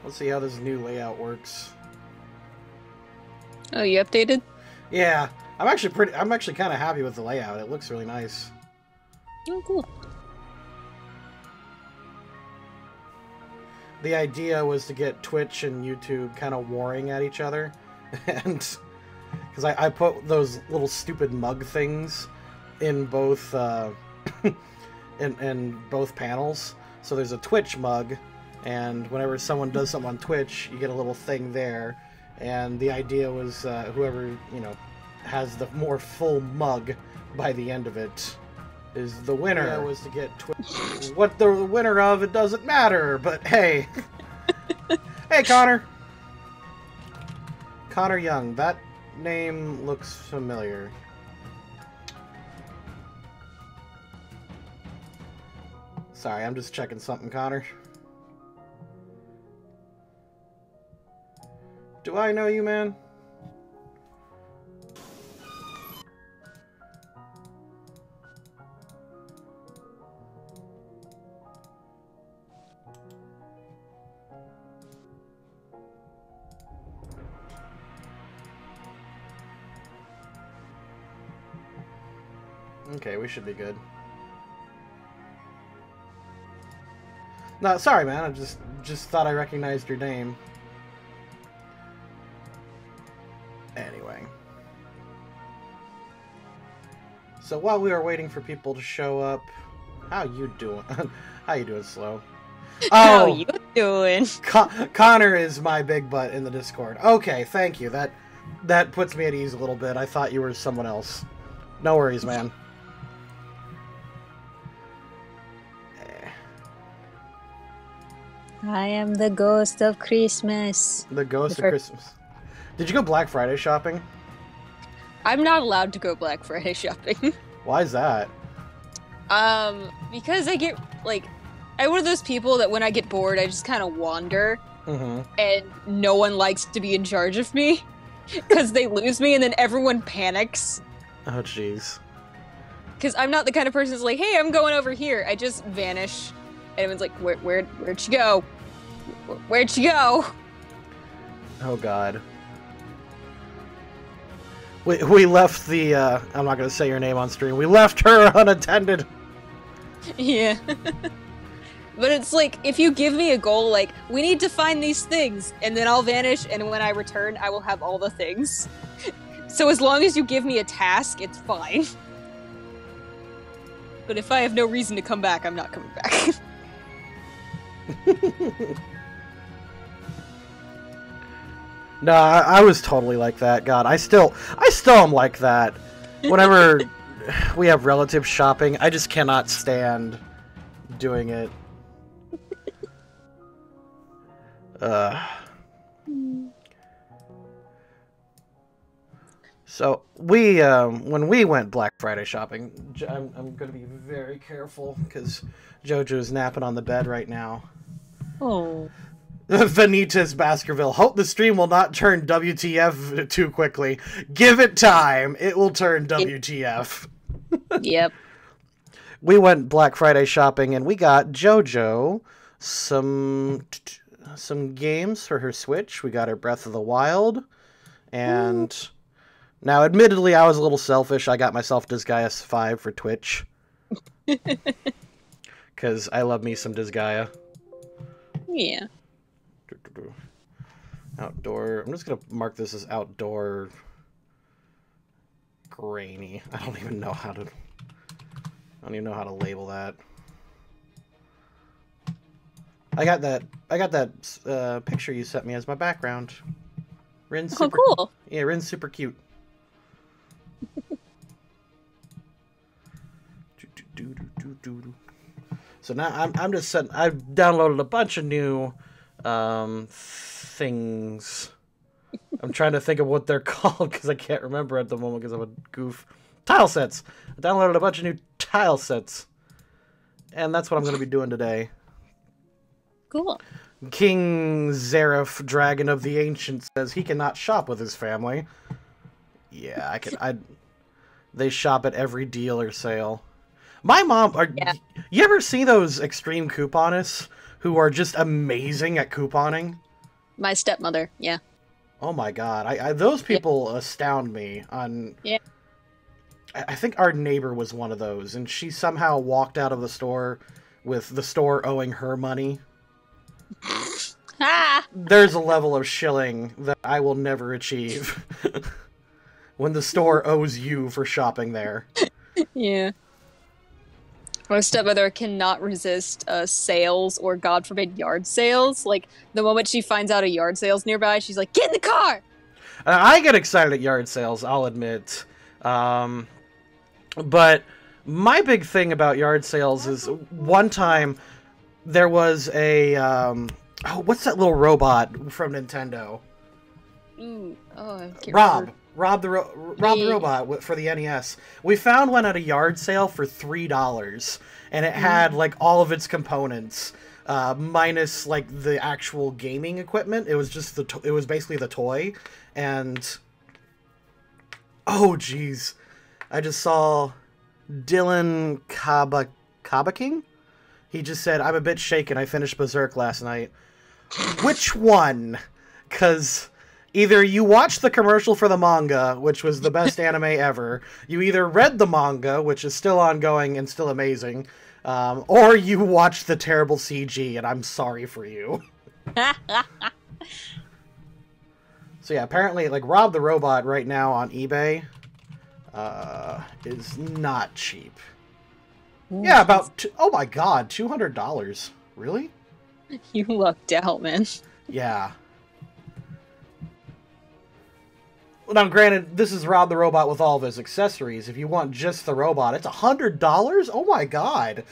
Let's see how this new layout works. Oh, you updated? Yeah, I'm actually kind of happy with the layout. It looks really nice. Oh, cool. The idea was to get Twitch and YouTube kind of warring at each other, and because I put those little stupid mug things in both in both panels. So there's a Twitch mug, and whenever someone does something on Twitch, you get a little thing there. And the idea was whoever, you know, has the more full mug by the end of it is the winner. Yeah, was to get what the winner of, it doesn't matter, but hey. Hey, Connor. Connor Young. That name looks familiar. Sorry, I'm just checking something, Connor. Do I know you, man? Okay, we should be good. No, sorry, man. I just thought I recognized your name. Anyway. So while we are waiting for people to show up, how you doing? How you doing, Slow? Oh, how you doing? Connor is my big butt in the Discord. Okay, thank you. That puts me at ease a little bit. I thought you were someone else. No worries, man. I am the ghost of Christmas. The ghost of Christmas. Did you go Black Friday shopping? I'm not allowed to go Black Friday shopping. Why is that? Because I get, like, I'm one of those people that when I get bored, I just kind of wander. Mm-hmm. And no one likes to be in charge of me. Because they lose me and then everyone panics. Oh, jeez. Because I'm not the kind of person that's like, hey, I'm going over here. I just vanish. And everyone's like, where'd she go? Where'd she go? Oh, God. We left the, I'm not going to say your name on stream. We left her unattended. Yeah. But it's like, if you give me a goal, like, we need to find these things, and then I'll vanish, and when I return, I will have all the things. So as long as you give me a task, it's fine. But if I have no reason to come back, I'm not coming back. No, I was totally like that. God, I still am like that. Whenever we have relative shopping, I just cannot stand doing it. So we, when we went Black Friday shopping, I'm gonna be very careful because JoJo's napping on the bed right now. Oh. Vanitas Baskerville. Hope the stream will not turn WTF too quickly. Give it time. It will turn WTF. Yep. We went Black Friday shopping and we got JoJo some games for her Switch. We got her Breath of the Wild. And now, admittedly, I was a little selfish. I got myself Disgaea 5 for Twitch. Because I love me some Disgaea. Yeah. Outdoor. I'm just gonna mark this as outdoor grainy. I don't even know how to label that. I got that picture you sent me as my background. Rin's super, cool. Yeah, Rin's super cute. So now I'm just setting. I've downloaded a bunch of new things. I'm trying to think of what they're called because I can't remember at the moment because I'm a goof. Tile sets. I downloaded a bunch of new tile sets, and that's what I'm going to be doing today. Cool. King Zareth, Dragon of the Ancient, says he cannot shop with his family. Yeah, I can. They shop at every deal or sale. My mom, you ever see those extreme couponists who are just amazing at couponing? My stepmother, yeah. Oh my god, those people astound me. Yeah. I think our neighbor was one of those, and she somehow walked out of the store with the store owing her money. Ah! There's a level of shilling that I will never achieve when the store owes you for shopping there. Yeah. My stepmother cannot resist sales or, God forbid, yard sales. Like, the moment she finds out a yard sale's nearby, she's like, get in the car! I get excited at yard sales, I'll admit. But my big thing about yard sales is one time there was a... what's that little robot from Nintendo? Ooh, oh, I can't Rob. remember. Rob the robot for the NES. We found one at a yard sale for $3, and it had like all of its components, minus like the actual gaming equipment. It was just it was basically the toy, and oh jeez, I just saw Dylan Kabaking. He just said, "I'm a bit shaken. I finished Berserk last night." Which one? 'Cause either you watched the commercial for the manga, which was the best anime ever, you either read the manga, which is still ongoing and still amazing, or you watched the terrible CG, and I'm sorry for you. So yeah, apparently, like, Rob the Robot right now on eBay is not cheap. Yeah, about, oh my god, $200. Really? You lucked out, man. Yeah. Well, now, granted, this is Rob the Robot with all of his accessories. If you want just the robot, it's $100? Oh my god.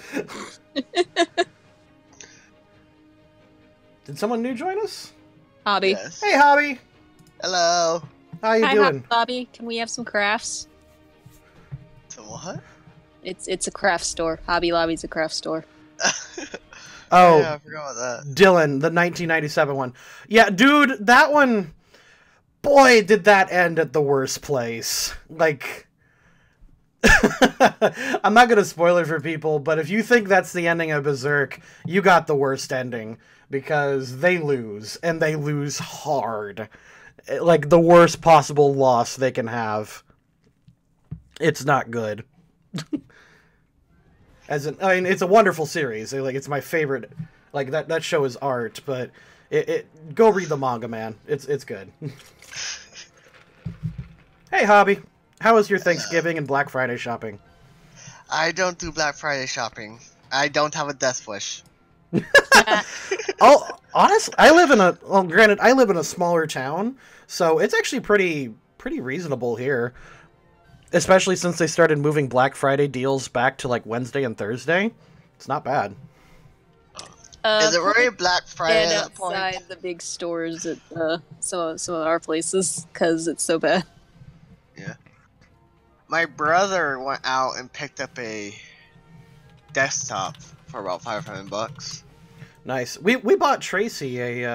Did someone new join us? Hobby. Yes. Hey, Hobby. Hello. How you Hi, doing? Bobby. Can we have some crafts? So what? It's a craft store. Hobby Lobby's a craft store. Oh, yeah, I forgot about that. Dylan, the 1997 one. Yeah, dude, that one... Boy, did that end at the worst place. Like... I'm not going to spoil it for people, but if you think that's the ending of Berserk, you got the worst ending. Because they lose, and they lose hard. Like, the worst possible loss they can have. It's not good. I mean, it's a wonderful series. Like, it's my favorite. Like, that show is art, but go read the manga, man. It's good. Hey, Hobby. How was your Thanksgiving and Black Friday shopping? I don't do Black Friday shopping. I don't have a death wish. Oh, honestly, granted, I live in a smaller town, so it's actually pretty reasonable here. Especially since they started moving Black Friday deals back to, like, Wednesday and Thursday. It's not bad. Is it really Black Friday Stand at that point? outside the big stores at some of our places, because it's so bad. Yeah. My brother went out and picked up a desktop for about $500. Nice. We bought Tracy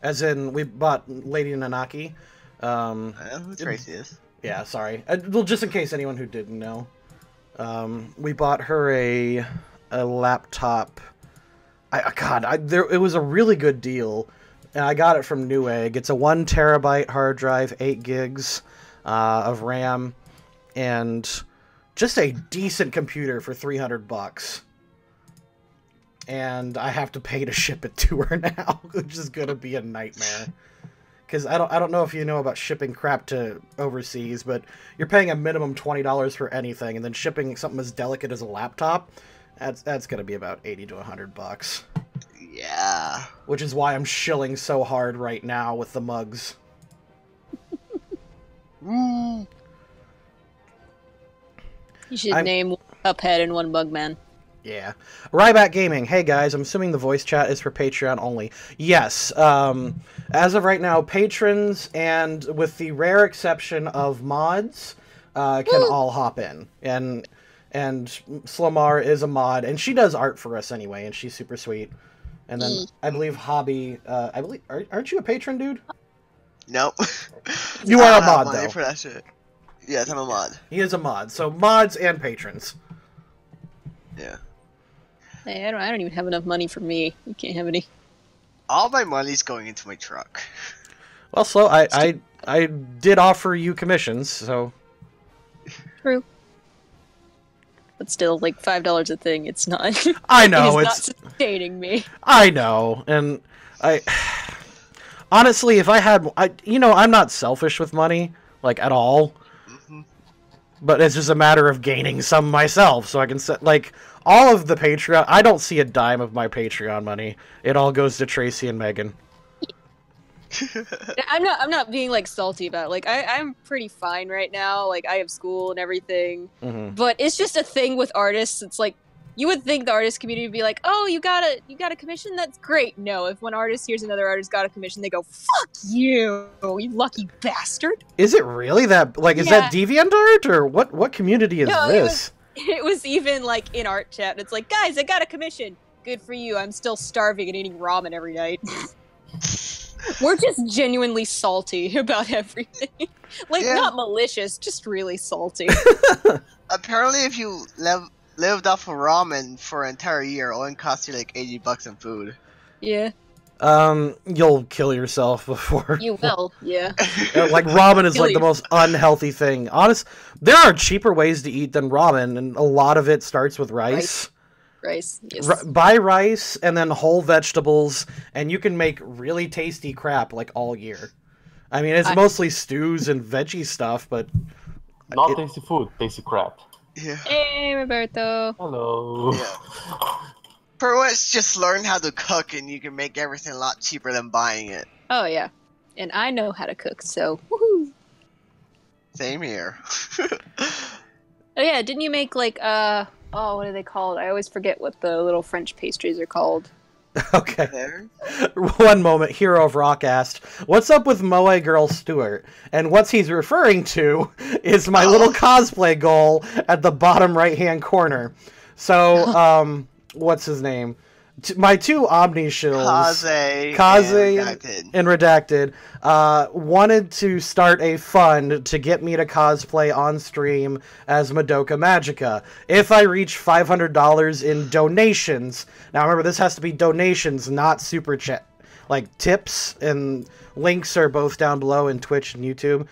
as in we bought Lady Nanaki. I know who Tracy is. Yeah, sorry. Well, just in case anyone who didn't know, we bought her a laptop. It was a really good deal, and I got it from Newegg. It's a 1 terabyte hard drive, 8 gigs of RAM, and just a decent computer for $300. And I have to pay to ship it to her now, which is gonna be a nightmare. Because I don't know if you know about shipping crap to overseas, but you're paying a minimum $20 for anything, and then shipping something as delicate as a laptop, that's gonna be about $80 to $100. Yeah. Which is why I'm shilling so hard right now with the mugs. Mm. You should name one Cuphead and one Bugman. Yeah. Ryback Gaming. Hey guys, I'm assuming the voice chat is for Patreon only. Yes. As of right now, patrons and with the rare exception of mods can all hop in. And Slomar is a mod, and she does art for us anyway, and she's super sweet. And then I believe Hobby. Aren't you a patron, dude? Nope. You are a mod, though. For that shit. Yes, I'm a mod. He is a mod. So mods and patrons. Yeah. Hey, I don't even have enough money for me. You can't have any. All my money's going into my truck. Well, Slow, I did offer you commissions, so... True. But still, like, $5 a thing, it's not... I know, it's not sustaining me. I know, and I... Honestly, if I had... I'm not selfish with money, like, at all. Mm-hmm. But it's just a matter of gaining some myself, so I can set, like... All of the Patreon... I don't see a dime of my Patreon money. It all goes to Tracy and Megan. I'm not being like salty about it. Like I'm pretty fine right now. Like I have school and everything. Mm-hmm. But it's just a thing with artists. It's like you would think the artist community would be like, "Oh, you got a commission? That's great." No, if one artist hears another artist got a commission, they go, "Fuck you, you lucky bastard." Is it really that? Like, is that DeviantArt or what community is this? It was even like in art chat. It's like, guys, I got a commission. Good for you. I'm still starving and eating ramen every night. We're just genuinely salty about everything. Like, not malicious, just really salty. Apparently, if you lived off of ramen for an entire year, it only cost you like $80 in food. Yeah. You'll kill yourself before. You will, yeah. Like, ramen is like the most unhealthy thing. There are cheaper ways to eat than ramen, and a lot of it starts with rice. Rice, yes. Buy rice and then whole vegetables, and you can make really tasty crap like all year. I mean, it's mostly stews and veggie stuff, but not tasty food, tasty crap. Yeah. Hey, Roberto. Hello. Yeah. Pretty much just learn how to cook, and you can make everything a lot cheaper than buying it. Oh yeah, and I know how to cook, so woohoo. Same here. Oh yeah, didn't you make like oh, what are they called? I always forget what the little French pastries are called. Okay. One moment, Hero of Rock asked, "What's up with Moe Girl Stewart?" And what he's referring to is my little cosplay goal at the bottom right-hand corner. So, what's his name? My two Omni shills, Kaze and Redacted, wanted to start a fund to get me to cosplay on stream as Madoka Magica. If I reach $500 in donations, now remember this has to be donations, not super chat. Like tips and links are both down below in Twitch and YouTube.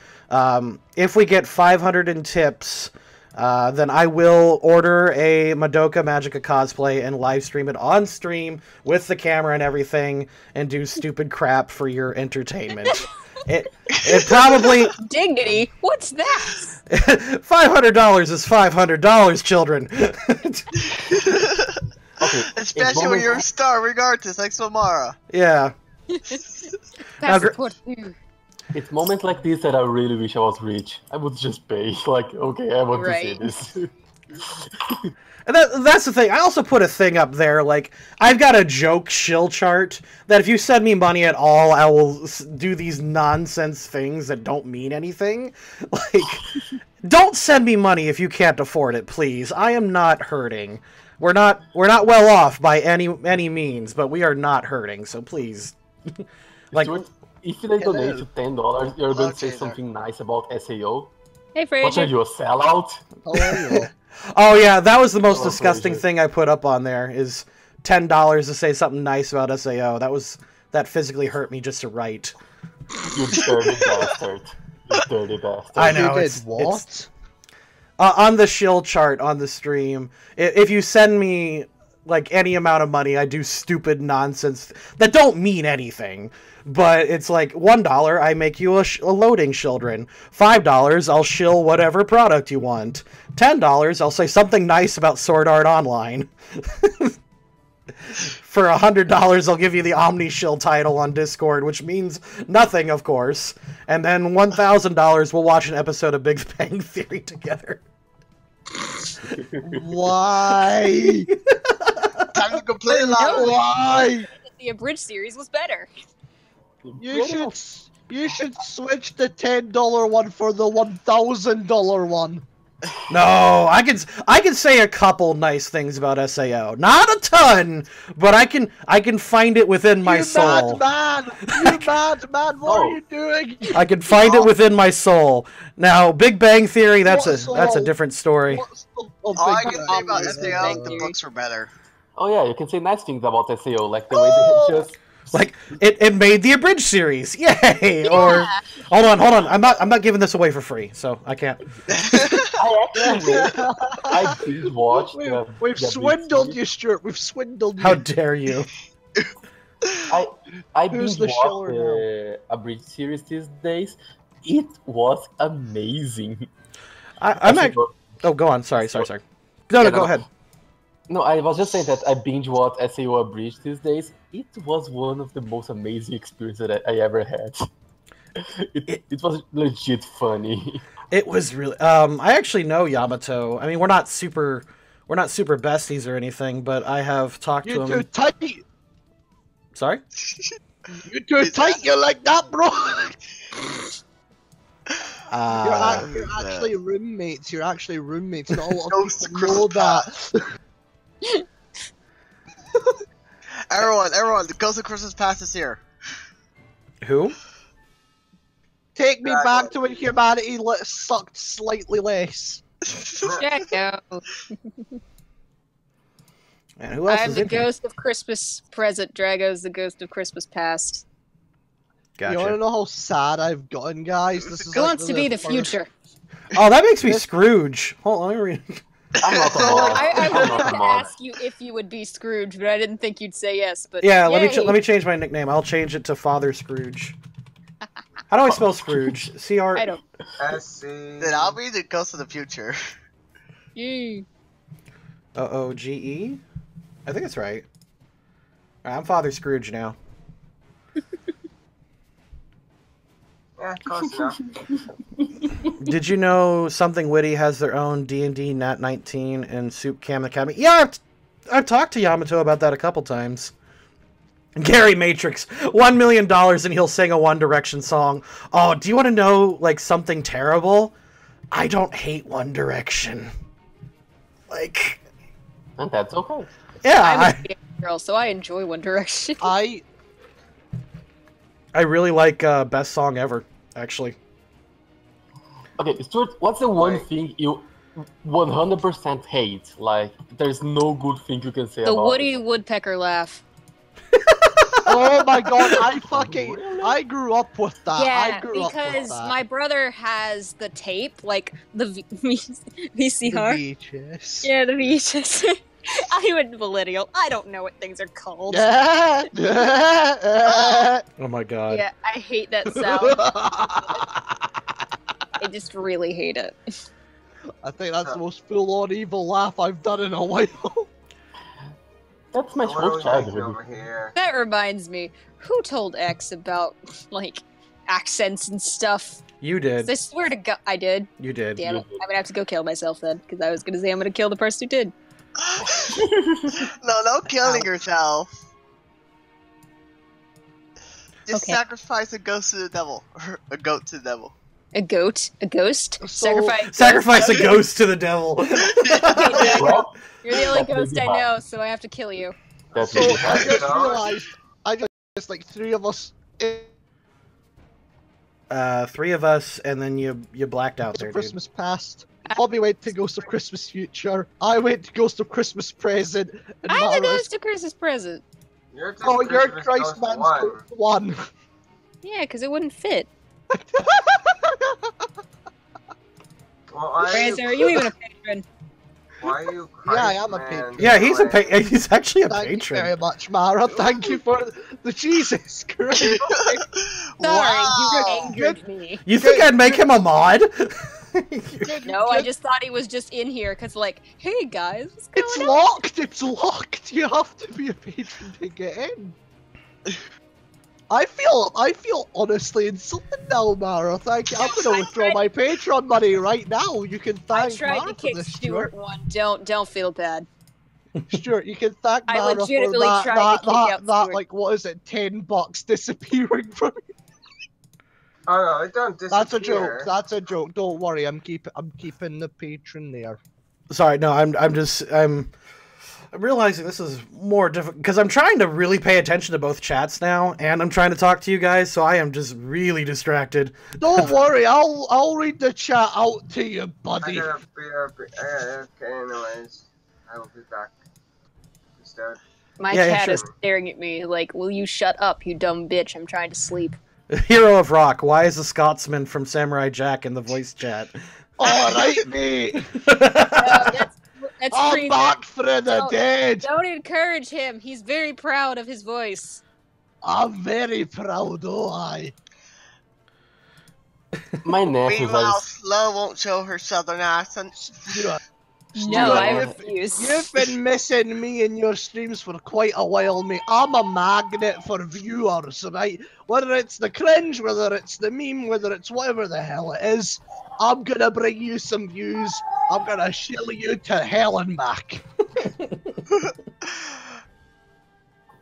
If we get 500 in tips, then I will order a Madoka Magica cosplay and live stream it on stream with the camera and everything and do stupid crap for your entertainment. It probably... Dignity? What's that? $500 is $500, children. Okay, especially when you're a star, regardless, like Somara. Yeah. It's moments like this that I really wish I was rich. I would just pay. Like, okay, I want to see this. And that's the thing. I also put a thing up there, like, I've got a joke shill chart that if you send me money at all, I will do these nonsense things that don't mean anything. Like, don't send me money if you can't afford it, please. I am not hurting. We're not well off by any means, but we are not hurting, so please. Like, if they donate you $10, you're going to say something nice about SAO. Hey, Fraser. What are you, a sellout? How are you? Oh yeah, that was the most disgusting thing I put up on there, is $10 to say something nice about SAO. That physically hurt me just to write. You dirty bastard. You dirty bastard. I know. You did what? On the shill chart on the stream, if you send me like any amount of money, I do stupid nonsense that don't mean anything. But it's like $1, I make you a loading children. $5, I'll shill whatever product you want. $10, I'll say something nice about Sword Art Online. For $100, I'll give you the Omni Shill title on Discord, which means nothing, of course. And then $1,000, we'll watch an episode of Big Bang Theory together. Why? Time to complain loud. Why? The abridged series was better. You should switch the $10 one for the $1,000 one. No, I can say a couple nice things about SAO. Not a ton, but I can find it within my soul. Mad man! You mad man! What are you doing? I can find it within my soul. Now, Big Bang Theory, that's a different story. All I can say about SAO, the books were better. Oh yeah, you can say nice things about SAO, like the way they just Like it made the abridged series, yay! Or hold on, I'm not giving this away for free, so I can't. I did watch. We've swindled you, Stuart. We've swindled you. How dare you? I Who's binge the watched shiller the abridged series these days. It was amazing. I'm actually. Oh, go on. Sorry. No, go ahead. No, I was just saying that I binge watched SAO Abridged these days. It was one of the most amazing experiences that I ever had. It was legit funny. It was really. I actually know Yamato. I mean, we're not super besties or anything, but I have talked to him. You're too tight. Sorry. You're too tight. You're like that, bro. You're actually roommates. You're actually roommates. Not a lot of people know that. Everyone, the Ghost of Christmas Past is here. Who? Take me back to when humanity sucked slightly less. Drago. And who else I'm is the in here? ghost of Christmas present. Drago's the ghost of Christmas past. Gotcha. You want to know how sad I've gotten, guys? This is Who wants to be the future? Oh, that makes me Scrooge. Hold on, let me read. I'm not a mom. I I'm wanted not a to mom. ask you if you would be Scrooge, but I didn't think you'd say yes. But Yeah, yay. let me change my nickname. I'll change it to Father Scrooge. How do I spell Scrooge? C-R. I don't. Then I'll be the Ghost of the Future. Yay. O-O-G-E? I think it's right. Alright, I'm Father Scrooge now. Yeah, close enough. Did you know Something Witty has their own D&D Nat 19 and Soup Cam Academy? Yeah, I've talked to Yamato about that a couple times. Gary Matrix, $1 million and he'll sing a One Direction song. Oh, do you want to know, like, something terrible? I don't hate One Direction. Like... And that's okay. Yeah, I'm a gay girl, so I enjoy One Direction. I really like Best Song Ever, actually. Okay, Stuart, what's the one thing you 100% hate? Like, there's no good thing you can say The about Woody it. Woodpecker laugh. Oh my god, I grew up with that. Yeah, I grew up with because that. my brother has the tape, like the VCR. The VHS. Yeah, the VHS. I'm a millennial. I don't know what things are called. Yeah. Oh my god. Yeah, I hate that sound. I just really hate it. I think that's the most full-on evil laugh I've done in a while. That's my What are whole we childhood. making over here? That reminds me, who told X about, like, accents and stuff? You 'Cause did. I swear to God, I did. You did. Damn it, I'm gonna have to go kill myself then, because I was gonna say I'm gonna kill the person who did. No killing yourself. Just Okay. sacrifice a ghost to the devil. Or a goat to the devil. A goat? A ghost? So- Sacrifice a ghost to the devil. Okay, Jack, Well, you're the only that's ghost I really know, bad. so I have to kill you. That's So really I bad. just realized, just like three of us. Three of us, and then you blacked out there, dude. Christmas Past. Bobby went to Ghost of Christmas Future. I went to Ghost of Christmas Present. And I'm the Mara- ghost of Christmas present. You're just Oh, you're Christmas Christ Ghost Man's one. Ghost one. Yeah, because it wouldn't fit. Well, why Razor, are you even a patron? Why are you Yeah, I am a Christ patron. Man Yeah, he's a anyway? he's actually a Thank you patron. very much, Mara. Thank you for the Jesus Christ. Sorry, Wow. you angered me. You think I'd make him a mod? No, I just thought he was just in here, because, like, hey guys, what's going It's on? locked. It's locked. You have to be a patron to get in. I feel honestly insulted now, Mara. Thank you. I'm gonna withdraw my Patreon money right now. You can I thank tried Mara to for kick this, Stuart Stuart. one. Don't feel bad. Stuart, you can thank I Mara for legitimately that. tried to kick out That Stuart. like what is it? $10 disappearing from you. Oh no, it don't disappear. That's a joke. That's a joke. Don't worry. I'm keeping the patron there. Sorry, no, I'm realizing this is more difficult because I'm trying to really pay attention to both chats now, and I'm trying to talk to you guys, so I am just really distracted. Don't worry. I'll read the chat out to you, I buddy. gotta be okay, anyways. I will be back. Just My Yeah, yeah, cat sure. is staring at me like, "Will you shut up, you dumb bitch? I'm trying to sleep." Hero of Rock. Why is the Scotsman from Samurai Jack in the voice chat? Alright, mate. No, that's I'm crazy. back for the Don't- dead. Don't encourage him. He's very proud of his voice. I'm very proud, oh I. My nephews Meanwhile, are. Slow won't show her southern accent. Stuart, No, I Yeah. refuse. you've been missing me in your streams for quite a while, mate. I'm a magnet for viewers, right? Whether it's the cringe, whether it's the meme, whether it's whatever the hell it is, I'm gonna bring you some views. I'm gonna shill you to hell and back.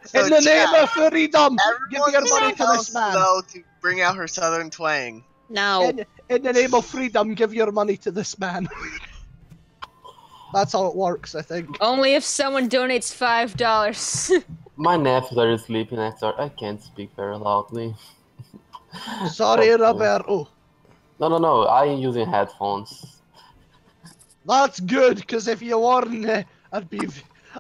So In the name chat, of freedom, give everyone your money to tell this man. Slow to bring out her southern twang. No. In the name of freedom, give your money to this man. That's how it works, I think. Only if someone donates $5. My nephews are sleeping next door. I can't speak very loudly. Sorry, Okay. Roberto. No. I'm using headphones. That's good, because if you weren't, I'd be.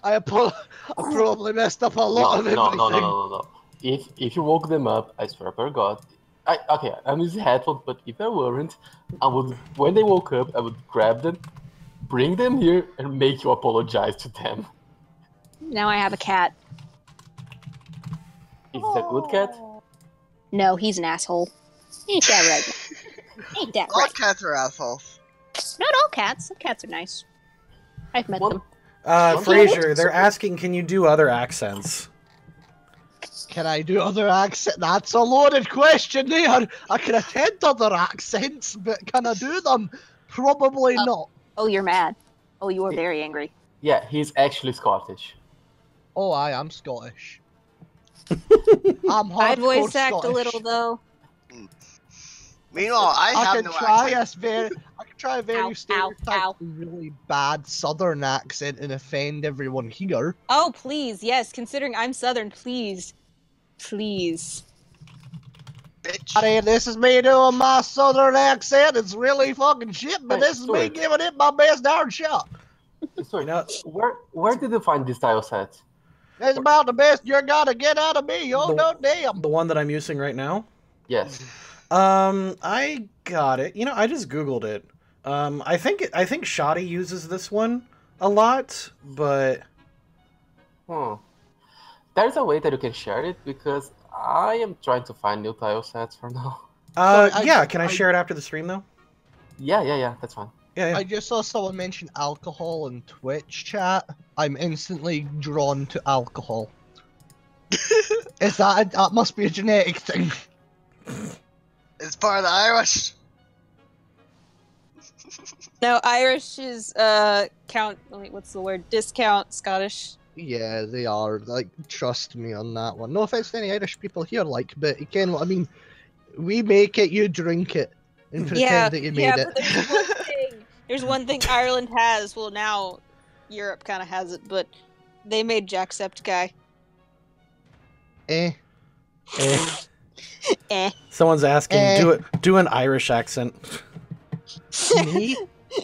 I probably messed up a lot of everything. No. If you woke them up, I swear by God. Okay, I'm using headphones, but if I weren't, I would. When they woke up, I would grab them, bring them here, and make you apologize to them. Now I have a cat. Is it a good cat? No, he's an asshole. Ain't that right? Ain't that All right? cats are assholes. Not all cats. Some cats are nice. I've met them. Fraser, they're asking, can you do other accents? Can I do other accents? That's a loaded question there. I can attempt other accents, but can I do them? Probably not. Oh, you're mad. Oh, you are very angry. Yeah, he's actually Scottish. Oh, I am Scottish. I'm hardcore I'd voice act Scottish. a little though. Meanwhile, I I have could no try accent. I could try a very Ow, stereotyped, ow. really bad Southern accent and offend everyone here. Oh, please, yes. Considering I'm Southern, please, please. Bitch. Hey, this is me doing my Southern accent. It's really fucking shit, but Hey, this is me Stuart. giving it my best darn shot. Sorry, You know, where did you find this tile set? It's about the best you're gonna get out of me. Oh, The- no damn. the one that I'm using right now? Yes. I got it. You know, I just Googled it. I think Shoddy uses this one a lot, but There's a way that you can share it because I am trying to find new tile sets for now. yeah, can I share it after the stream though? Yeah, that's fine. Yeah. I just saw someone mention alcohol in Twitch chat. I'm instantly drawn to alcohol. Is that must be a genetic thing? It's part of the Irish. No, Irish is count. Wait, what's the word? Discount Scottish. Yeah, they are. Like, trust me on that one. No offense to any Irish people here, like, but again, I mean, we make it, you drink it, and pretend that you made it. But there's one thing. There's one thing Ireland has. Well, now Europe kind of has it, but they made Jacksepticeye. Eh. Eh. Someone's asking, do an Irish accent. Me?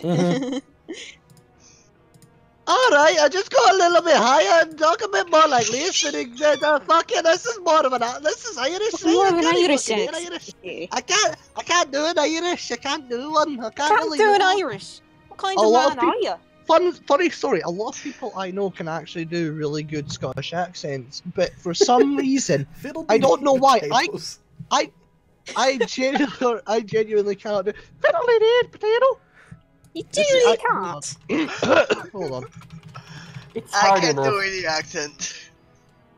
Mhm. Alright, I just go a little bit higher and talk a bit more like listening. Fucking, this is more of an. This is Irish. More right? of I an can't even Irish do an accent. Irish. I can't do an Irish. I can't do one. I can't Can't really do an one. Irish. What kind A of lot of man are you? Funny story. A lot of people I know can actually do really good Scottish accents, but for some reason, I don't know why. I genuinely cannot do. Fiddly did potato. You This is- really I- can't. Hold on. It's I hard can't enough. do any accent.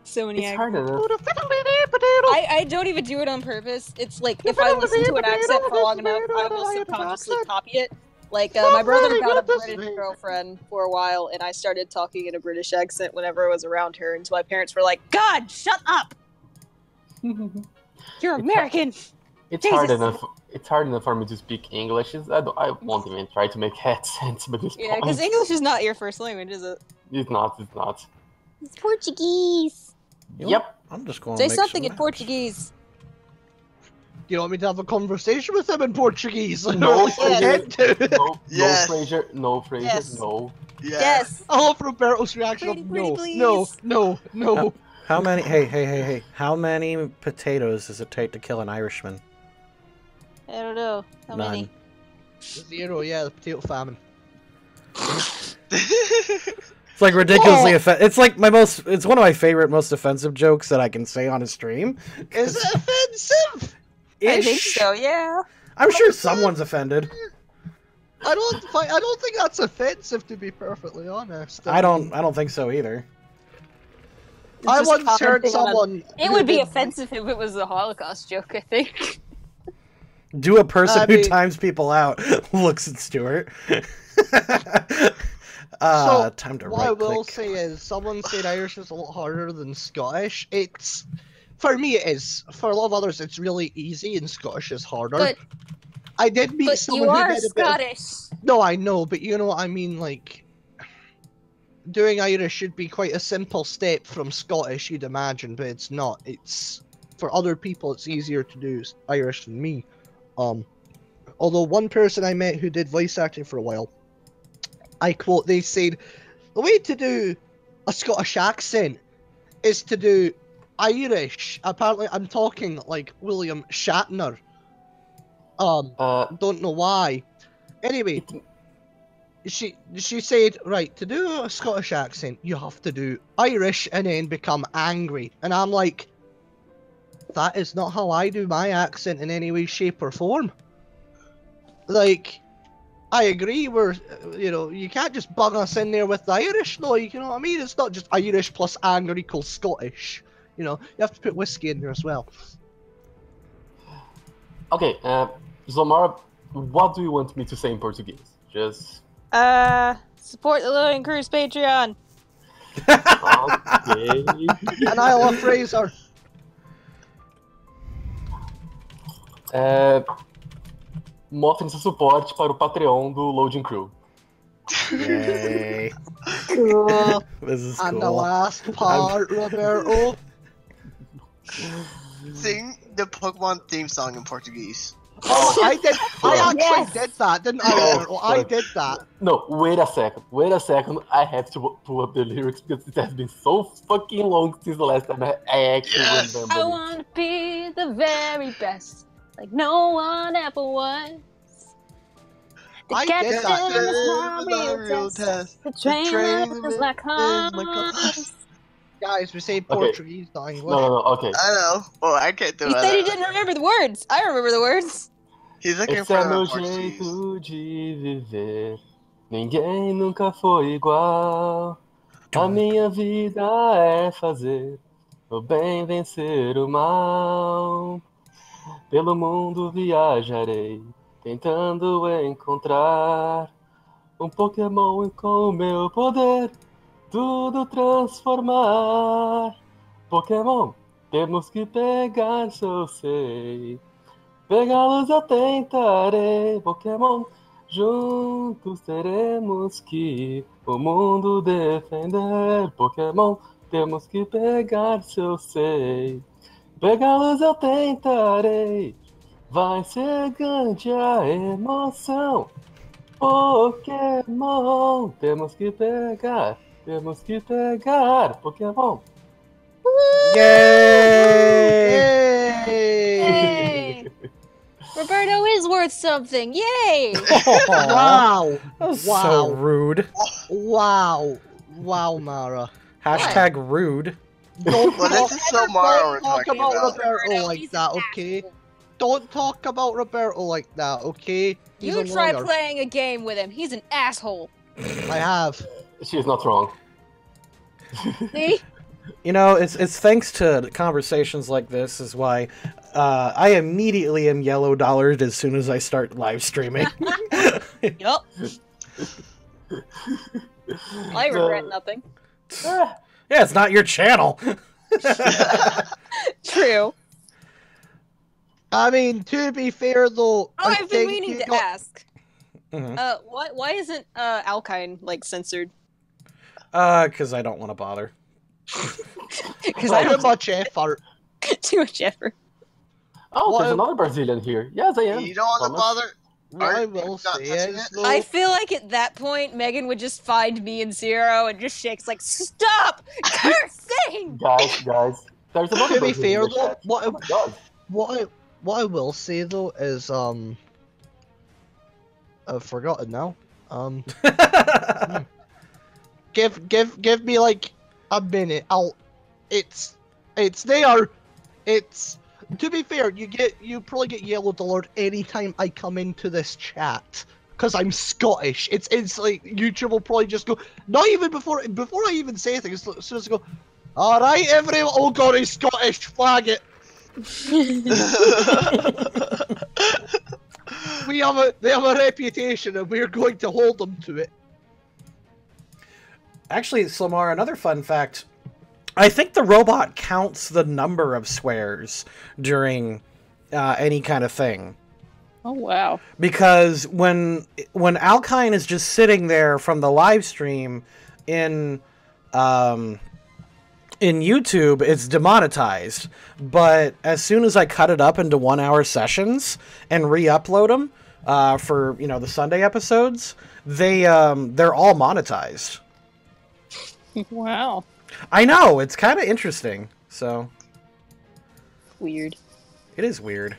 So many It's hard enough. Fiddly did potato. I don't even do it on purpose. It's like if I listen to an accent for long enough, I will subconsciously copy it. Like my brother got a British girlfriend for a while, and I started talking in a British accent whenever I was around her, until my parents were like, "God, shut up! You're American." It's hard Jesus. enough. It's hard enough for me to speak English. I won't even try to make accents by this Yeah, point. because English is not your first language, is it? It's not. It's not. It's Portuguese. You know, Yep. I'm just going Say to make something some in maps. Portuguese. Do you want me to have a conversation with him in Portuguese? No, Or pretend to? No, Yes. no, Fraser. No, Fraser. Yes. No. Yeah. Yes. I love Roberto's reaction Pretty, of pretty no, please. no. How many? Hey! How many potatoes does it take to kill an Irishman? I don't know. How None. many? 0, yeah, the potato famine. It's like ridiculously offensive. It's like it's one of my favorite, most offensive jokes that I can say on a stream. Is it offensive? I think Ish. so, yeah. I'm sure someone's offended. I don't think that's offensive, to be perfectly honest. I don't think so either. I Just once heard commenting on someone. It who would be did- offensive if it was a Holocaust joke, I think. Do a person I who mean- times people out looks at Stuart. So, Time to what I right will click. say is, someone said Irish is a lot harder than Scottish. It's, for me, it is. For a lot of others, it's really easy, and Scottish is harder. But I did meet but someone you who are did a bit. Scottish. No, I know, but you know what I mean. Like, doing Irish should be quite a simple step from Scottish, you'd imagine, but it's not. It's for other people, it's easier to do Irish than me. Although one person I met who did voice acting for a while, I quote, they said, the way to do a Scottish accent is to do Irish. Apparently, I'm talking like William Shatner. Don't know why. Anyway, she said, right, to do a Scottish accent, you have to do Irish and then become angry. And I'm like, that is not how I do my accent in any way, shape, or form. Like, I agree, you can't just bung us in there with the Irish, though, you know what I mean? It's not just Irish plus anger equals Scottish. You have to put whiskey in there as well. Okay, Zomara, what do you want me to say in Portuguese? Just... Support the Loading Cruise Patreon. Ok. And I love Fraser. Mostre seu suporte para o Patreon do Loading Crew. Yay. Cool. This is And the cool. last part, Roberto. Sing the Pokemon theme song in Portuguese. Oh, I actually Yes. did that, didn't I, Oh, Roberto? I fuck. did that. No, wait a second. I have to pull up the lyrics because it has been so fucking long since the last time I actually Yes. remember I it. want to be the very best, like no one ever was. The I did that. captain is my real test. The train is my compass. Guys, we say Okay. Portuguese, not English. No, okay. I know. Well, I can't do He it. said he didn't remember the words. I remember the words. He's looking Esse for é the meu Portuguese. jeito de viver. Ninguém nunca foi igual. A minha vida é fazer o bem vencer o mal. Pelo mundo viajarei, tentando encontrar um Pokémon e com o meu poder tudo transformar. Pokémon, temos que pegar, se eu sei. Pegá-los eu tentarei, Pokémon. Juntos teremos que o mundo defender. Pokémon, temos que pegar, se eu sei. Pegá-los eu tentarei. Vai ser grande a emoção. Pokémon, temos que pegar, Pokémon. Yay! Yay! Roberto is worth something. Yay! Wow. That was Wow. so rude. Wow. Wow, Mara. Hashtag rude. Don't Well, this is so Mario we're talk talking about about. Roberto like He's that, an okay? asshole. Don't talk about Roberto like that, okay? He's You a try lawyer. playing a game with him. He's an asshole. I have. She is not wrong. See? You know, it's thanks to conversations like this is why I immediately am yellow dollared as soon as I start live streaming. Yup. I regret nothing. Yeah, it's not your channel. True. I mean, to be fair though, I I've been think meaning you to got- ask. Mhm. Why isn't Alkine like censored? Because I don't want to bother. Because I too don't much effort. too much effort. Oh, What- there's another Brazilian here. Yes, I am. You don't want to Thomas. bother? what I Aren't you will not say touching is it? though, I feel like at that point, Megan would just find me and Zero and just shakes like, "Stop cursing!" Guys, there's another to be person in fair the though, chat. Oh my god. what I will say though is I've forgotten now. Give me like a minute. It's there. It's to be fair, you probably get yellowed alert anytime I come into this chat. Cause I'm Scottish. It's like YouTube will probably just go not even before I even say things, as soon as I go, alright everyone, oh god he's Scottish, flag it. They have a reputation and we're going to hold them to it. Actually, Slamar, another fun fact. I think the robot counts the number of swears during any kind of thing. Oh wow! Because when Alkine is just sitting there from the live stream in YouTube, it's demonetized. But as soon as I cut it up into 1 hour sessions and re-upload them for the Sunday episodes, they're all monetized. Wow. I know, it's kind of interesting. So Weird. it is weird.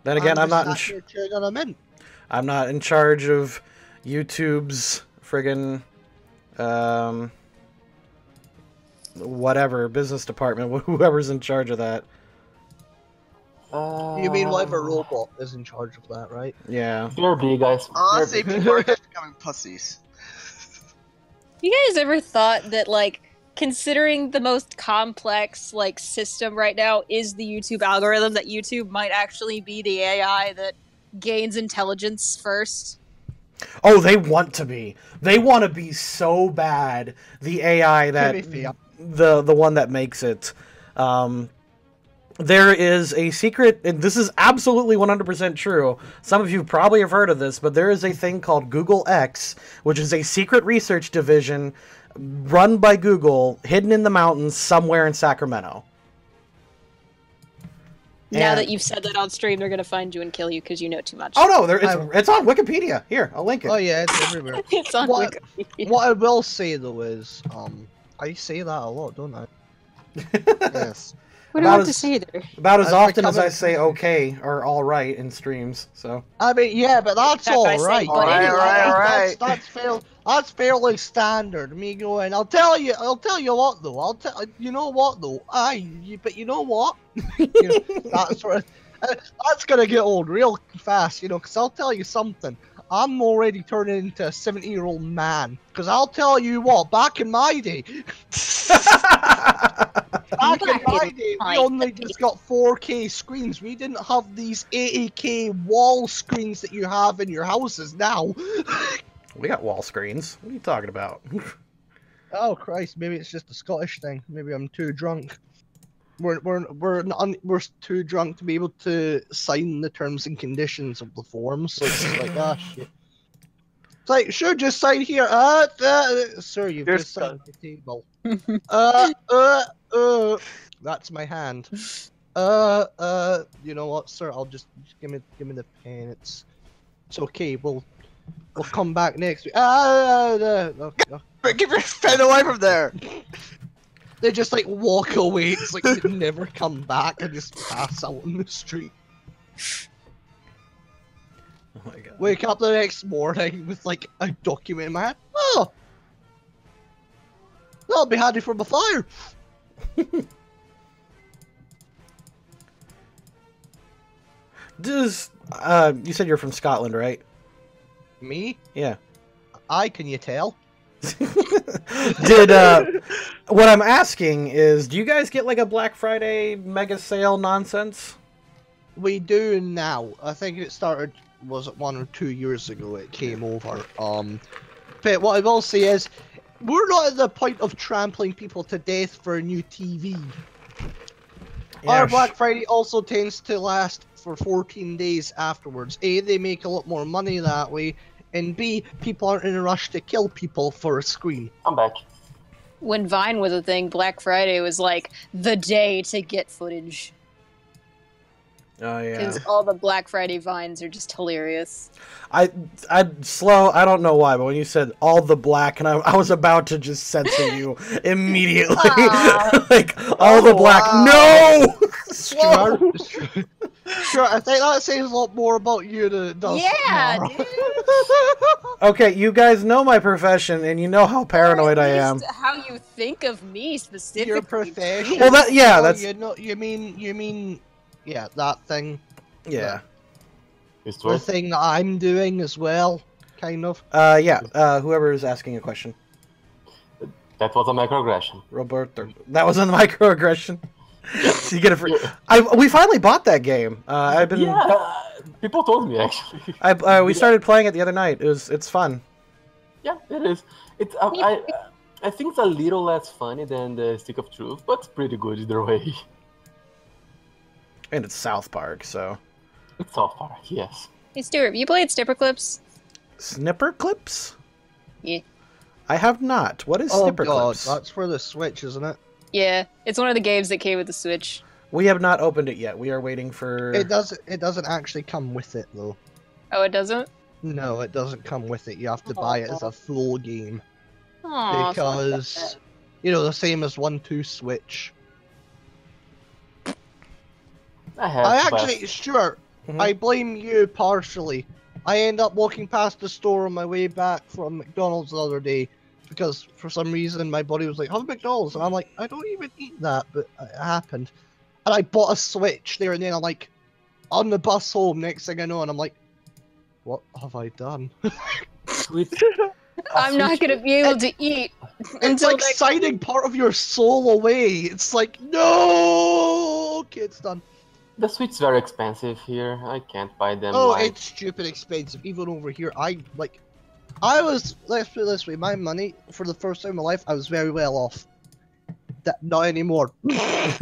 Then again, I'm not in charge of YouTube's friggin' whatever business department, whoever's in charge of that. You mean whatever robot is in charge of that, right? Yeah. BRB, guys. Honestly, BRB. people are just becoming pussies. You guys ever thought that, like, considering the most complex, like, system right now is the YouTube algorithm, that YouTube might actually be the AI that gains intelligence first? Oh, they want to be. They want to be so bad. The AI that the one that makes it. There is a secret, and this is absolutely 100% true. Some of you probably have heard of this, but there is a thing called Google X, which is a secret research division run by Google, hidden in the mountains somewhere in Sacramento. Now And- that you've said that on stream, they're gonna find you and kill you because you know too much. Oh no, it's on Wikipedia. Here, I'll link it. Oh yeah, it's everywhere. It's on What- Wikipedia. What I will say though is, I say that a lot, don't I? Yes. What do I About have to as- say there? About as I've often as become I a- say okay or all right in streams. So I mean, yeah, but that's That's what I all say, right. but anyway. Alright. That's fairly standard. Me going, I'll tell you what though. You know what though. But you know what? That's where, that's gonna get old real fast, because I'll tell you something. I'm already turning into a 70-year-old man. Because I'll tell you what, back in my day, we only just got 4K screens. We didn't have these 80K wall screens that you have in your houses now. we got wall screens. What are you talking about? Oh Christ, maybe it's just a Scottish thing. Maybe I'm too drunk. We're too drunk to be able to sign the terms and conditions of the forms. So it's just like, ah, shit. It's like, sure, just sign here. Sir, you've You're just signed the table. That's my hand. You know what, sir? I'll just give me the pen. It's okay. We'll come back next week. But keep your pen away from there! They just like walk away. It's like they never come back and just pass out on the street. Oh my god. Wake up the next morning with like a document in my hand. Oh, that'll be handy for my fire. Does you said you're from Scotland, right? Me? Yeah. Can you tell? Did what I'm asking is, do you guys get like a Black Friday mega sale nonsense? We do now. I think it started, was it 1 or 2 years ago it came over. But what I will say is, we're not at the point of trampling people to death for a new TV. Our Black Friday also tends to last for 14 days afterwards. A, they make a lot more money that way, and B, people aren't in a rush to kill people for a screen. I'm back. When Vine was a thing, Black Friday was like the day to get footage. Oh yeah. Because all the Black Friday vines are just hilarious. I slow. I don't know why, but when you said all the black, and I was about to just censor you immediately. Aw. Like all the black. wow. No. Sure, sure. I think that says a lot more about you than it does. Yeah, Mara. dude. Okay, you guys know my profession, and you know how paranoid Or I at am. least how you think of me specifically. Your profession. Well, that- yeah, Oh, that's- you know. You mean. Yeah, that thing. Yeah. It's The worth. thing that I'm doing as well, kind of. Yeah. Whoever is asking a question, That was a microaggression. Roberto. That was a microaggression. So you get it for. Yeah. We finally bought that game. I've been. Yeah, people told me actually. We started playing it the other night. It's fun. Yeah, it is. It's I think it's a little less funny than the Stick of Truth, but it's pretty good either way. And it's South Park, so. It's South Park, yes. Hey, Stuart, have you played Snipper Clips? Snipper clips? Yeah. I have not. What is Oh snipper god, clips? that's for the Switch, isn't it? Yeah, it's one of the games that came with the Switch. We have not opened it yet. We are waiting for. It doesn't actually come with it though. Oh, it doesn't? No, it doesn't come with it. You have to buy it as a full game Aw, because the same as 1-2 Switch. I have. I to buy- actually, sure, Mhm. I blame you partially. I end up walking past the store on my way back from McDonald's the other day because for some reason my buddy was like, "Have McDonald's," and I'm like, "I don't even eat that," but it happened, and I bought a Switch there and then. I'm like, on the bus home. Next thing I know, and I'm like, "What have I done?" Sweet. I'm not gonna be able to eat It's until like next. signing part of your soul away. It's like, no, okay, it's done. The Switch's very expensive here. I can't buy them. Oh, like... it's stupid expensive. Even over here, let's put it this way, my money, for the first time in my life, I was very well off. Not anymore. Yusei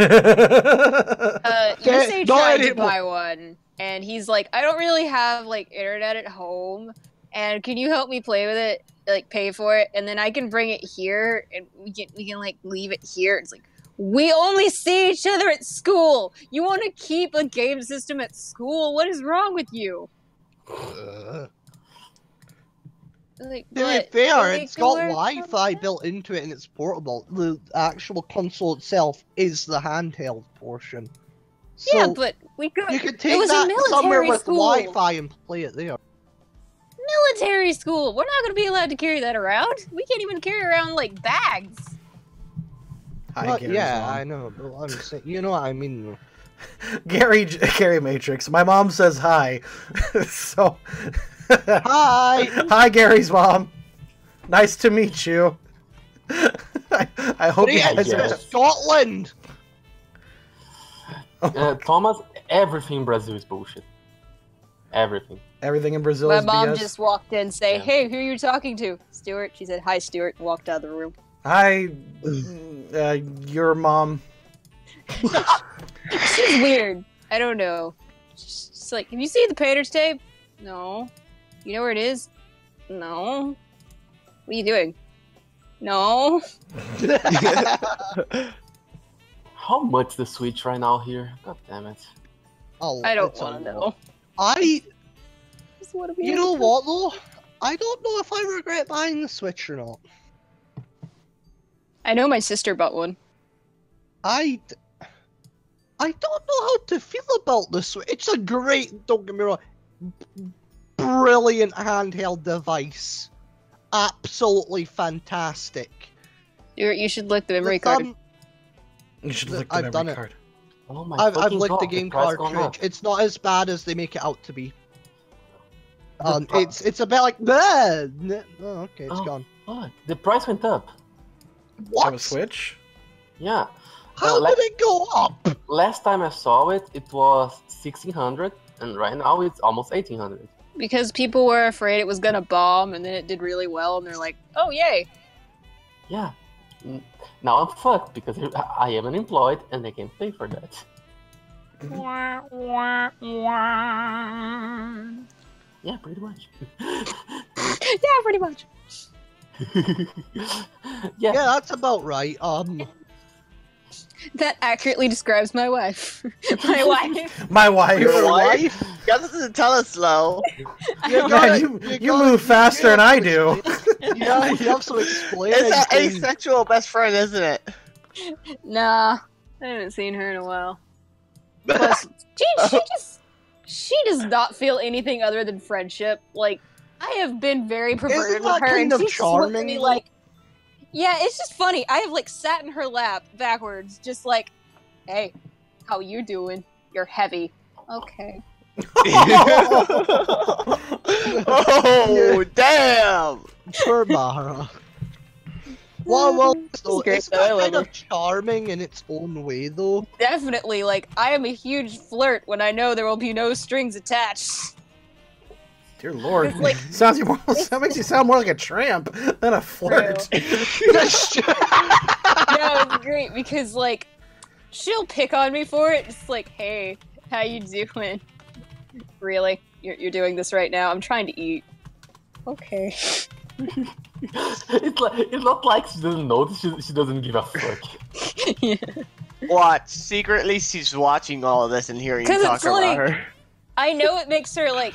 no, tried I to buy one, and he's like, I don't really have like internet at home, and can you help me play with it? Like pay for it, and then I can bring it here, and we can like leave it here. It's like, we only see each other at school. You want to keep a game system at school? What is wrong with you? Like, To be what? fair, it's got Regular Wi-Fi content? built into it and it's portable. The actual console itself is the handheld portion. So Yeah, but we could. you could it take was a that somewhere military with school. Wi-Fi and play it there. Military school. We're not going to be allowed to carry that around. We can't even carry around like bags. Hi, Well, Gary's yeah, mom. I know, but I'm saying, you know what I mean. Gary Matrix. My mom says hi. So. Hi. Hi, Gary's mom. Nice to meet you. I hope you Great, guys Yeah. are. Scotland. Thomas, everything in Brazil is bullshit. Everything. Everything in Brazil My is mom BS. just walked in and say, Yeah. "Hey, who are you talking to?" Stuart. She said, "Hi, Stuart," and walked out of the room. Hi, your mom. She's weird. I don't know. She's like, "Have you seen the painter's tape?" No. You know where it is? No. What are you doing? No. How much the Switch right now here? God damn it. Oh, I don't it's a want to lot. know. Just wanna be You able know to- what though? I don't know if I regret buying the Switch or not. I know my sister bought one. I don't know how to feel about the Switch. It's a great, don't get me wrong, brilliant handheld device. Absolutely fantastic. Stuart, you should lick the The memory card. thumb- You should Th- lick the I've memory done it. card. Oh my I've fucking licked God, the game price gone up. cartridge. It's not as bad as they make it out to be. The pri- It's a bit like oh, okay, it's Oh. gone. Fuck, the price went up. What? Have a Switch? Yeah. How like- did it go up? Last time I saw it, it was 1600, and right now it's almost 1800. Because people were afraid it was gonna bomb, and then it did really well, and they're like, "Oh yay!" Yeah. Now I'm fucked because I am unemployed and I can't pay for that. Yeah, pretty much. Yeah, pretty much. Yeah, that's about right. That accurately describes my wife. My wife. My wife. Your wife? You doesn't tell us slow. Man, you move faster than I do. Yeah, you have some explaining. It's an to- asexual best friend, isn't it? Nah, I haven't seen her in a while. Plus, she does not feel anything other than friendship. Like, I have been very perverted Isn't with that her, kind and of she just looked at charming, me though? like, yeah, it's just funny. I have like sat in her lap backwards, just like, hey, how you doing? You're heavy. Okay. Oh, damn! Poor Mara. Well, so great, it's though. I kind love of charming in its own way, though. Definitely, like, I am a huge flirt when I know there will be no strings attached. Dear Lord. It's like- That makes you sound more like a tramp than a flirt. No, it's great because, like, she'll pick on me for it. It's like, hey, how you doing? Really? You're doing this right now? I'm trying to eat. Okay. It's not like she doesn't notice. She doesn't give a fuck. Yeah. What? Secretly, she's watching all of this and hearing you 'Cause talk it's about like- her. I know it makes her, like,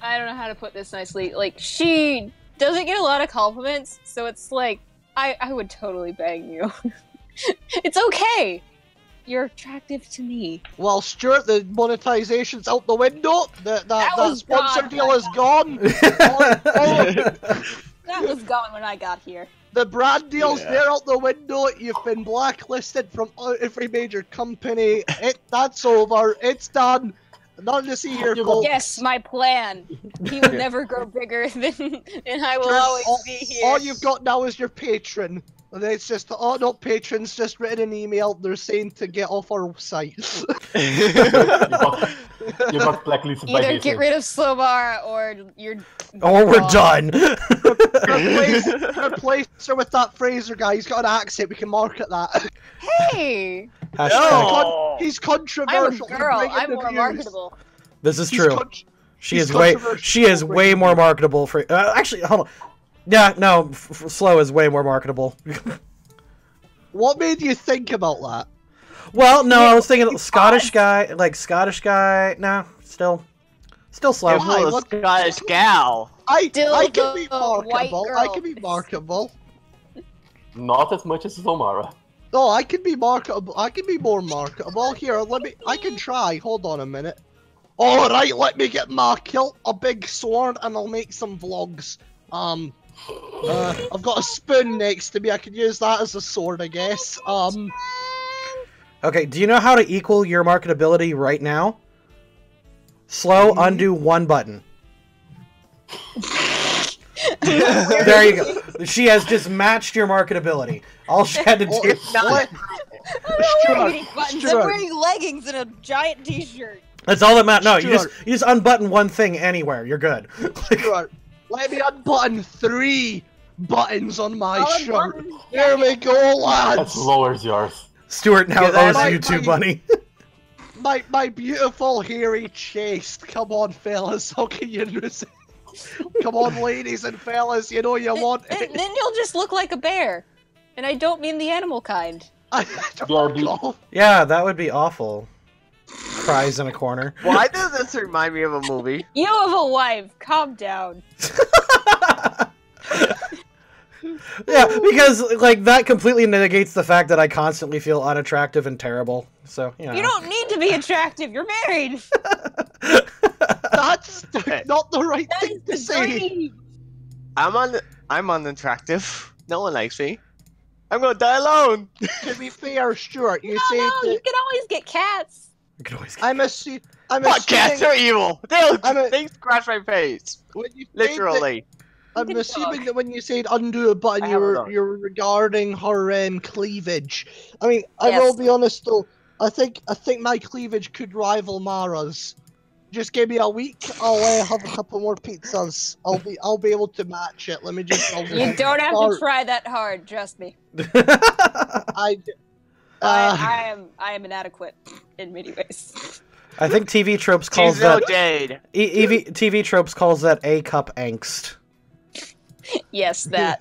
I don't know how to put this nicely. Like, she doesn't get a lot of compliments, so it's like, I would totally bang you. It's okay. You're attractive to me. Well, Stuart, the monetization's out the window. That was sponsor gone deal when I is gone. That was gone when I got here. The brand deals, Yeah. they're out the window. You've been blacklisted from every major company. That's over. It's done. None to see here, You folks. Yes, my plan. He will never grow bigger than, and I will always be here. All you've got now is your patron. And it's just, oh no, patrons just written an email. They're saying to get off our site. You got blacklisted by Either this. get rid of Slomara or you're. Or we're gone. done. Replace her with that Fraser guy. He's got an accent. We can market that. Hey, Hashtag. No. He's I'm a controversial. girl. Bring in I'm the more views. marketable. This is He's true. She is way. controversial. She is way more marketable for. Actually, hold on. Yeah, no. Slow is way more marketable. What made you think about that? Well, no, I was thinking It's Scottish guy, like Scottish guy. No, still slow. It was a Scottish gal. I Still can be the white marketable. girl. I can be marketable. Not as much as Zomara. No, I can be marketable. I can be more marketable. Here, let me. I can try. Hold on a minute. All right, let me get my kilt, a big sword, and I'll make some vlogs. I've got a spoon next to me. I can use that as a sword, I guess. Okay, do you know how to equal your marketability right now? Slow, undo one button. There you go. She has just matched your marketability. All she had to do. It's not. I'm not wearing any buttons. I'm Stuart. wearing leggings and a giant T-shirt. That's all that matters. No, you Stuart. just unbutton one thing anywhere. You're good. Stuart, let me unbutton 3 buttons on my I'll shirt. unbutton- There we go, That lads. lowers yours. Stuart now Yeah, that owes might- YouTube might- money. My beautiful hairy chest. Come on, fellas. How can you lose it? Come on, ladies and fellas. You know you want Then it. you'll just look like a bear, and I don't mean the animal kind. I don't know. Yeah, that would be awful. Cries in a corner. Why does this remind me of a movie? You have a wife. Calm down. Yeah, because like that completely negates the fact that I constantly feel unattractive and terrible. So you know. You don't need to be attractive. You're married. That's not the right That thing is to the say. dream. I'm unattractive. No one likes me. I'm gonna die alone. To be fair, Stuart, you No, say you that can always get cats. You can always I'm assuming Fuck cats are evil. I'm They scratch my face. when you say that- Literally. I'm can assuming talk. that when you said undo a button, I have a dog. you're regarding her cleavage. I mean, I Yes. will be honest though. I think my cleavage could rival Mara's. Just give me a week. I'll have a couple more pizzas. I'll be able to match it. Let me just. You don't have to try that hard. Trust me. I I am inadequate in many ways. I think TV Tropes calls She's no that Jade. TV Tropes calls that A cup angst. Yes, that.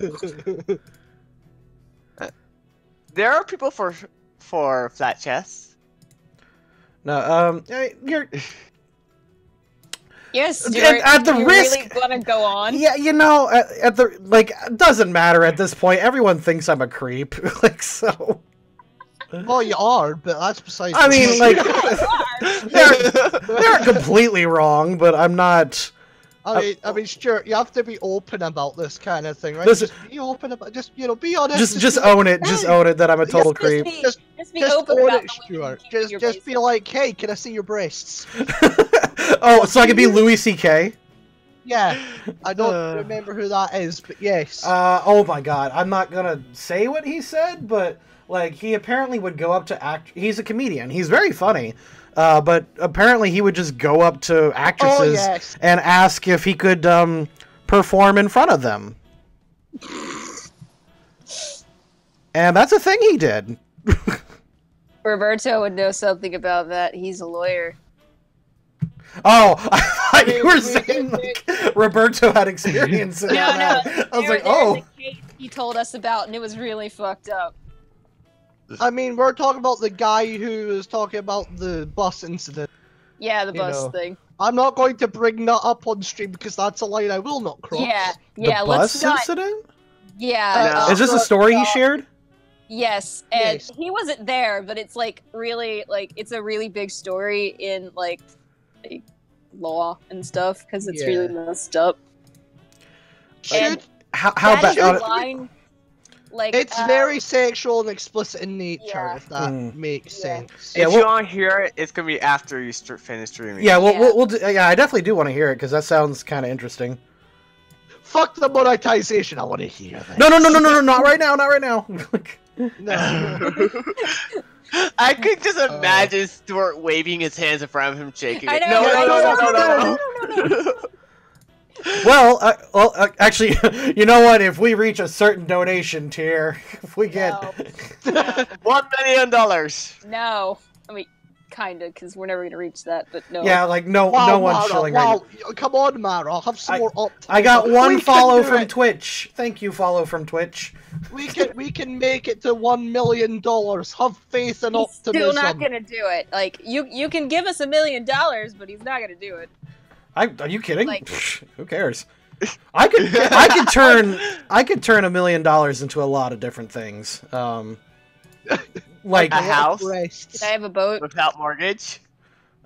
There are people for for flat chess. No, you're. Yes, At- Stuart, at the you risk- really want to go on? Yeah, you know, at the like, it doesn't matter at this point. Everyone thinks I'm a creep, like so. Well, you are, but that's besides. I the mean, point. like, they're completely wrong, but I'm not. I mean, Stuart, you have to be open about this kind of thing, right? Listen- Just be open about, be honest. Just be own like, it. Just "Hey, own it that I'm a total Just creep. be, Just- just be Just open own about it, the way Stuart. you keep your Just be basement. like, hey, can I see your breasts? Oh, so I could be Louis C.K. Yeah, I don't remember who that is, but yes. Oh my God, I'm not gonna say what he said, but like he apparently would go up to He's a comedian. He's very funny. But apparently he would just go up to actresses yes. and ask if he could perform in front of them. And that's a thing he did. Roberto would know something about that. He's a lawyer. Oh, I thought you were we saying did like Roberto had experience in No, that. no. I was like, There's oh. a case he told us about, and it was really fucked up. I mean, we're talking about the guy who was talking about the bus incident. Yeah, the You bus know. thing. I'm not going to bring that up on stream because that's a line I will not cross. Yeah, The yeah. bus Let's not. incident? Yeah. No. Is this a story he shared? Yes, and Yes. he wasn't there, but it's like really like it's a really big story in like law and stuff because it's Yeah. really messed up. Should, How That is bad? a line. Like it's very sexual and explicit in nature, Yeah. if that Mm. makes Yeah. sense. Yeah, If well- you want to hear it, it's gonna be after you finish streaming. Yeah, Yeah. we'll do, yeah, I definitely do want to hear it because that sounds kind of interesting. Fuck the monetization, I want to hear that. No, not right now, not right now. No. I could just imagine Stuart waving his hands in front of him, shaking I it. know, right? No. Well, actually, you know what? If we reach a certain donation tier, if we get, No. $1 million. No, I mean, kinda, because we're never gonna reach that. But no. yeah, like no Wow, one's Mara, shilling wow. right now. Come on, Mara, I'll have some more optimism. I got We one can follow do from it. Twitch. Thank you, follow from Twitch. We can make it to $1 million. Have faith and He's optimism. still not gonna do it. Like you can give us $1 million, but he's not gonna do it. Are you kidding? Like- Who cares? I could turn $1 million into a lot of different things. Like A house Breasts. Did I have a boat? without mortgage.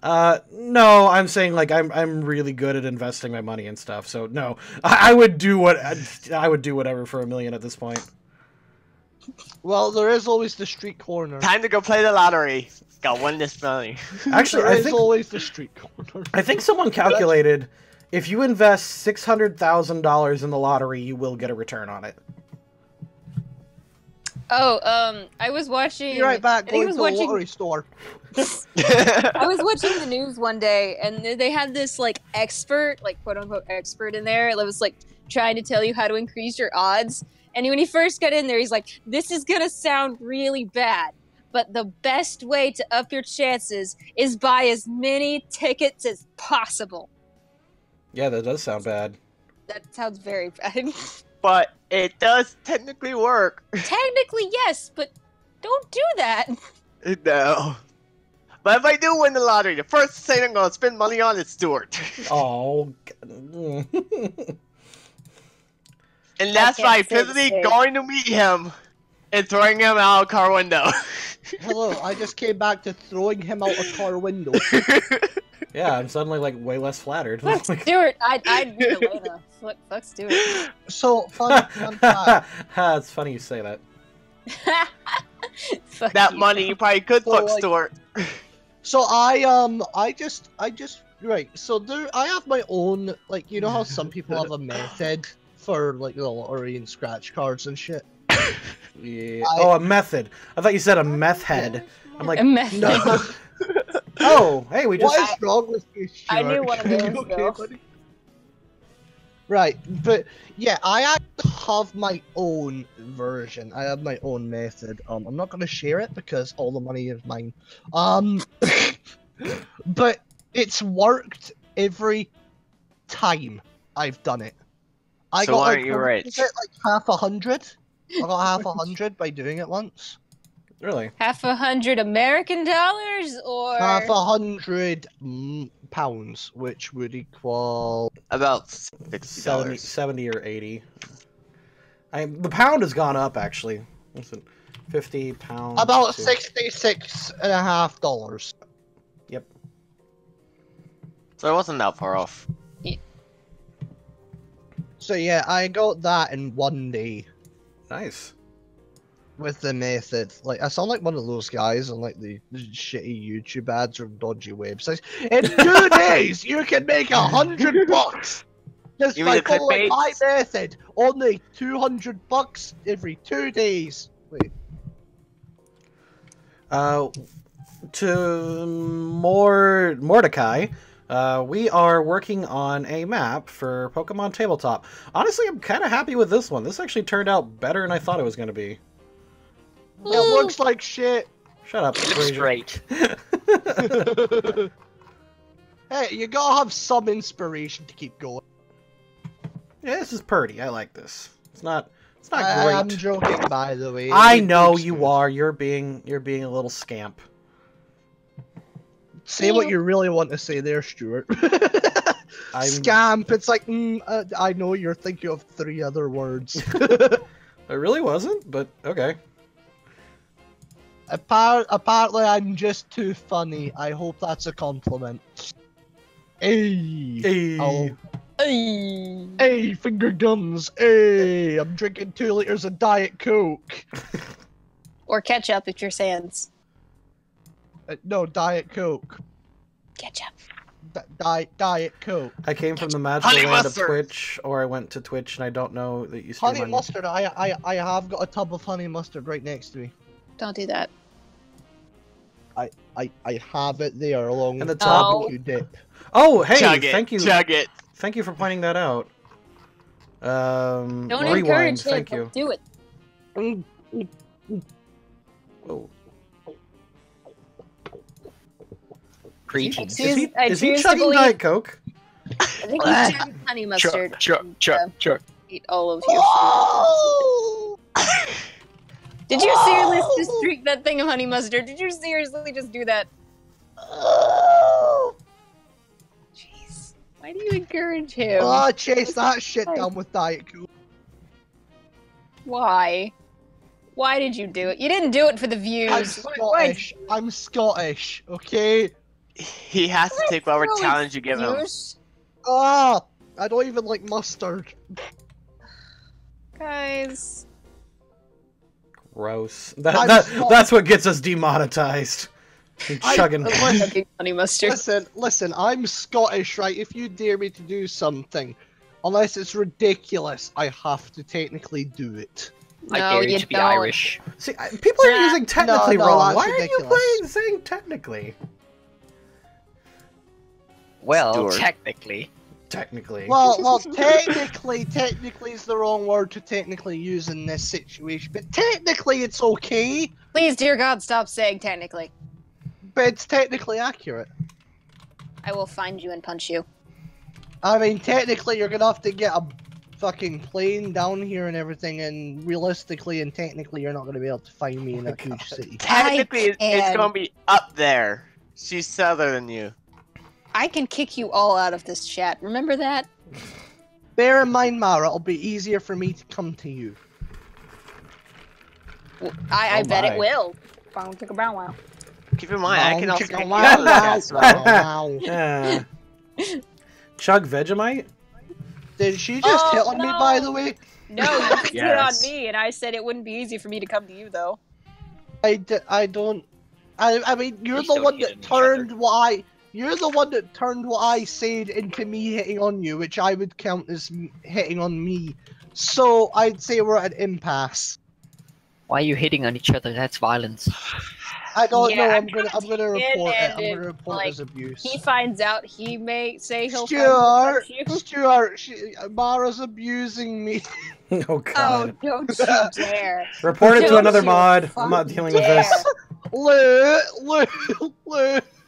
no, I'm saying like I'm really good at investing my money and stuff. So no, I would do whatever for $1 million at this point. Well, there is always the street corner. Time to go play the lottery. Got one this money. Actually, There I is think always the street corner. I think someone calculated if you invest $600,000 in the lottery, you will get a return on it. Oh, I was watching. Be right back. I think I Going was to the watching. lottery store. I was watching the news one day, and they had this like expert, like quote unquote expert, in there that was like trying to tell you how to increase your odds. And when he first got in there, he's like, "This is gonna sound really bad, but the best way to up your chances is buy as many tickets as possible." Yeah, that does sound bad. That sounds very bad. But it does technically work. Technically, yes, but don't do that. No. But if I do win the lottery, the first thing I'm gonna spend money on is Stuart. Oh. And that's why I'm can't say the physically same. going to meet him and throwing him out a car window. Hello, I just came back to throwing him out a car window. Yeah, I'm suddenly like way less flattered. Fuck Stuart. I'd be Elena. Fuck Stuart. So, fun fact. It's funny you say that. Fuck That you. money you probably could Well, fuck like- Stuart. So right. So I have my own, like, you know how some people have a method for like the lottery and scratch cards and shit. Yeah. Oh, a method. I thought you said a meth head. I'm like, A method. No. oh, hey, we just. What is wrong with you, Stuart? I knew one of Are you those, okay, though. buddy? Right, but yeah, I actually have my own version. I have my own method. I'm not gonna share it because all the money is mine. But it's worked every time I've done it. I So got why like, aren't you what rich? was it, like half 100. I got half 100 by doing it once. Really? $100 American dollars or £100 pounds, which would equal About $70, $60. 70 or 80. The pound has gone up, actually. Listen, 50 pounds. about to- $66.50. Yep. So it wasn't that far off. So yeah, I got that in one day Nice. with the method. Like, I sound like one of those guys on like the shitty YouTube ads or dodgy websites. In 2 days, you can make $100 just You mean by the following my clickbaits? method. Only $200 every 2 days. Wait. To Mordecai, we are working on a map for Pokemon Tabletop. Honestly, I'm kind of happy with this one. This actually turned out better than I thought it was going to be. It looks like shit. Shut up. Fraser. Straight. Hey, you gotta have some inspiration to keep going. Yeah, this is pretty. I like this. It's not I'm great. joking, by the way. I It know looks you good. are. You're being a little scamp. Say what you really want to say there, Stuart. Scamp. It's like, I know you're thinking of 3 other words. It really wasn't, but okay. Apparently, I'm just too funny. I hope that's a compliment. Hey. Hey. Oh. Ay. Hey, finger guns. Hey, I'm drinking 2 liters of Diet Coke. Or ketchup if you're sans. No, Diet Coke. Ketchup. Diet Coke. I came from the magical Honey land mustard. of Twitch, or I went to Twitch, and I don't know that you stream Honey on... mustard. I have got a tub of honey mustard right next to me. Don't do that. I have it there along And with the top- barbecue dip. Oh, hey, Chug it. thank you. Chug it. Thank you for pointing that out. Don't rewind, encourage him. thank you. Do it. Oh. Greetings. Excuse- I Is he choose to chugging believe- Diet Coke? I think he's chugging honey mustard. Chug. Eat all of your food. Oh! Did you seriously just drink that thing of honey mustard? Did you seriously just do that? Oh! Jeez. Why do you encourage him? Oh, chase that shit down with Diet Coke. Why? Why did you do it? You didn't do it for the I'm views. Scottish. I'm Scottish, okay? He has to take whatever challenge you give him. Ah! I don't even like mustard. Guys. Gross. I'm That's what gets us demonetized. You chugging. Chugging honey mustard. Listen, I'm Scottish, right? If you dare me to do something, unless it's ridiculous, I have to technically do it. I No, dare you you to be don't. Irish. See, people are Nah. using technically No, wrong. that's Why ridiculous. are you saying technically? Well, Stuart. technically. Technically. Well, technically is the wrong word to technically use in this situation, but technically it's okay, Please, dear God, stop saying technically. but it's technically accurate. I will find you and punch you. I mean, technically you're gonna have to get a fucking plane down here and everything, and realistically and technically you're not gonna be able to find me in a huge city. Technically, it's can. gonna be up there. She's southern than you. I can kick you all out of this chat. Remember that? Bear in mind, Mara, it'll be easier for me to come to you. I Oh bet my. it will. Bow, chicka, bow, wow. Keep in mind, I can also Chicka kick you wow, out of the wow, chat as well. wow. Yeah. Chug Vegemite? Did she just Oh, hit on me, by the no. way? No, you just hit on Yes. me, and I said it wouldn't be easy for me to come to you, though. I don't. I mean, you're Please the don't one hit that on each turned what I. You're the one that turned what I said into me hitting on you, which I would count as hitting on me. So I'd say we're at an impasse. Why are you hitting on each other? That's violence. I don't Yeah, know. I'm I'm gonna report it. I'm and gonna report like, as abuse. He finds out, he may say he'll Stuart, find you. Stuart, Mara's abusing me. Oh Oh, god. don't you dare. Report it to don't another you mod. I'm not dealing with dare. this. Lou.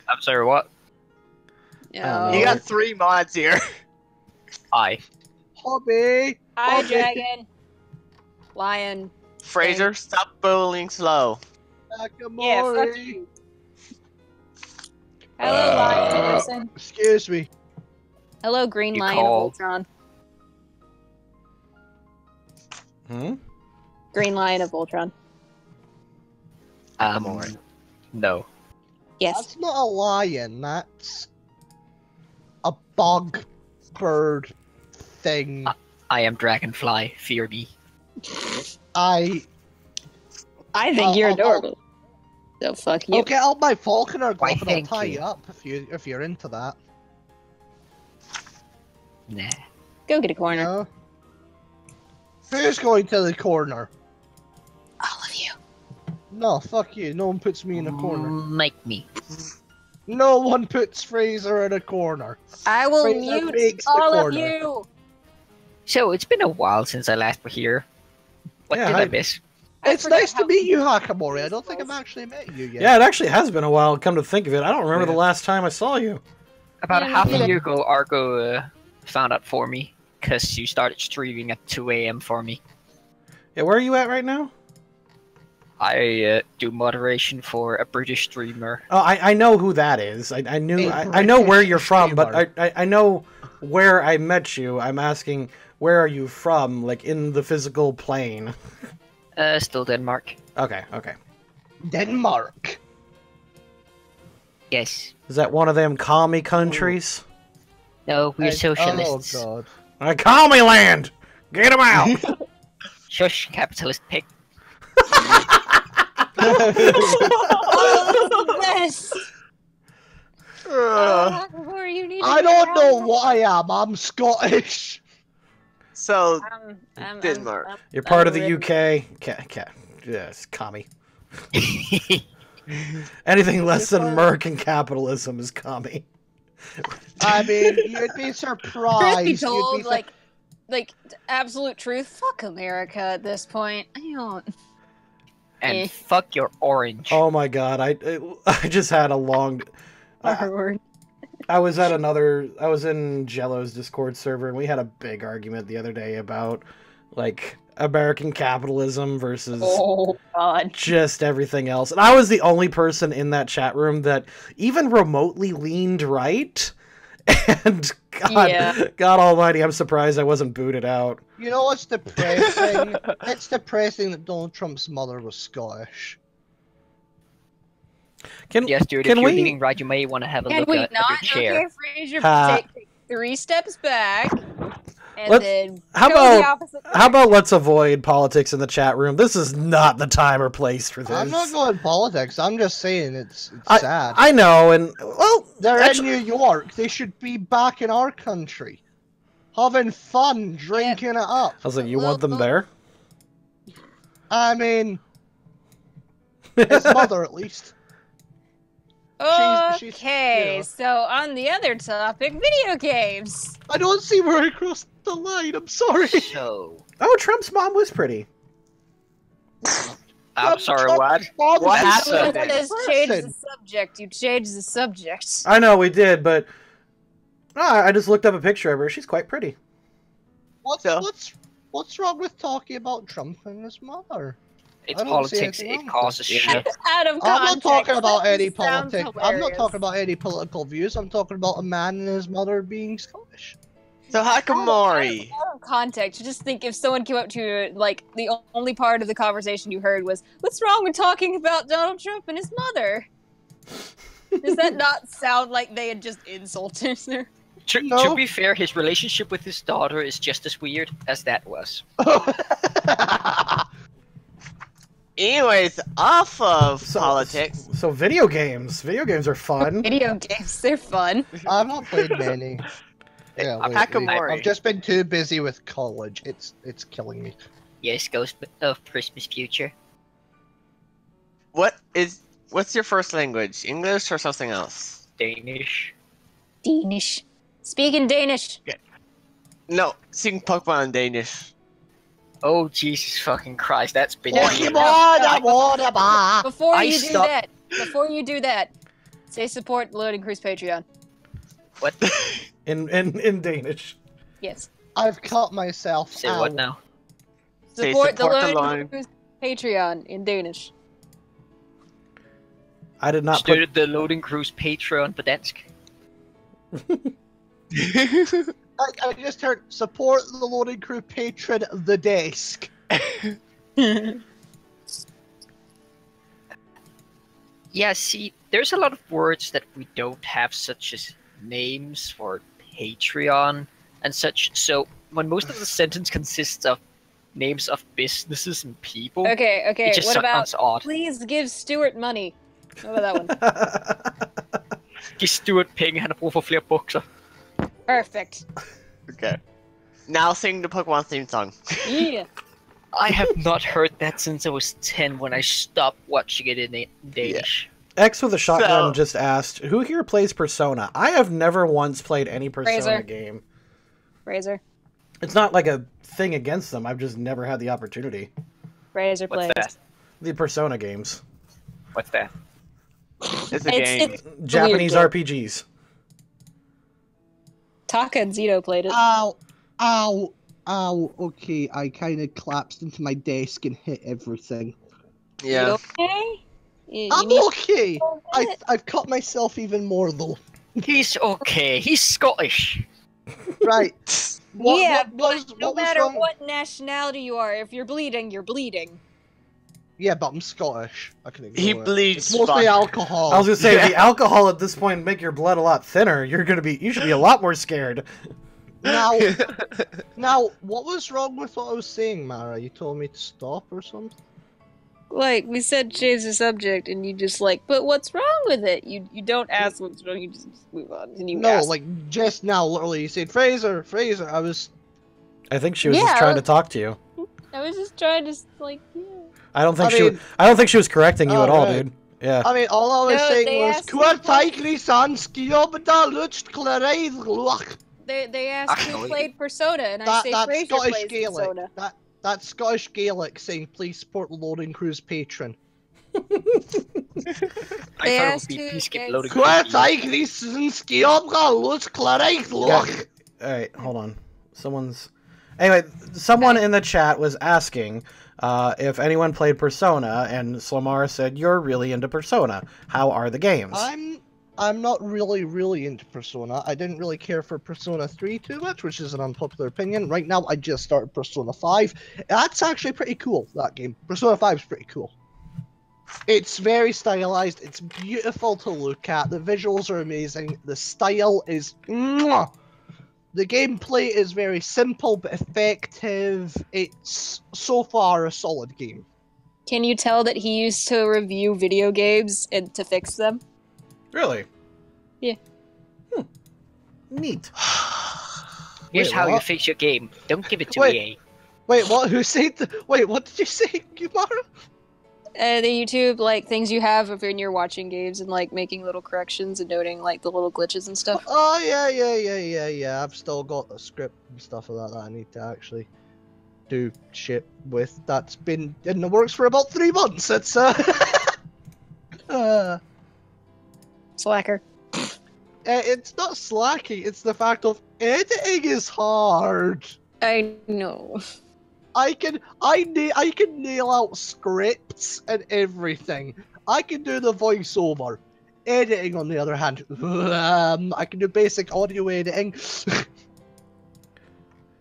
I'm sorry, what? No. You got 3 mods here. I. Hobby. Hi, Hobby. Dragon. Lion. Fraser, stop bowling slow. Yeah, fuck Nakamori. you. Hello, lion person. Excuse me. Hello, green You lion call. of Voltron. Hmm? Green lion of Voltron. No. Yes. That's not a lion. That's a bug bird thing. I am Dragonfly. Fear me. I think you're adorable. So fuck you. I'll get out my falconer Why, glove and I'll thank tie you. you up if you're into that. Nah. Go get a corner. No. Who's going to the corner? All of you. No, fuck you. No one puts me in a corner. Make me. No one puts Fraser in a corner. I will Fraser mute makes the all of corner. you. So, it's been a while since I last was here. What Yeah, did hi. I miss? I It's forget nice to how meet you, easy Hakamori. I this don't think I've was. actually met you yet. Yeah, it actually has been a while, come to think of it. I don't remember Yeah. the last time I saw you. About Yeah, half me a neither. year ago, Argo found out for me. Because you started streaming at 2 a.m. for me. Yeah, where are you at right now? I do moderation for a British streamer. Oh, I know who that is. I A know where British you're from, but streamer. I know where I met you. I'm asking, where are you from? Like, in the physical plane. Still Denmark. Okay. Denmark. Yes. Is that one of them commie countries? No, we're Oh socialists. god. Commie land! Get them out! Shush, capitalist pig. Oh, this is the best. Hakamori, you need to I get don't out know of what I am. I'm Scottish. So, I'm Denmark. You're part of the really- UK. Yes, commie. Anything less than American capitalism is commie. I mean, you'd be Truth surprised. be You'd told, be sur- like absolute truth. Fuck America at this point. I don't. And Eh. fuck your orange. Oh my god, I just had a long... Word. I was in Jello's Discord server, and we had a big argument the other day about, like, American capitalism versus Oh god. just everything else. And I was the only person in that chat room that even remotely leaned right. And God almighty, I'm surprised I wasn't booted out. You know what's depressing? It's depressing that Donald Trump's mother was Scottish. Yes, dude, if can you're we- leaning right, you may want to have a Can look we at your not? chair. Okay, Fraser, Ha. take 3 steps back, and Let's- then how go about- the opposite How about direction. let's avoid politics in the chat room? This is not the time or place for this. I'm not going politics. I'm just saying it's I- sad. I know, and well, They're actually, in New York. They should be back in our country, having fun, drinking it up. I was like, you want them Well- there? I mean, his mother at least. She's- Okay, yeah. so on the other topic, video games. I don't see where I crossed the line. I'm sorry. So, Oh, Trump's mom was pretty. I'm sorry, what? Mom, What she's happened? a That good is change the person. subject. You changed the subject. I know we did, but I just looked up a picture of her. She's quite pretty. What's wrong with talking about Trump and his mother? It's I don't see politics, anything it wrong causes with it. shit. Out of I'm not context. talking about that any just sounds politics. I'm not hilarious. talking about any political views. I'm talking about a man and his mother being Scottish. So Hakamori. Out of context, you just think if someone came up to you, like the only part of the conversation you heard was, "What's wrong with talking about Donald Trump and his mother?" Does that not sound like they had just insulted her? To No. be fair, his relationship with his daughter is just as weird as that was. Anyways, off of So- politics. So video games. Video games are fun. Video games, they're fun. I've not played many. Yeah, lately. Hakamori. I've just been too busy with college. It's killing me. Yes, Ghost of Christmas Future. What's your first language? English or something else? Danish. Danish. Speaking Danish. No, sing Pokemon in Danish. Oh, Jesus fucking Christ, that's been No, weird. Before I you stopped- do that, say support Loading Cruise Patreon. What? In Danish. Yes. I've cut myself Say out. what now? Say Support the support the Loading Loading- Cruise Patreon in Danish. I did not Støttet the Loading Cruise Patreon på dansk. I just heard support the loading crew patron the desk. Yeah, see, there's a lot of words that we don't have, such as names for Patreon and such. So when most of the sentence consists of names of businesses and people, Okay, it just what about sounds odd. please give Stuart money? What about that one? Giv Stuart penge, han har brug for flere bukser. Perfect. Okay. Now sing the Pokemon theme song. Yeah. I have not heard that since I was 10 when I stopped watching it in Danish. X with a shotgun So- just asked, "Who here plays Persona?" I have never once played any Persona Razor. game. Razor. It's not like a thing against them. I've just never had the opportunity. Razor What's plays. that? The Persona games, What's that? It's a game. It's Japanese game. RPGs. Taka and Zito played it. Ow, ow, ow. Okay, I kind of collapsed into my desk and hit everything. You Yeah. okay? You I'm need okay. to I've cut myself even more though. He's okay. He's Scottish. Right. Yeah, was no was matter wrong? what nationality you are, if you're bleeding, you're bleeding. Yeah, but I'm Scottish. I can ignore He it. bleeds It's mostly fuck. alcohol. I was gonna say Yeah. the alcohol at this point make your blood a lot thinner. You should be a lot more scared. Now, now, what was wrong with what I was saying, Mara? You told me to stop or something? Like, we said change the subject, and you just like, but what's wrong with it? You don't ask what's wrong, you just move on. And you No, ask. like just now, literally, you said Fraser, Fraser. I was. I think she was Yeah, just trying to talk to you. I was just trying to, like, yeah. I don't think I she. mean- I don't think she was correcting you at all, Alright. dude. Yeah. I mean, all I was No, saying they was asked Kua me- Tigri Sanski Obada Lucht Clareid. They asked who Actually- played Persona, and I That say that's Fraser Scottish plays Gaelic. Persona. That's Scottish Gaelic saying please support the Loading Cruise patron. I They thought it asked would be who Peacekeep gets- Loading Kua Cruise. Tigri Sanski Obada Lucht Clareid. All right, hold on. Anyway, someone in the chat was asking if anyone played Persona, and Slamara said, "You're really into Persona. How are the games?" I'm not really into Persona. I didn't really care for Persona 3 too much, which is an unpopular opinion. Right now, I just started Persona 5. That's actually pretty cool, that game. Persona 5 is pretty cool. It's very stylized. It's beautiful to look at. The visuals are amazing. The style is... Mwah! The gameplay is very simple but effective. It's so far a solid game. Can you tell that he used to review video games and to fix them? Really? Yeah. Neat. Here's Wait, how you what? fix your game. Don't give it to Wait. EA. Wait, what? Who said... Wait, what did you say, Yumara? The YouTube, like, things you have if you're watching games and, like, making little corrections and noting, like, the little glitches and stuff. Oh, yeah. I've still got the script and stuff like that I need to actually do shit with. That's been in the works for about 3 months. It's, Slacker. it's not slacky, it's the fact of editing is hard. I know. I can nail out scripts and everything. I can do the voiceover. Editing, on the other hand, I can do basic audio editing.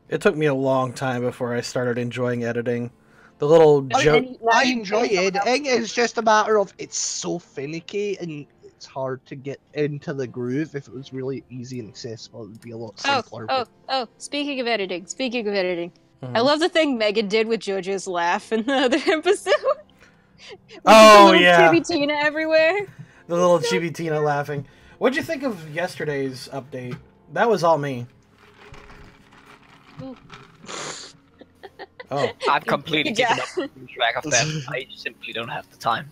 It took me a long time before I started enjoying editing. The little joke. I enjoy editing. It's just a matter of it's so finicky and it's hard to get into the groove. If it was really easy and accessible, it would be a lot simpler. Oh, speaking of editing. I love the thing Megan did with JoJo's laugh in the other episode. With Oh, the little yeah. Chibi Tina everywhere. The little Chibi Tina laughing. What'd you think of yesterday's update? That was all me. Oh. I've completely Yeah. given up keeping track of that. I simply don't have the time.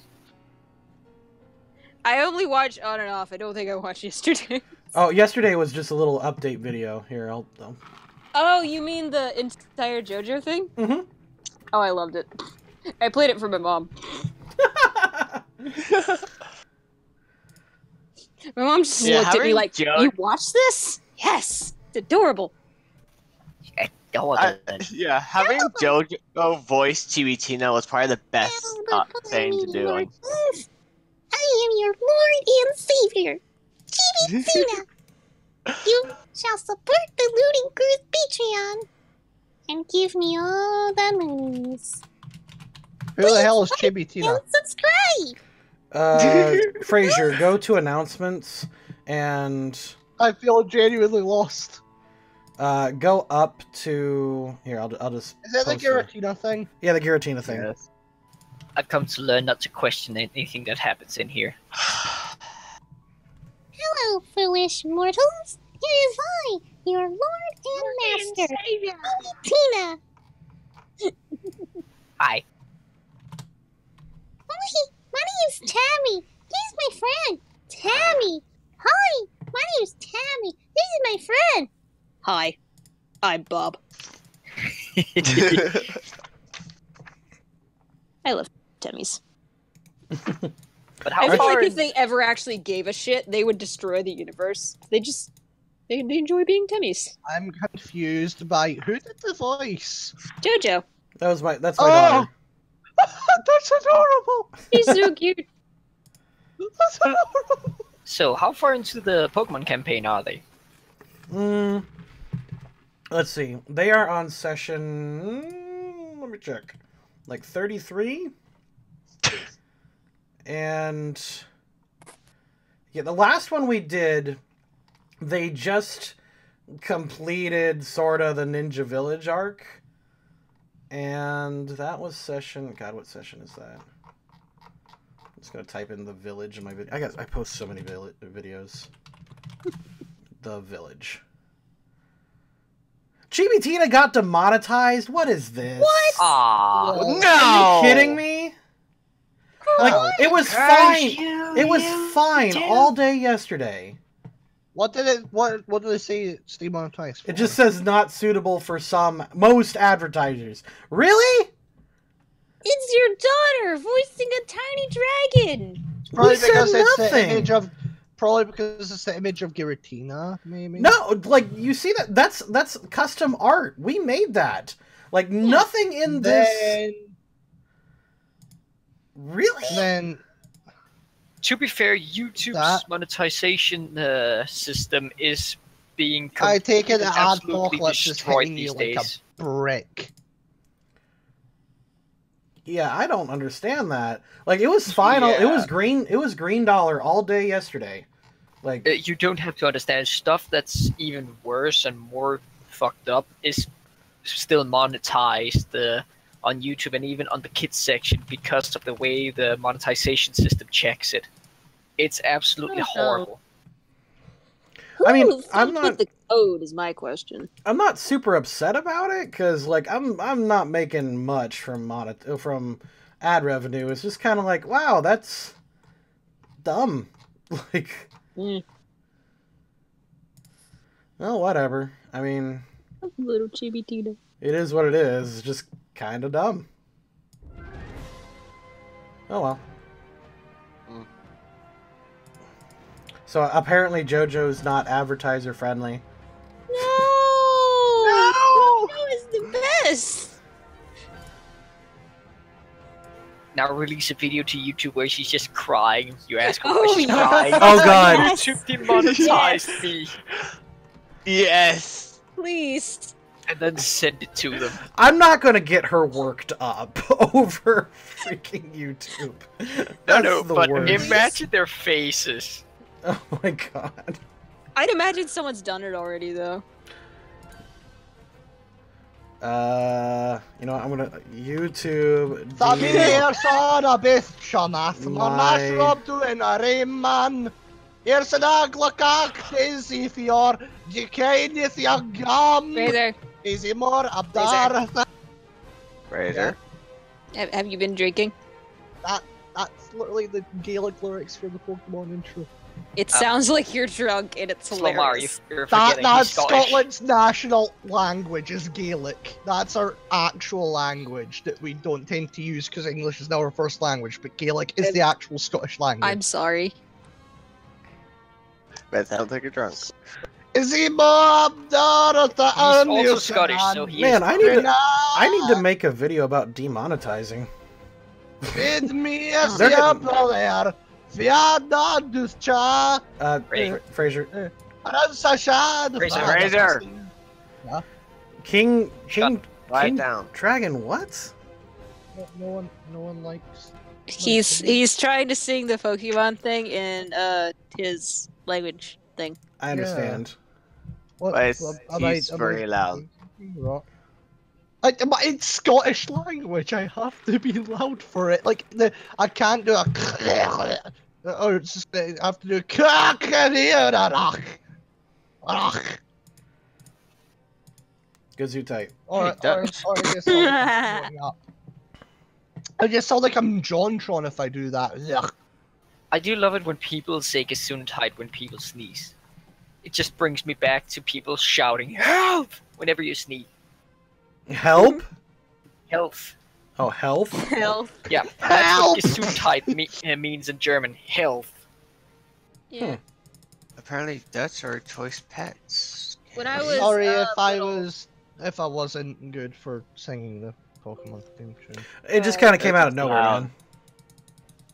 I only watch on and off. I don't think I watched yesterday. Oh, yesterday was just a little update video. Here, I'll... Oh, you mean the entire JoJo thing? Mm-hmm. Oh, I loved it. I played it for my mom. My mom just Yeah, looked at me having like, Jo- "You watch this? Yes, it's adorable." Yeah, having JoJo voice Chibitina was probably the best thing to do. I am your Lord and Savior, Chibi Tina. You shall support the Looting Cruise Patreon and give me all the monies. Who the hell is Chibi Tina? And subscribe. Frazier, go to announcements and I feel genuinely lost. go up to here. I'll just. Is that the post it. Giratina thing? Yeah, the Giratina thing. Yes. I've come to learn not to question anything that happens in here. Hello, foolish mortals. Here is I, your Lord and Master, Chibi Tina. Hi. My name's Tammy. He's my friend. Tammy. Hi, my name's Tammy. This is my friend. Hi, I'm Bob. I love Temmys. But I how feel far? like if they ever actually gave a shit, they would destroy the universe. They enjoy being Temmys. I'm confused by who did the voice? Jojo, That's my Oh! daughter. That's adorable. he's so cute. That's adorable. So, how far into the Pokemon campaign are they? Let's see. They are on session. Let me check. Like 33. And yeah, the last one we did, they just completed sort of the Ninja Village arc. And that was session. God, what session is that? I'm just gonna type in the village in my video. I post so many videos. The village. Chibi Tina got demonetized. What is this? What? Ah, Well, No! Are you kidding me? Like it was fine. It was fine all day yesterday. What did they say it's demonetized for? It just says not suitable for most advertisers. Really? It's your daughter voicing a tiny dragon. probably we said because it's the nothing. image of probably because it's the image of Giratina, maybe. No, like you see that's custom art. We made that. Like nothing in this. Really? Then to be fair, YouTube's That- monetization system is being I take it that absolutely Adpocalypse is destroyed hitting you these like a days. brick. Yeah, I don't understand that. Like it was fine. It Yeah. was green. It was green dollar all day yesterday. Like You don't have to understand stuff that's even worse and more fucked up is still monetized on YouTube and even on the kids section because of the way the monetization system checks it. It's absolutely Oh. horrible. Who I mean, fucked I'm with not- the code is my question. I'm not super upset about it because like I'm not making much from ad revenue. It's just kind of like wow, that's dumb. Like Mm. well, whatever. I mean, Little Chibi Tina. it is what it is. It's just kind of dumb. Oh well. Mm. So apparently JoJo's not advertiser friendly. No! No! JoJo is the best! Now release a video to YouTube where she's just crying. You ask her Oh, why she's yes. crying. Oh, God. YouTube demonetized me. Yes! Please. And then send it to them. I'm not gonna get her worked up over freaking YouTube. That's No, the but worst. imagine their faces. Oh my god. I'd imagine someone's done it already, though. You know what, I'm gonna YouTube. Here's on a bith, Shanath. My- My Rob doing a rain man. Here's an aglakak, Daisy Fior, Jikainith Yagam, Fraser, Easy more Abdar. Razor. have you been drinking? That's literally the Gaelic lyrics for the Pokemon intro. It sounds like you're drunk and it's Slomar, hilarious. you're forgetting That's he's Scottish. Scotland's national language is Gaelic. That's our actual language that we don't tend to use because English is now our first language, but Gaelic is the actual Scottish language. I'm sorry. That sounds like you're drunk. Is he Bob Dorothy? He's also Scottish, so he Man, is I need to make a video about demonetizing. Feed me They're a getting- player. Fianna Cha. Fraser. Fraser. King Write it down. Dragon what? No one likes. He's trying to sing the Pokemon thing in his language thing. I understand. What? But he's very loud. It's Scottish language. I have to be loud for it. Like I can't do a or it's just I have to do Gesundheit. or Dutch. or I just sound like I'm JonTron if I do that. Ugh. I do love it when people say Gesundheit when people sneeze. It just brings me back to people shouting "Help!" whenever you sneeze. Help? Health. Oh, health? Health. Yeah, that's what Gesundheit means in German. Health. Yeah. Apparently, Dutch are choice pets. When I was Sorry little- if I wasn't good for singing the Pokemon theme tune. It just kind of came out of nowhere, Wow. man.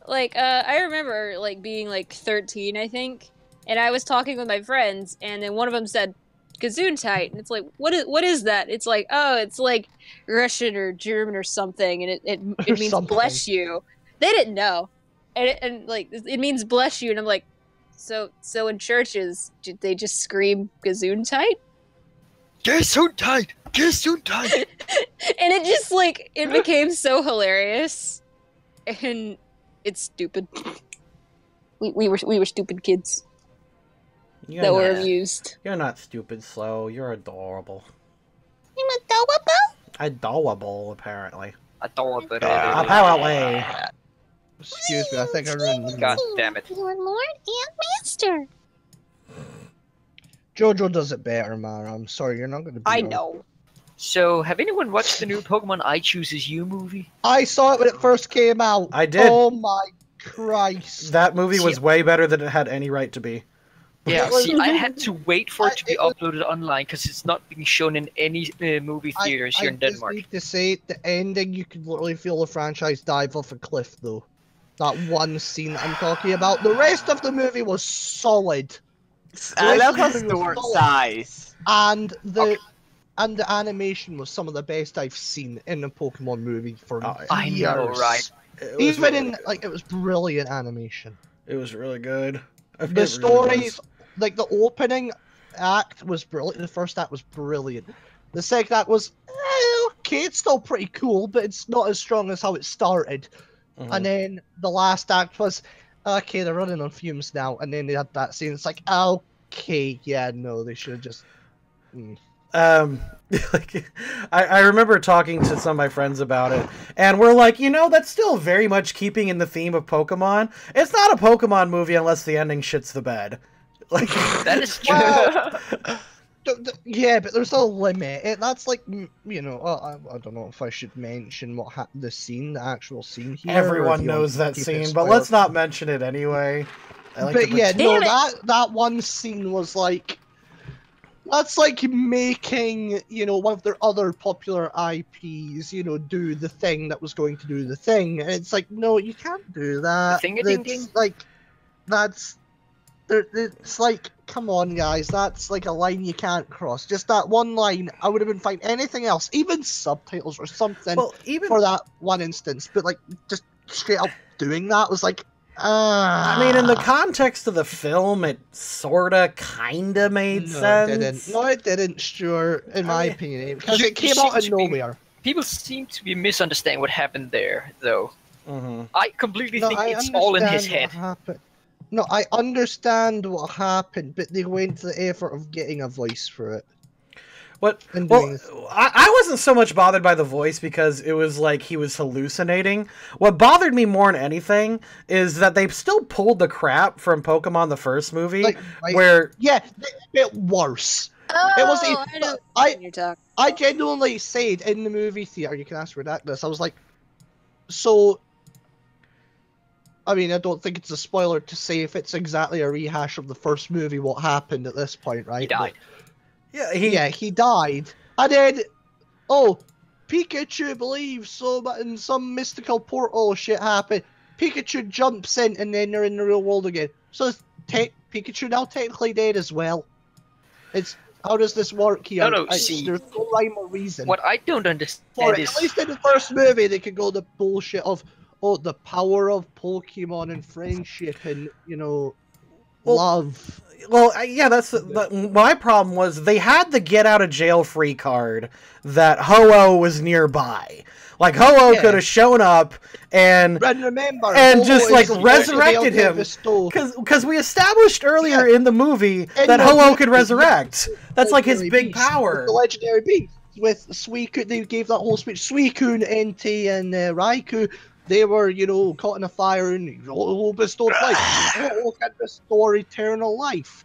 Like I remember like being like 13, I think, and I was talking with my friends, and then one of them said Gesundheit, and it's like what is that? It's like, oh, it's like Russian or German or something, and it means Something. bless you. They didn't know, and like it means bless you, and I'm like, so in churches do they just scream Gesundheit? Gesundheit. Gesundheit. And it just like it became so hilarious, and it's stupid. We were stupid kids You're that not, were amused. You're not stupid, Slow. You're adorable. I'm adorable. Adorable, apparently. Adorable. Apparently. Excuse me, I think I ruined the God damn it. Your lord and master. Jojo does it better, man. I'm sorry, you're not gonna be I on. know. So, have anyone watched the new Pokemon I Choose As You movie? I saw it when it first came out. I did. Oh my Christ. That movie was way better than it had any right to be. Yeah, It was- see, I had to wait for it to be it was- uploaded online because it's not being shown in any movie theaters here in I just Denmark. need to say, the ending, you could literally feel the franchise dive off a cliff, though. That one scene that I'm talking about. The rest of the movie was solid. I love her It was snort solid. size. And the animation was some of the best I've seen in a Pokemon movie for Oh, I years. know, right? It was Even really in good. like, it was brilliant animation. It was really good. It The really stories, was. like the opening act was brilliant. The first act was brilliant. The second act was okay. It's still pretty cool, but it's not as strong as how it started. Mhm. And then the last act was okay. They're running on fumes now. And then they had that scene. It's like okay, yeah, no, they should have just. Like, I remember talking to some of my friends about it, and we're like, that's still very much keeping in the theme of Pokemon. It's not a Pokemon movie unless the ending shits the bed. Like, That is true. Well, yeah, but there's a limit. That's like, I don't know if I should mention the actual scene here. or everyone if you knows want to that keep it scene, but spoiler- let's not mention it anyway. I like But to yeah, pretend- no, that one scene was like, that's like making, one of their other popular IPs, do the thing that was going to do the thing. And it's like, no, you can't do that. Thing-a-ding-ding? It's like, it's like, come on, guys, that's like a line you can't cross. Just that one line, I would have been fine. Anything else, even subtitles or something Well, even for that one instance. But like, just straight up doing that was like, I mean, in the context of the film, it sorta, kinda made sense. It didn't. No, it didn't, Stuart, in my mean, opinion. Because you- it came you out of seem to be- nowhere. People seem to be misunderstanding what happened there, though. Mhm. I completely No, think I it's all in his understand head. what happened. No, I understand what happened, but they went to the effort of getting a voice for it. What? And Well, doing- I wasn't so much bothered by the voice because it was like he was hallucinating. What bothered me more than anything is that they still pulled the crap from Pokemon the first movie, Like, where yeah, a bit worse. Oh, It wasn't. I know I what you're talking. I genuinely said in the movie theater, you can ask Redactus, I was like, so. I mean, I don't think it's a spoiler to say if it's exactly a rehash of the first movie what happened at this point, right? He died. He died. And then, Pikachu believes so, but in some mystical portal shit happened. Pikachu jumps in, and then they're in the real world again. So is Pikachu now technically dead as well? How does this work here? No, see, there's no rhyme or reason. what I don't understand For is... at least in the first movie, they could go the bullshit of, the power of Pokemon and friendship and, love. Well, yeah, that's my problem was they had the get out of jail free card that Ho-Oh was nearby. Like Ho-Oh could have shown up and remember, just like resurrected him because we established earlier in the movie that Ho-Oh could resurrect. That's like his big power. The legendary beast with Suicune, they gave that whole speech. Suicune, Entei, and Raikou. They were, caught in a fire and Ho-Oh bestowed life. Ho-Oh can restore eternal life.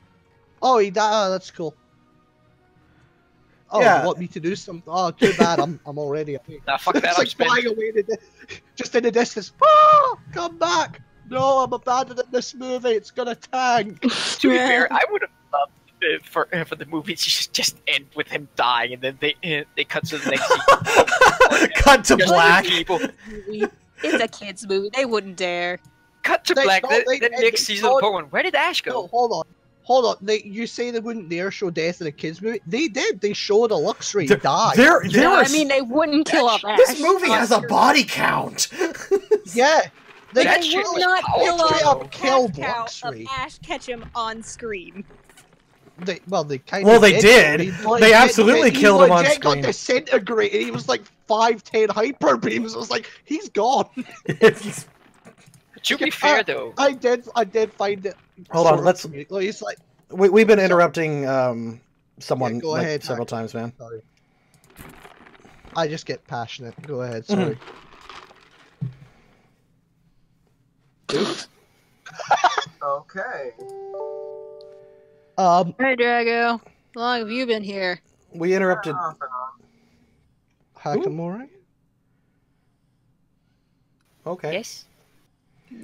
Oh, he died. Oh, that's cool. Oh, yeah. You want me to do something? Oh, too bad. I'm already. Nah, fuck that. It's like flying away just in the distance. Oh, come back! No, I'm abandoning this movie. It's gonna tank. To be fair, I would have loved for the movie to just end with him dying, and then they cut to the next scene. Cut to black. People. It's a kids' movie. They wouldn't dare. Cut to black. The next season of Pokemon. Where did Ash go? No, hold on. You say they wouldn't dare show death in a kids' movie? They did. They showed a Luxray die. I mean, they wouldn't kill off Ash. This movie has a body count. Yeah. They That would shit was not powerful. kill Kill off Luxray. Ash Ketchum on screen. They kind Well, of they did. They absolutely killed him on He got screen. disintegrated. He was like 5'10" hyper beams. I was like, he's gone. To be fair, though, I did find it. Hold on, let's. He's like, We've been interrupting someone go ahead, several times, man. sorry. I just get passionate. Go ahead. Sorry. Okay. Hey, Drago. How long have you been here? We interrupted. Hakamori? Okay. yes.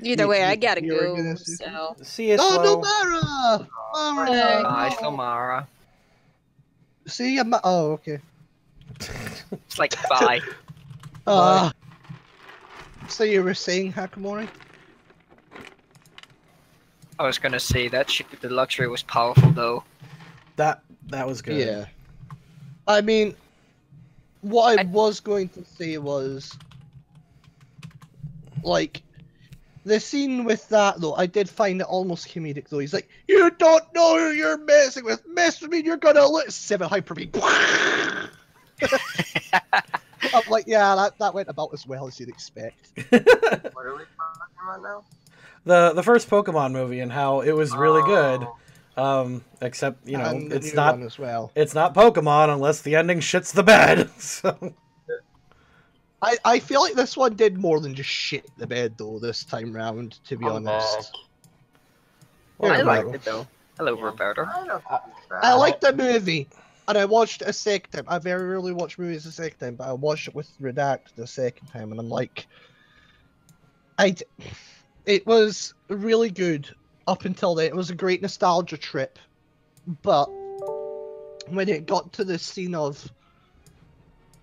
Either way, I gotta you were go. gonna say So See you, Oh, Flo. no, Mara! Hey. Nice, Lomara. See, oh, okay. It's like, bye. So you were saying, Hakamori? I was gonna say that shit with the Luxray was powerful, though. That was good. Yeah. I mean, what I was going to say was, like, the scene with that, though, I did find it almost comedic, though. He's like, you don't know who you're messing with. Mess with me, you're gonna let 7 hyper beam. I'm like, yeah, that went about as well as you'd expect. What are we talking about now? The first Pokemon movie and how it was really good. Except, And the it's new not one as well. it's not Pokemon unless the ending shits the bed. So I feel like this one did more than just shit the bed, though, this time round, to be I'm honest. Here I we liked go. it, though. Hello, Roberto. I don't think it's bad. I liked the movie, and I watched it a second time. I very rarely watch movies a second time, but I watched it with Redact the second time, and I'm like, it was really good up until then. It was a great nostalgia trip, but when it got to the scene of,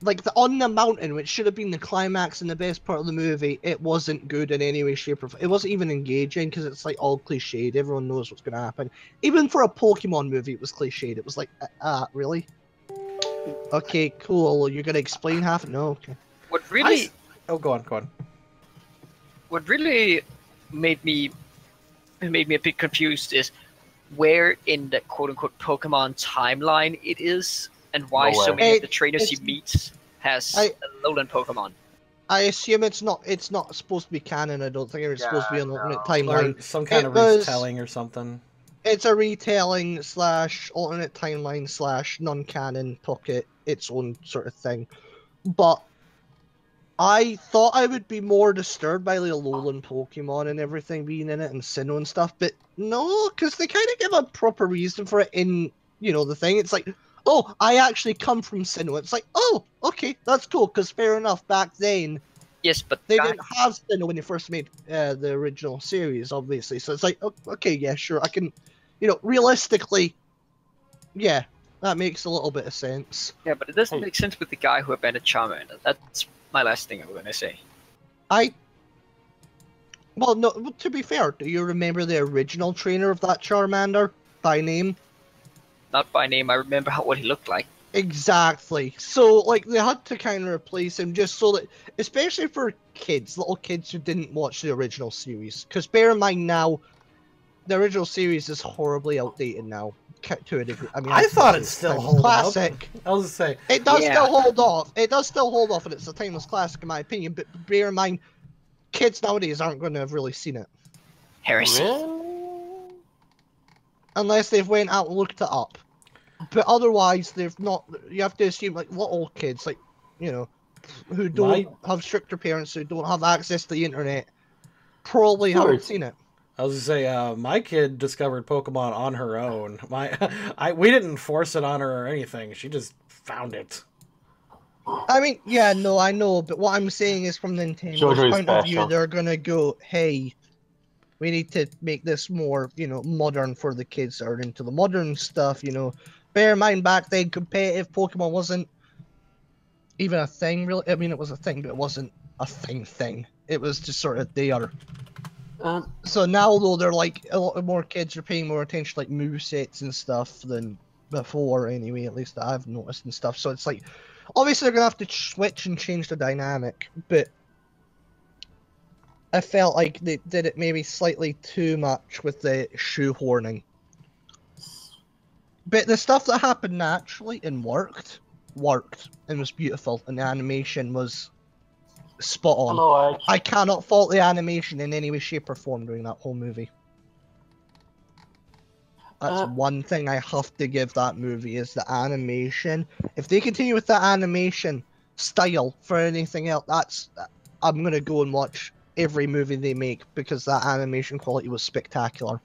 like, on the mountain, which should have been the climax and the best part of the movie, it wasn't good in any way, shape, or form. It wasn't even engaging, because it's, like, all cliched. Everyone knows what's going to happen. Even for a Pokemon movie, it was cliched. It was like, really? Okay, cool. You're going to explain half? No, okay. What really, Oh, go on. what really made me a bit confused is where in the quote-unquote Pokemon timeline it is, and why so Nowhere. many of the trainers he meets has lowland Pokemon. I assume it's not supposed to be canon. I don't think it's supposed to be an alternate Or timeline. some kind It of was- retelling or something. It's a retelling / alternate timeline / non-canon pocket, its own sort of thing. But I thought I would be more disturbed by the lowland Pokemon and everything being in it and Sinnoh and stuff, but no, because they kind of give a proper reason for it in, the thing. It's like, oh, I actually come from Sinnoh. It's like, oh, okay, that's cool, because fair enough, back then, Yes, but they didn't have Sinnoh when they first made the original series, obviously. So it's like, okay, yeah, sure, I can, realistically, yeah, that makes a little bit of sense. yeah, but it doesn't make sense with the guy who abandoned Charmander. That's my last thing I'm gonna say. Well, no. To be fair, do you remember the original trainer of that Charmander by name? Not by name. I remember what he looked like. Exactly. So, like, they had to kind of replace him just so that, especially for kids, little kids who didn't watch the original series. Because bear in mind now, the original series is horribly outdated now, to a degree. I mean, I thought it it's still timeless hold classic. up. I was just say It does Yeah. still hold off. It does still hold off, and it's a timeless classic in my opinion. But bear in mind, kids nowadays aren't going to have really seen it Heresy. Really? unless they've went out and looked it up. But otherwise, they've not. You have to assume like little kids, like who don't have stricter parents, who don't have access to the internet, probably haven't seen it. I was gonna say, my kid discovered Pokemon on her own. We didn't force it on her or anything. She just found it. I mean, yeah, no, I know, but what I'm saying is from Nintendo's point of view, they're gonna go, hey, we need to make this more, modern for the kids that are into the modern stuff, Bear in mind, back then, competitive Pokemon wasn't even a thing, really. I mean, it was a thing, but it wasn't a thing. It was just sort of there. So now, though, they're like, a lot more kids are paying more attention to, like, movesets and stuff than before, anyway, at least that I've noticed and stuff. So it's like, obviously, they're going to have to switch and change the dynamic, but I felt like they did it maybe slightly too much with the shoehorning. But the stuff that happened naturally and worked, and was beautiful, and the animation was spot on. Hello, I cannot fault the animation in any way, shape, or form during that whole movie. That's one thing I have to give that movie is the animation. If they continue with that animation style for anything else, I'm gonna go and watch every movie they make because that animation quality was spectacular.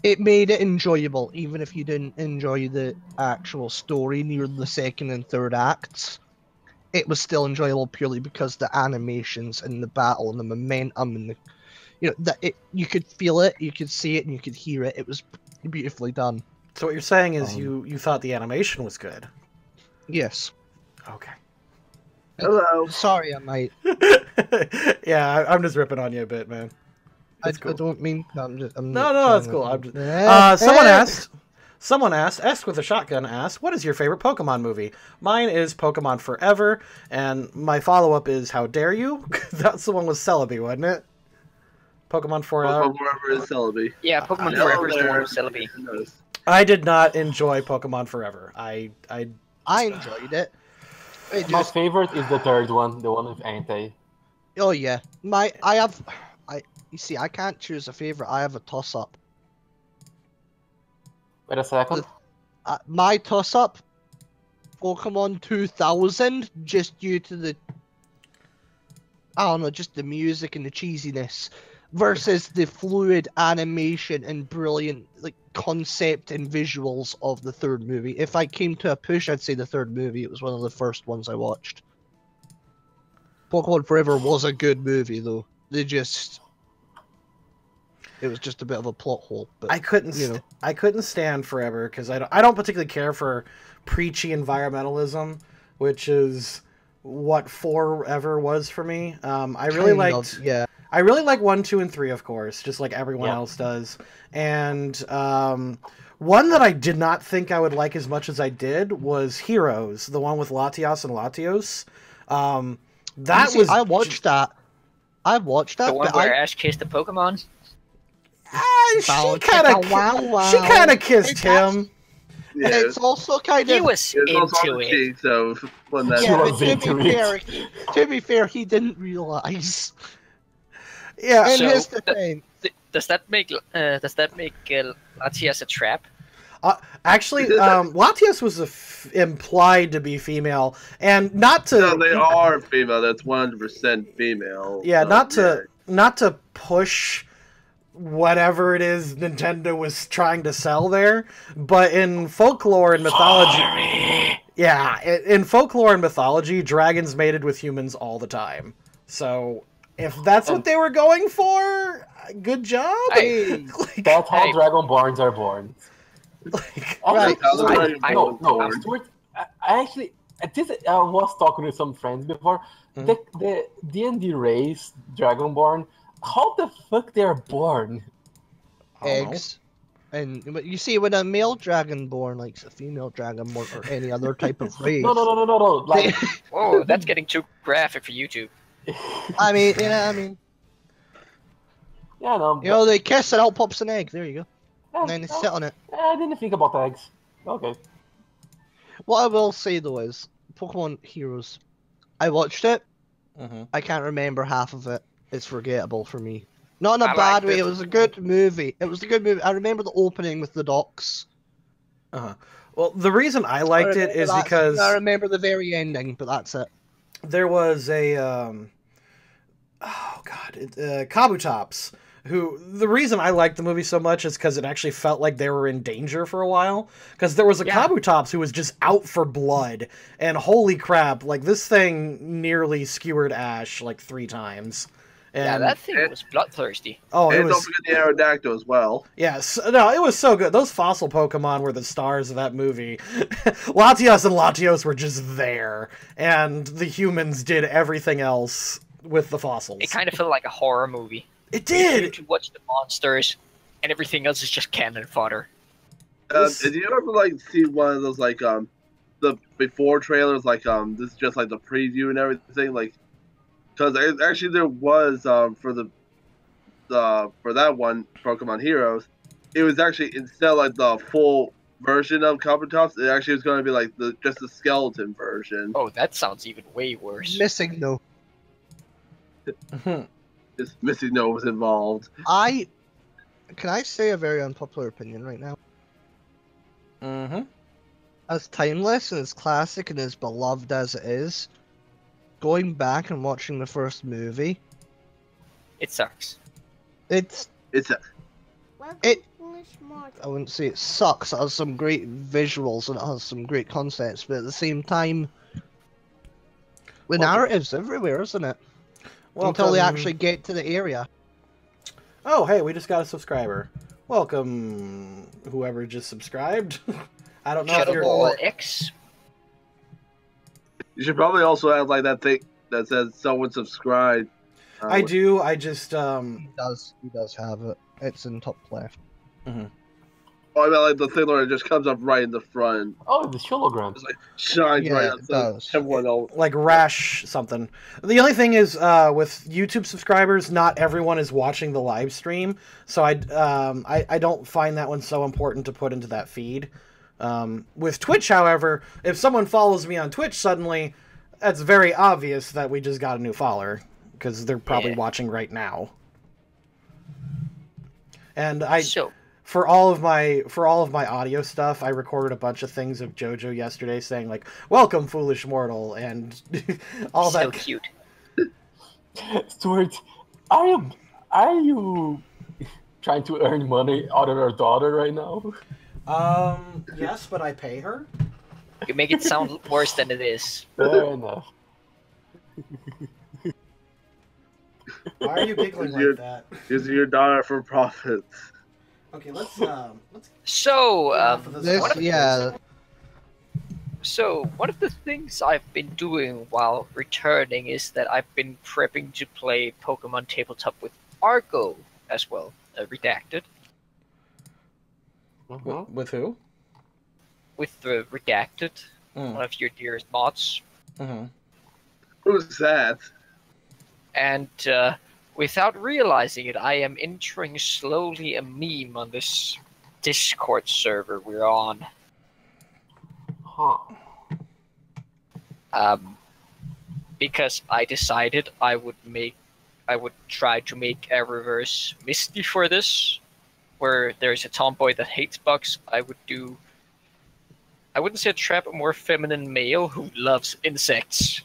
It made it enjoyable, even if you didn't enjoy the actual story near the second and third acts. It was still enjoyable purely because the animations and the battle and the momentum and you could feel it, you could see it, and you could hear it. It was beautifully done. So what you're saying is you thought the animation was good? Yes. Okay. Hello. Sorry, I might. Yeah, I'm just ripping on you a bit, man. I don't mean. I'm no, that's cool. I'm just. Someone asked with a shotgun asked, "What is your favorite Pokemon movie?" Mine is Pokemon Forever, and my follow-up is "How dare you?" That's the one with Celebi, wasn't it? Pokemon Forever. Pokemon Forever is Celebi. Yeah, Pokemon Forever is the one with Celebi. I did not enjoy Pokemon Forever. I enjoyed it. My favorite is the third one, the one with Entei. Oh yeah, you see, I can't choose a favorite. I have a toss-up. Wait a second. My toss-up, Pokemon 2000, just due to just the music and the cheesiness, versus the fluid animation and brilliant concept and visuals of the third movie. If I came to a push, I'd say the third movie. It was one of the first ones I watched. Pokemon Forever was a good movie, though. It was just a bit of a plot hole. But I couldn't stand Forever because I don't particularly care for preachy environmentalism, which is what Forever was for me. I really liked 1, 2, and 3, of course, just like everyone else does. And one that I did not think I would like as much as I did was Heroes, the one with Latios and Latios. I watched that. The one where Ash kissed the Pokemon. She kind of kissed him. Yeah. It's also kind of. He was into it. To be fair, he didn't realize. Yeah. And so, here's the thing. Does that make Latias a trap? Actually, Latias was implied to be female, and not to. No, they are female. That's 100% female. Yeah, not to push whatever it is Nintendo was trying to sell there, but in folklore and mythology, in folklore and mythology, dragons mated with humans all the time. So if that's what they were going for, good job. That's how Dragonborns are born. I was talking to some friends before. The D&D race Dragonborn How the fuck they are born? I don't know. Eggs. But you see, when a male dragonborn likes a female dragonborn or any other type of race, No. Like, Whoa, that's getting too graphic for YouTube. I mean, yeah, no. you know, they kiss and out pops an egg. There you go. Yeah, And then they no, sit on it. I didn't think about eggs. Okay. What I will say though is, Pokemon Heroes, I watched it. Mm-hmm. I can't remember half of it. It's forgettable for me. Not in a I bad liked way. it. It was a good movie. It was a good movie. I remember the opening with the docks. Uh-huh. Well, the reason I liked it is because I remember the very ending, but that's it. there was a Kabutops, who the reason I liked the movie so much is because it actually felt like they were in danger for a while, because there was a Kabutops who was just out for blood, and holy crap, like this thing nearly skewered Ash like 3 times. And, Yeah, that thing was bloodthirsty. oh, it And was, don't forget the Aerodactyl as well. yes, no, it was so good. Those fossil Pokemon were the stars of that movie. Latios and Latios were just there, and the humans did everything else with the fossils. It kind of felt like a horror movie. It You did! to watch the monsters, and everything else is just cannon fodder. Did you ever like see one of those like the before trailers, like this is just like the preview and everything, like because actually there was for that one Pokemon Heroes, it was actually instead of like the full version of Kabutops, it actually was going to be like just the skeleton version. Oh, that sounds even way worse. Missing no. Just Missing No was involved. Can I say a very unpopular opinion right now? Mm-hmm. As timeless and as classic and as beloved as it is, going back and watching the first movie, It sucks. it's It's a It- I wouldn't say it sucks. It has some great visuals and it has some great concepts, but at the same time, the narrative's everywhere, isn't it? Until they Welcome. actually get to the area. Oh, hey, we just got a subscriber. Welcome, whoever just subscribed. I don't know if you're... Shuttleball X. You should probably also have like that thing that says someone subscribed. I do, I just, He does have it. It's in top left. Oh, I mean, like the thing where it just comes up right in the front. Oh, the hologram. It's like shines Yeah, right it up. does. So everyone else. like Rash something. The only thing is, with YouTube subscribers, not everyone is watching the live stream, so I don't find that one so important to put into that feed. With Twitch, however, if someone follows me on Twitch suddenly, that's very obvious that we just got a new follower, because they're probably Yeah. watching right now. And So, for all of my audio stuff, I recorded a bunch of things of JoJo yesterday saying like, "Welcome, foolish mortal," and all so that. cute. Stuart, are you trying to earn money out of our daughter right now? Yes, but I pay her. You make it sound worse than it is. Fair enough. Why are you giggling You're- like that? Using your dollar for profits. Okay, let's So, get off of this. So, one of the things I've been doing while returning is that I've been prepping to play Pokemon Tabletop with Argo as well, Redacted. With who? With the Redacted, Mm. one of your dearest mods. Mm-hmm. Who's that? And without realizing it, I am entering slowly a meme on this Discord server we're on. Huh. Because I decided I would try to make a reverse Misty for this, where there's a tomboy that hates bugs. I wouldn't say a trap, a more feminine male who loves insects.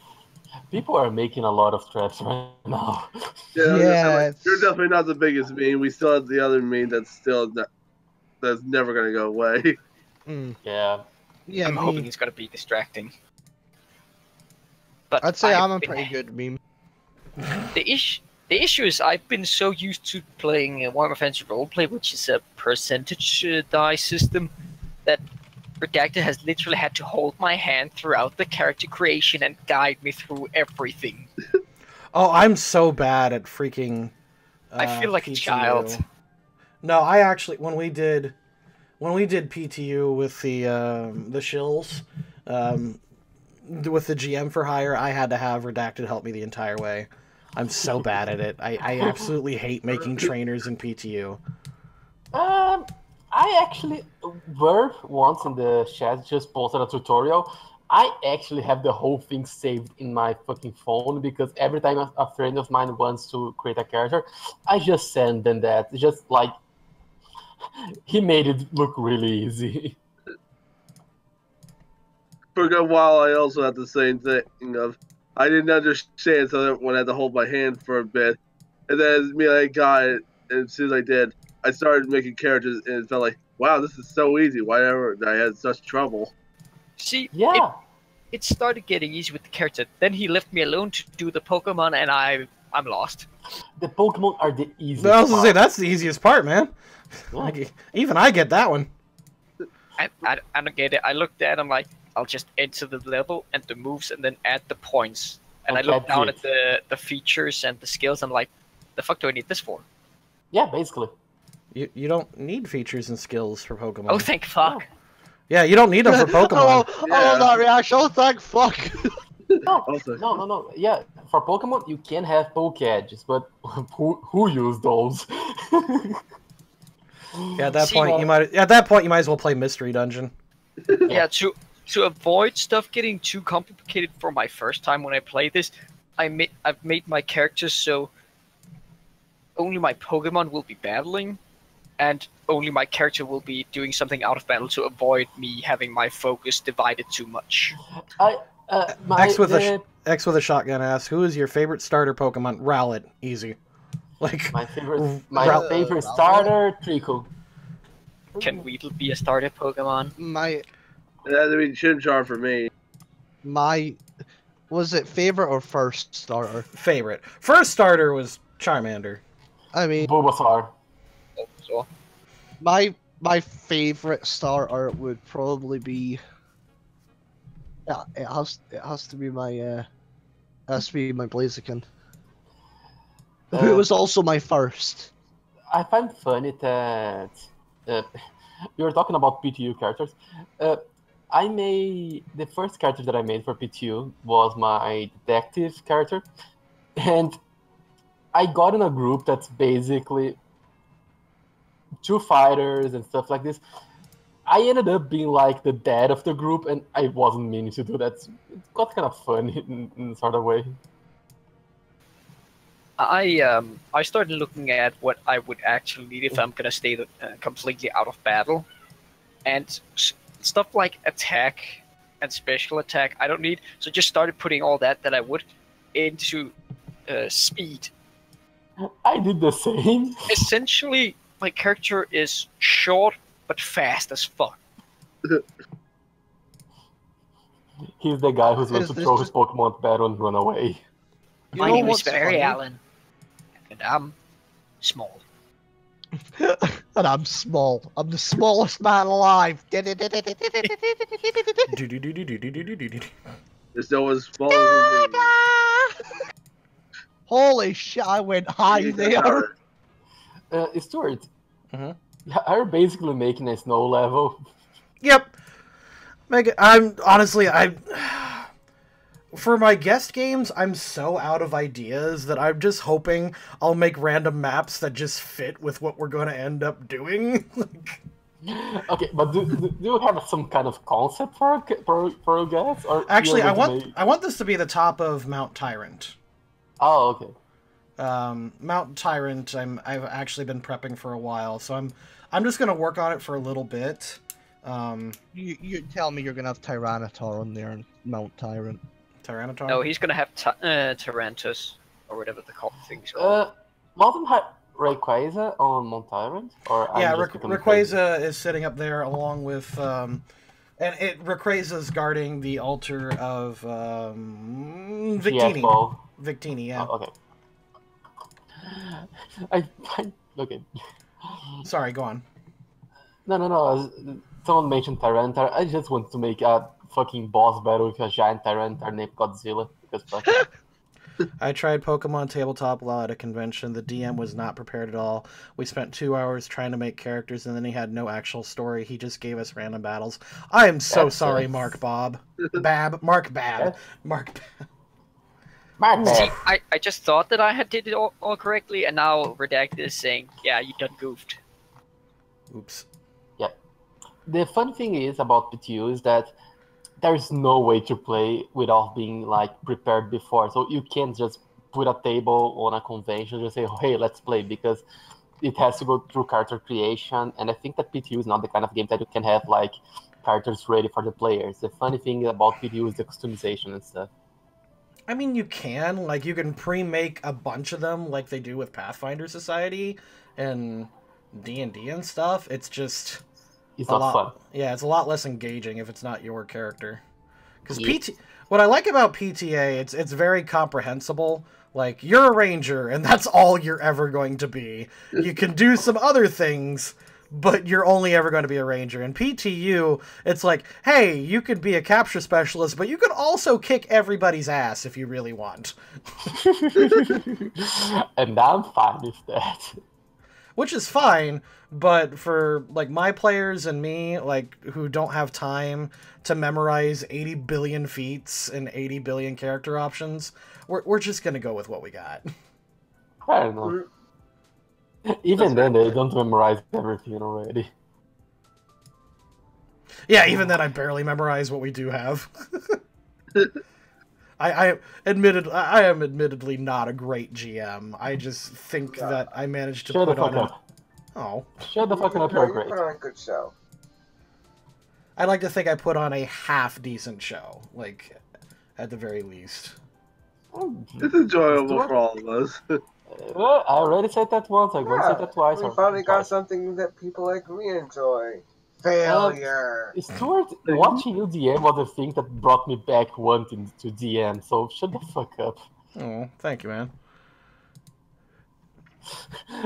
People are making a lot of traps right now. Yeah, You're definitely not the biggest meme. We still have the other meme that's that's never gonna go away. Yeah. Yeah, I'm hoping me. it's gonna be distracting. But I'd say I've I'm a been- pretty good meme. The issue is I've been so used to playing Warhammer Fantasy Roleplay, which is a percentage die system, that Redacted has literally had to hold my hand throughout the character creation and guide me through everything. Oh, I'm so bad at freaking I feel like a child. No, I actually when we did PTU with the shills, with the GM for hire, I had to have Redacted help me the entire way. I'm so bad at it. I absolutely hate making trainers in PTU. I actually were once in the chat just posted a tutorial. I actually have the whole thing saved in my fucking phone because every time a friend of mine wants to create a character, I just send them that. It's just like he made it look really easy. For a good while, I also had the same thing of I didn't understand, so everyone had to hold my hand for a bit, and then I got it, and as soon as I did, I started making characters, and it felt like, wow, this is so easy. Why ever I had such trouble? See, Yeah. it started getting easy with the character. Then he left me alone to do the Pokemon, and I'm lost. The Pokemon are the easiest I was gonna say part. that's the easiest part, man. Yeah. Like, even I get that one. I don't get it. I looked at it, I'm like, I'll just enter the level and the moves and then add the points. And I looked down at the features and the skills, and I'm like, the fuck do I need this for? Yeah, basically. You don't need features and skills for Pokemon. Oh, thank fuck. Yeah, you don't need them for Pokemon. I love that reaction. Oh, thank fuck. No. Yeah, for Pokemon you can have Pokédges, but who use those? Yeah, at that point you might as well play Mystery Dungeon. Yeah, to avoid stuff getting too complicated for my first time when I play this, I've made my characters so only my Pokemon will be battling, and only my character will be doing something out of battle to avoid me having my focus divided too much. X with a shotgun asks, "Who is your favorite starter Pokemon?" Rowlet, easy. Like my favorite starter, Trico. Can Weedle be a starter Pokemon? It had to be Chimchar for me. Was it favorite or first starter? Favorite. First starter was Charmander. I mean, Bulbasaur. So, my favorite starter would probably be. Yeah, it has to be my Blaziken. Who was also my first. I find funny that you were talking about PTU characters. The first character that I made for PTU was my detective character, and I got in a group that's basically 2 fighters and stuff like this. I ended up being like the dad of the group, and I wasn't meaning to do that. It got kind of fun in a sort of way. I started looking at what I would actually need if I'm gonna stay completely out of battle, and stuff like attack and special attack I don't need. So just started putting all that I would into speed. I did the same. Essentially, my character is short but fast as fuck. He's the guy who's going to throw his Pokemon at battle and run away. My name is Barry Allen, and I'm small. And I'm small. I'm the smallest man alive. It's always smaller than me. Holy shit! I went high there. Stuart, are you basically making a snow level? Yep. For my guest games, I'm so out of ideas that I'm just hoping I'll make random maps that just fit with what we're going to end up doing. Okay, but do you have some kind of concept for a guest? Or actually, I want this to be the top of Mount Tyrant. Oh, okay. Mount Tyrant, I've actually been prepping for a while, so I'm just gonna work on it for a little bit. You tell me you're gonna have Tyranitar on there and Mount Tyrant. Tyranitar? No, he's gonna have Tyrantus or whatever the thing's called. Wasn't Rayquaza on Mount Tyrant? Or yeah, Rayquaza is sitting up there along with Rayquaza's guarding the altar of Victini. Victini, yeah. Oh, okay. Okay. Sorry, go on. No. Someone mentioned Tyranitar. I just want to make a fucking boss battle with a giant Tyranitar named Godzilla. Because fuck it. I tried Pokemon Tabletop Law at a convention. The DM was not prepared at all. We spent 2 hours trying to make characters, and then he had no actual story. He just gave us random battles. I am so sorry, Mark Bob. Mark Bab. See, Bad. I just thought that I had did it all correctly, and now Redacted is saying, yeah, you done goofed. Oops. Yeah. The funny thing is about PTU is that there's no way to play without being like prepared before. So you can't just put a table on a convention and just say, oh, hey, let's play, because it has to go through character creation. And I think that PTU is not the kind of game that you can have like characters ready for the players. The funny thing about PTU is the customization and stuff. I mean, you can. Like, you can pre-make a bunch of them like they do with Pathfinder Society and D&D and stuff. It's just... It's not fun. Yeah, it's a lot less engaging if it's not your character. Because Yeah. what I like about PTA, it's very comprehensible. Like, you're a ranger, and that's all you're ever going to be. You can do some other things, but you're only ever going to be a ranger. In PTU, it's like, hey, you could be a capture specialist, but you could also kick everybody's ass if you really want. And I'm fine with that. Which is fine, but for like my players and me, like who don't have time to memorize 80 billion feats and 80 billion character options, we're just gonna go with what we got. I don't know. Even then, they don't memorize everything already. Yeah, even then I barely memorize what we do have. I am admittedly not a great GM. I just think that I managed to Shut the put fuck on up. Oh. Shut the fuck up, No, you're you great. put on a good show. I like to think I put on a half decent show, like at the very least. It's enjoyable for all of us. Well, I already said that once, I'm going to say that twice. We or finally got twice. something that people like me enjoy. Failure. Stuart, watching you DM was the thing that brought me back wanting to DM, so shut the fuck up. Oh, thank you, man.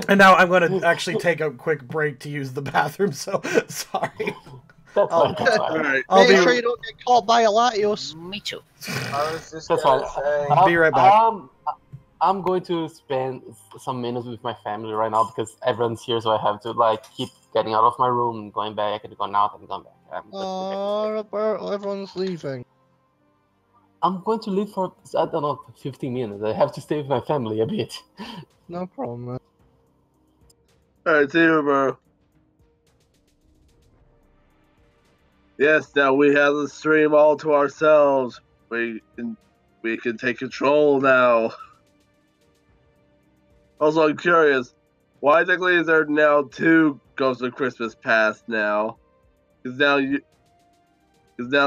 And now I'm going to actually take a quick break to use the bathroom, so sorry. That's fine, that's fine. Alright. I'll Make be, sure you don't get caught by a Latios. Me too. I was just That's gonna fine. say. I'll be right back. I'm going to spend some minutes with my family right now because everyone's here, so I have to like keep getting out of my room and going back and going out and going back. Oh, Roberto, everyone's leaving. I'm going to leave for, I don't know, 15 minutes. I have to stay with my family a bit. No problem, man. Alright, see you, bro. Yes, now we have the stream all to ourselves. We can take control now. Also, I'm curious, why exactly is there now 2 Ghosts of Christmas Past now? Because now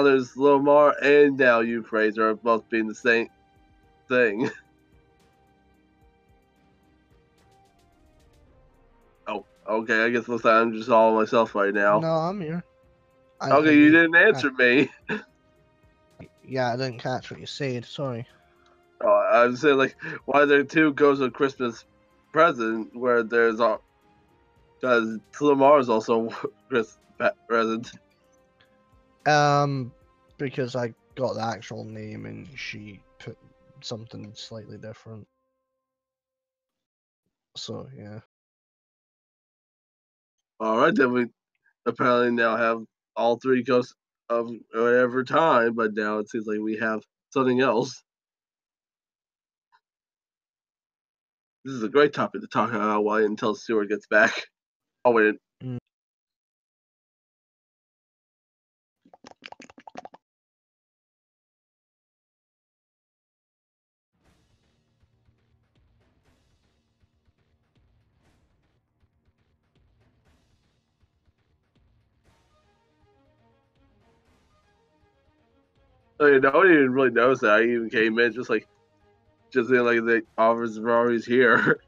there's Lomar and now you, Fraser, are both being the same thing. Oh, okay, I guess looks like I'm just all myself right now. No, I'm here. Okay, you didn't answer me. Yeah, I didn't catch what you said. Sorry. Oh, I was saying, like, why are there 2 Ghosts of Christmas Present where there's all. Because Lamar is also Chris present. Because I got the actual name and she put something slightly different. So yeah. Alright, then we apparently now have all 3 Ghosts of whatever time, but now it seems like we have something else. This is a great topic to talk about until Stuart gets back. Oh, wait. I mean, no one even really knows that I even came in just in like the officers were always here.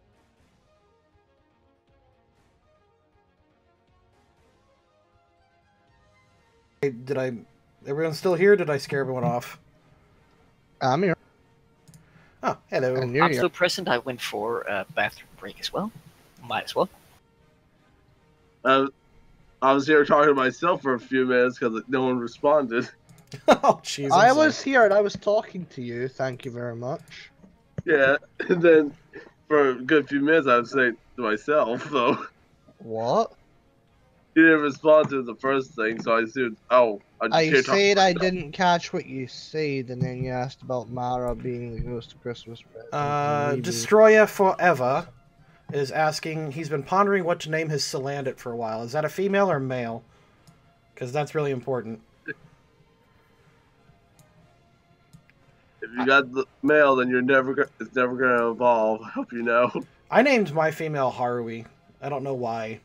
Everyone's still here? Did I scare everyone off? I'm here. Oh, hello. And you're I'm here. still present. I went for a bathroom break as well. Might as well. I was here talking to myself for a few minutes because no one responded. Oh, jeez. I was here and I was talking to you. Thank you very much. Yeah, and then for a good few minutes I was saying to myself, though. What? He didn't respond to the first thing, so I assumed, oh, I just I hear talking said to I myself. didn't catch what you said, and then you asked about Mara being the ghost of Christmas present. and maybe- Destroya Forever is asking, he's been pondering what to name his Salandit for a while. Is that a female or male? Because that's really important. If you got the male, then it's never gonna evolve. I hope you know. I named my female Harui. I don't know why.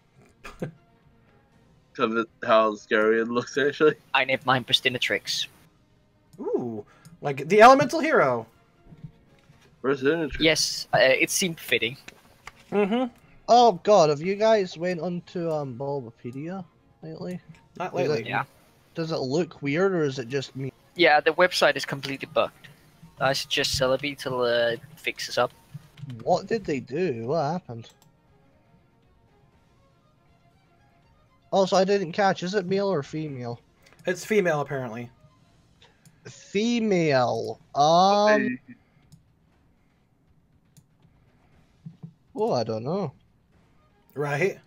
Because of how scary it looks, actually. I named mine Pristinatrix. Ooh, like the elemental hero. Yes, it seemed fitting. Mm-hmm. Oh god, have you guys went onto Bulbapedia lately? Not lately. Yeah. Does it look weird, or is it just me? Yeah, the website is completely bugged. I suggest Celebi till it fixes up. What did they do? What happened? Also, I didn't catch. Is it male or female? It's female, apparently. Female. Oh, I don't know. Right?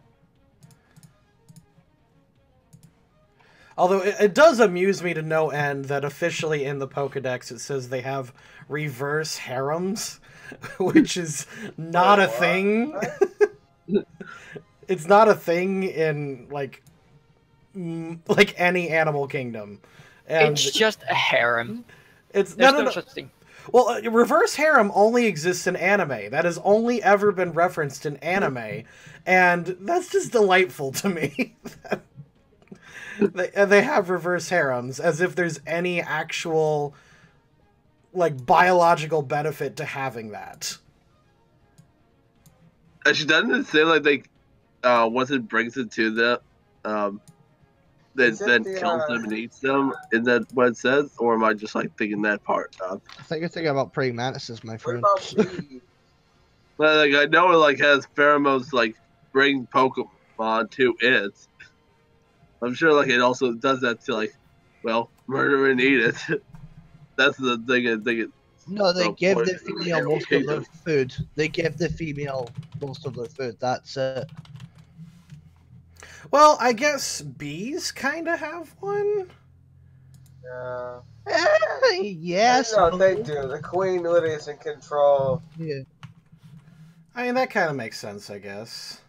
Although it does amuse me to no end that officially in the Pokedex it says they have reverse harems, which is not a thing. It's not a thing in like any animal kingdom. And It's just a harem. It's There's no no such thing. Well, reverse harem only exists in anime. That has only ever been referenced in anime, and that's just delightful to me. They have reverse harems as if there's any actual like biological benefit to having that. Actually, doesn't it say like they once it brings it to them, then kills them and eats them? Is that what it says, or am I just like thinking that part? I think you're thinking about praying mantises, my friend. Well, like I know it like has pheromones like bring Pokemon to it. I'm sure like it also does that to like, well, murder and eat it. That's the thing. I think it. No, they So, give for- the female most of their food. They give the female most of their food. That's it. Well, I guess bees kind of have one. Yeah. Yes. No, they do. The queen literally is in control. Yeah. I mean, that kind of makes sense, I guess.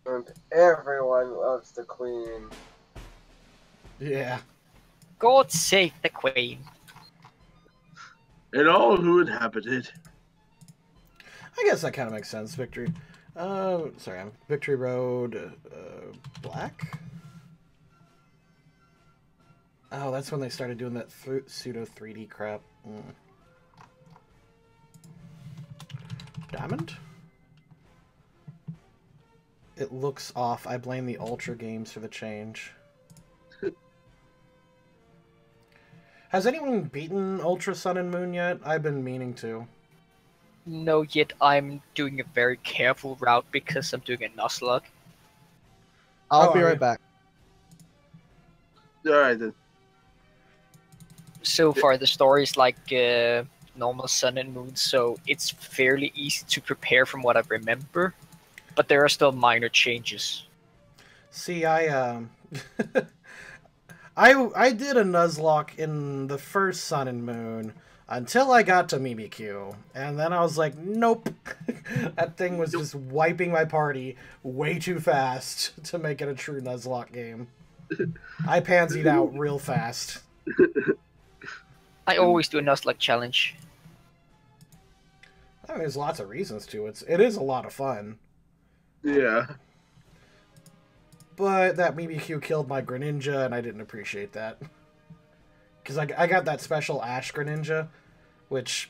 And everyone loves the queen. Yeah. God save the queen. And all who inhabited. I guess that kind of makes sense. Victory. Sorry, I'm Victory Road. Black. Oh, that's when they started doing that pseudo 3D crap. Diamond. It looks off. I blame the Ultra games for the change. Has anyone beaten Ultra Sun and Moon yet? I've been meaning to. No, yet I'm doing a very careful route because I'm doing a Nuzlocke. I'll be are right you? back. Alright then. So far, the story is like normal Sun and Moon, so it's fairly easy to prepare from what I remember. But there are still minor changes. See, I I did a Nuzlocke in the first Sun and Moon until I got to Mimikyu, and then I was like, nope. That thing was just wiping my party way too fast to make it a true Nuzlocke game. I pansied out real fast. I always do a Nuzlocke challenge. I mean, there's lots of reasons to it. It is a lot of fun. Yeah. But that Mimikyu killed my Greninja, and I didn't appreciate that. Because I got that special Ash Greninja, which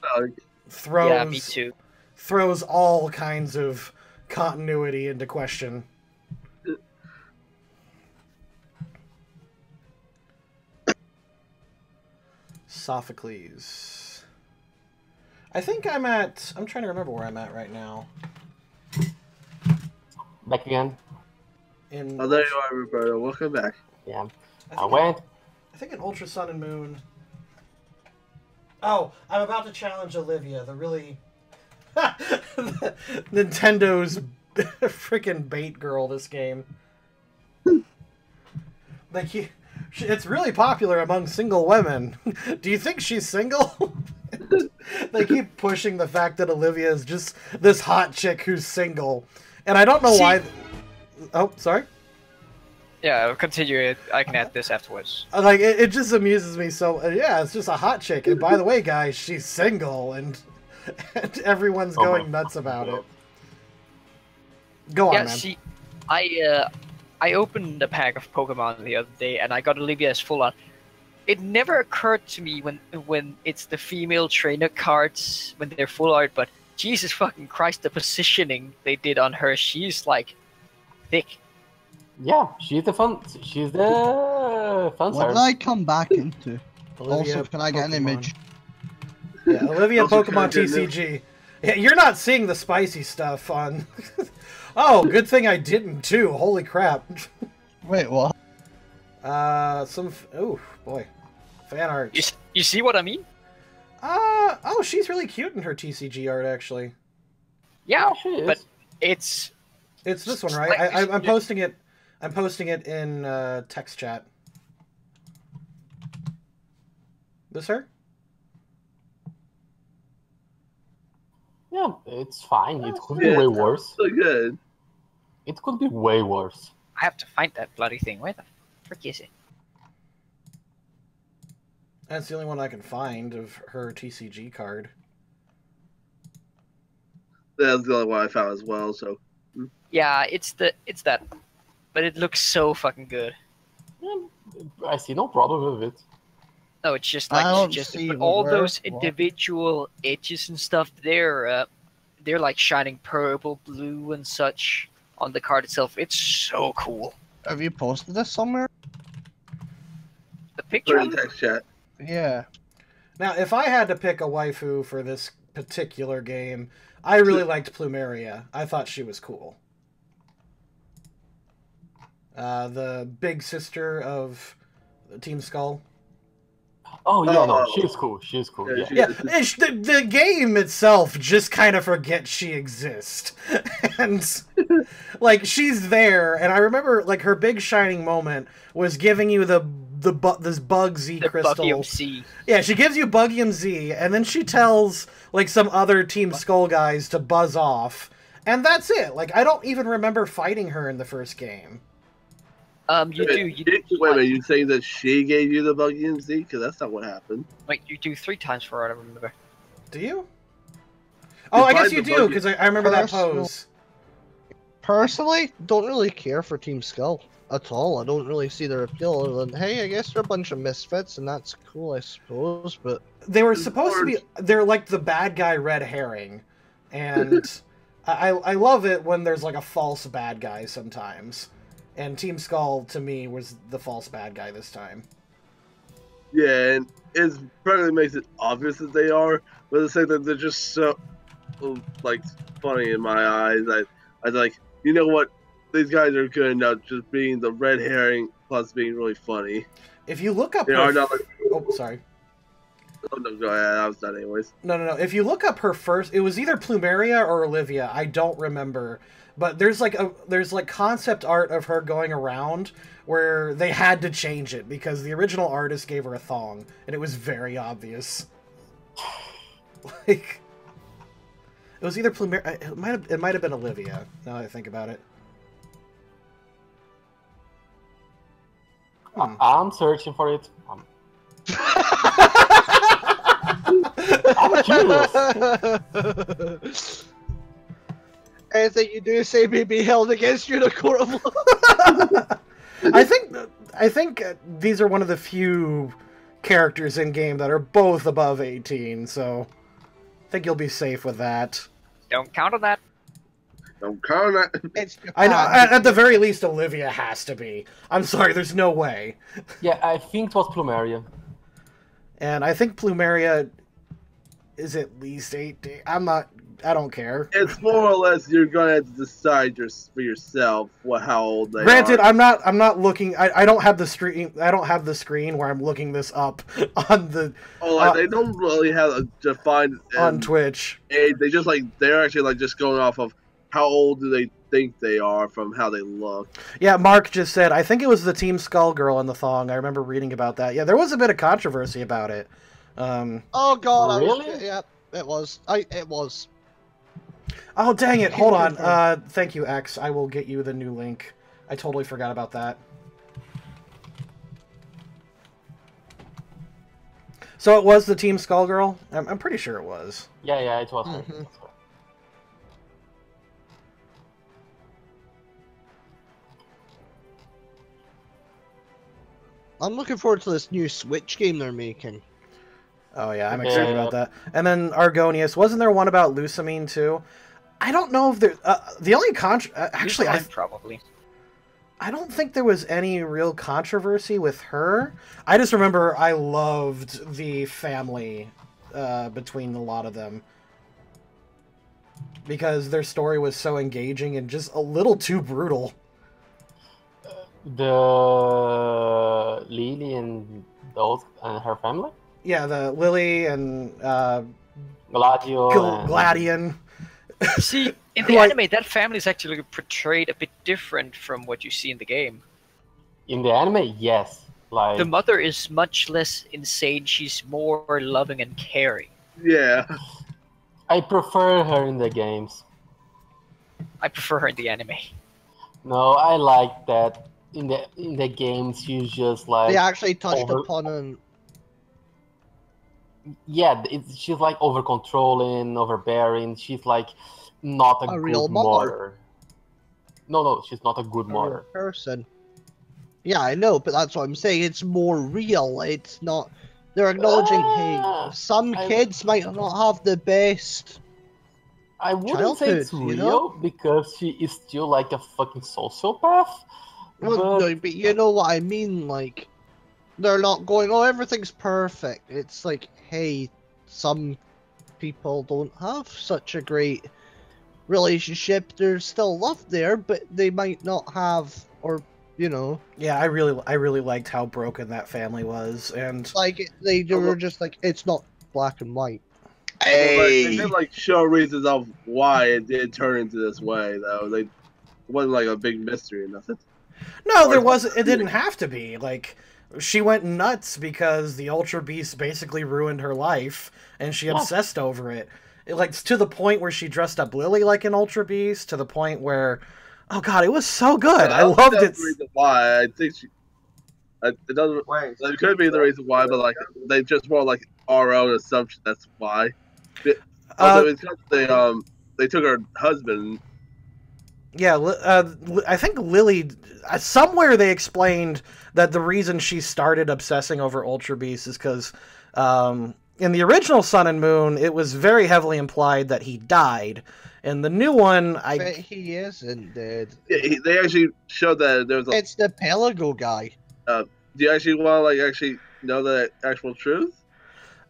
throws Yeah, me too. throws all kinds of continuity into question. Sophocles. I think I'm trying to remember where I'm at right now. Back again. In Oh, there you are, Roberto. Welcome back. Yeah. I I think went. I think in Ultra Sun and Moon. Oh, I'm about to challenge Olivia, the really Nintendo's freaking bait girl. This game, like, it's really popular among single women. Do you think she's single? They keep pushing the fact that Olivia is just this hot chick who's single, and I don't know why. Oh, sorry. Yeah, continue it. I can add this afterwards. Like, it just amuses me so. Yeah, it's just a hot chick, and by the way, guys, she's single, and everyone's going nuts about it. Go on, Yeah, man. see, I opened a pack of Pokemon the other day, and I got Olivia as full art. It never occurred to me when it's the female trainer cards when they're full art, but Jesus fucking Christ, the positioning they did on her, she's like thick. Yeah, she's the fun What star. did I come back into? Olivia, Also, can I get an Pokemon. image? Yeah, Olivia Also, Pokemon can I get an TCG. Yeah, you're not seeing the spicy stuff on. Oh, good thing I didn't too. Holy crap. Wait, what? Oh boy, fan art. You see what I mean? Oh, she's really cute in her TCG art, actually. Yeah, she is. but it's It's this one, right? I'm posting it. I'm posting it in text chat. This her? Yeah, it's fine. It could be way worse. So good. It could be way worse. I have to find that bloody thing. Where the frick is it? That's the only one I can find of her TCG card. That's the only one I found as well. So Yeah, it's that, but it looks so fucking good. I see no problem with it. No, it's just I like don't just see but all where- those what? individual edges and stuff. They're like shining purple, blue, and such on the card itself. It's so cool. Have you posted this somewhere? The put picture. it in text chat. Yeah. Now, if I had to pick a waifu for this particular game, I really liked Plumeria. I thought she was cool. The big sister of Team Skull. Oh yeah, no, Oh. she's cool. She's cool. Yeah, Yeah. Yeah, the game itself just kind of forgets she exists. And, like, she's there, and I remember, like, her big shining moment was giving you this Bug Z The crystal. Buckium C. Yeah, she gives you Bugium Z, and then she tells, like, some other Team Skull guys to buzz off, and that's it. Like, I don't even remember fighting her in the first game. You do. Wait a minute, you saying that she gave you the buggy and Z? Because that's not what happened. Wait, you do 3 times for it. I remember. Do you? Oh, I guess find you the do, Bugium. because I remember that Personal- pose. Personally, don't really care for Team Skull at all. I don't really see their appeal other than, hey, I guess they're a bunch of misfits, and that's cool, I suppose, but... They were supposed to be... They're like the bad guy red herring. And I love it when there's, like, a false bad guy sometimes. And Team Skull, to me, was the false bad guy this time. Yeah, and it probably makes it obvious that they are, but the fact that they're just so, like, funny in my eyes. I was like, you know what? These guys are good enough just being the red herring plus being really funny. If you look up... They are not like, Oh, sorry. oh no, go ahead. I was done anyways. No. If you look up her first... It was either Plumeria or Olivia. I don't remember. But there's like concept art of her going around where they had to change it because the original artist gave her a thong and it was very obvious. Like, it was either Plumeria. It might have been Olivia. Now that I think about it. I'm searching for it. I'm curious. Anything you do say may be held against you in a court of law. I think these are one of the few characters in game that are both above 18, so I think you'll be safe with that. Don't count on that. Don't count that. It's I know, at the very least, Olivia has to be. I'm sorry, there's no way. Yeah, I think it was Plumeria. And I think Plumeria is at least 8 days. I don't care. It's more or less you're gonna have to decide for yourself how old they Granted, are. I'm not looking. I don't have the screen. I don't have the screen where I'm looking this up on the. They don't really have a defined on Twitch. age. They just they're actually just going off of how old do they think they are from how they look. Yeah, Mark just said, I think it was the Team Skull girl in the thong. I remember reading about that. Yeah, there was a bit of controversy about it. Oh God! Really? Yeah, it was. It was. Oh, dang it. Hold on. Thank you, X. I will get you the new link. I totally forgot about that. So it was the Team Skull girl? I'm pretty sure it was. Yeah, it was. Mm-hmm. I'm looking forward to this new Switch game they're making. Oh, yeah, I'm excited about that. And then Argonius. Wasn't there one about Lusamine, too? I don't know if there... the only actually, probably. I don't think there was any real controversy with her. I just remember I loved the family between a lot of them. Because their story was so engaging and just a little too brutal. The Lily and those and her family? Yeah, the Lily and Gladio Gladian. See, in the anime, that family is actually portrayed a bit different from what you see in the game. In the anime, yes. The mother is much less insane. She's more loving and caring. Yeah. I prefer her in the games. I prefer her in the anime. No, I like that. In the games, she's just like... They actually touched upon an... Yeah, she's like over-controlling, overbearing. She's like not a good real mother. No, she's not a good mother. Person. Yeah, I know, but that's what I'm saying. It's more real. It's not... They're acknowledging, hey, some kids might not have the best I wouldn't say it's real, you know? because she is still like a fucking sociopath. Well, no, but you know what I mean, like, they're not going, oh, everything's perfect. It's like, hey, some people don't have such a great relationship. There's still love there, but they might not have, or, you know. Yeah, I really liked how broken that family was, and... Like, they were just like, it's not black and white. Hey! They did, show reasons of why it did turn into this way, though. It wasn't, a big mystery or nothing. No, there wasn't. It didn't have to be. She went nuts because the Ultra Beast basically ruined her life, and she obsessed over it. To the point where she dressed up Lily like an Ultra Beast, to the point where, oh god, it was so good. I loved it. That's the reason why. I think it doesn't. It could be the reason why, but they just more our own assumption. That's why. Also, it's because they took her husband. Yeah, I think Lily... somewhere they explained that the reason she started obsessing over Ultra Beast is because in the original Sun and Moon, it was very heavily implied that he died. In the new one, But he isn't dead. Yeah, they actually showed that there was It's the Pelago guy. Do you actually want to actually know the actual truth?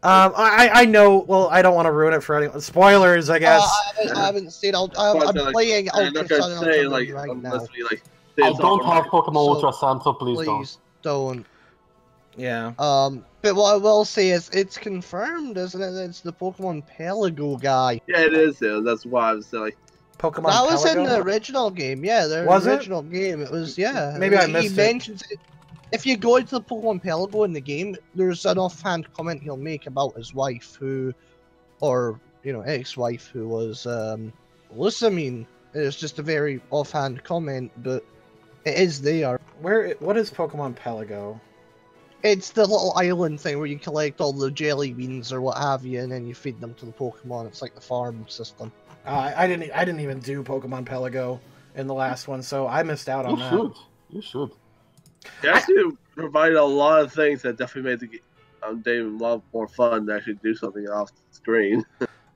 I know. Well, I don't want to ruin it for anyone. Spoilers, I guess. I haven't seen. I'm playing Ultra Sun and Ultra Moon right now. I don't have Pokemon Ultra Sun, so please don't. Yeah. But what I will say is, it's confirmed, isn't it? It's the Pokemon Pelago guy. Yeah, it is. That's why I was saying. Pokemon. That was Pelago? in the original game. Yeah, the original game. It was. Yeah. Maybe I missed it. He mentions it. If you go into the Pokemon Pelago in the game, there's an offhand comment he'll make about his wife, ex-wife, who was Lusamine. It's just a very offhand comment, but it is there. What is Pokemon Pelago? It's the little island thing where you collect all the jelly beans or what have you, and then you feed them to the Pokemon. It's like the farm system. I didn't even do Pokemon Pelago in the last one, so I missed out on that. You should. They actually provided a lot of things that definitely made the game a lot more fun to actually do something off the screen.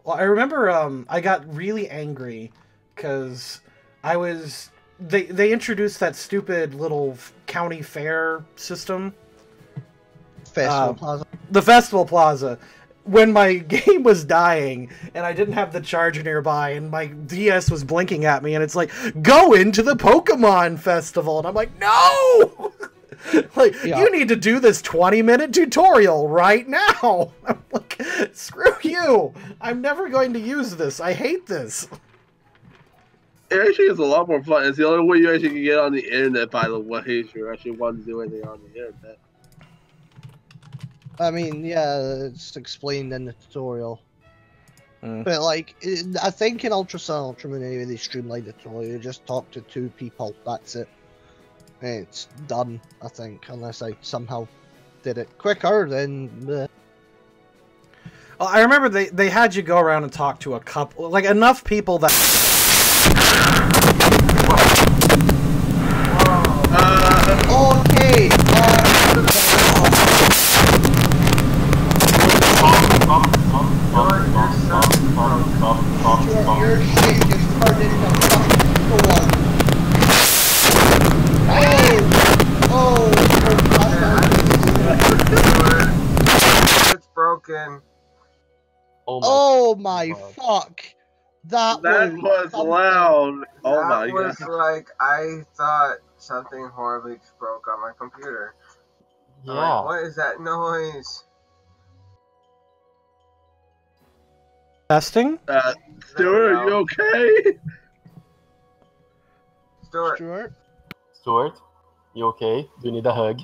Well, I remember I got really angry because they introduced that stupid little county fair system. Festival Plaza. The Festival Plaza. when my game was dying and I didn't have the charger nearby and my DS was blinking at me and it's like, go into the Pokemon Festival. And I'm like, no! Like, you need to do this 20-minute tutorial right now. I'm like, screw you. I'm never going to use this. I hate this. It actually is a lot more fun. It's the only way you actually can get on the internet, by the way, if you actually want to do anything on the internet. I mean, yeah, it's explained in the tutorial. Mm. But, like, I think in Ultra Sun, Ultra Moon, anyway, they streamlined the tutorial. You just talk to 2 people. That's it. And it's done, I think, unless I somehow did it quicker, then... Well, I remember they had you go around and talk to a couple, like, enough people that... Okay, your shit just turned into a fucking door. It's broken. Oh my fuck. That was loud. Oh my That was god. like, I thought something horribly just broke on my computer. I'm Yeah. like, what is that noise? Testing? Stuart, are you okay? Stuart. Stuart, you okay? Do you need a hug?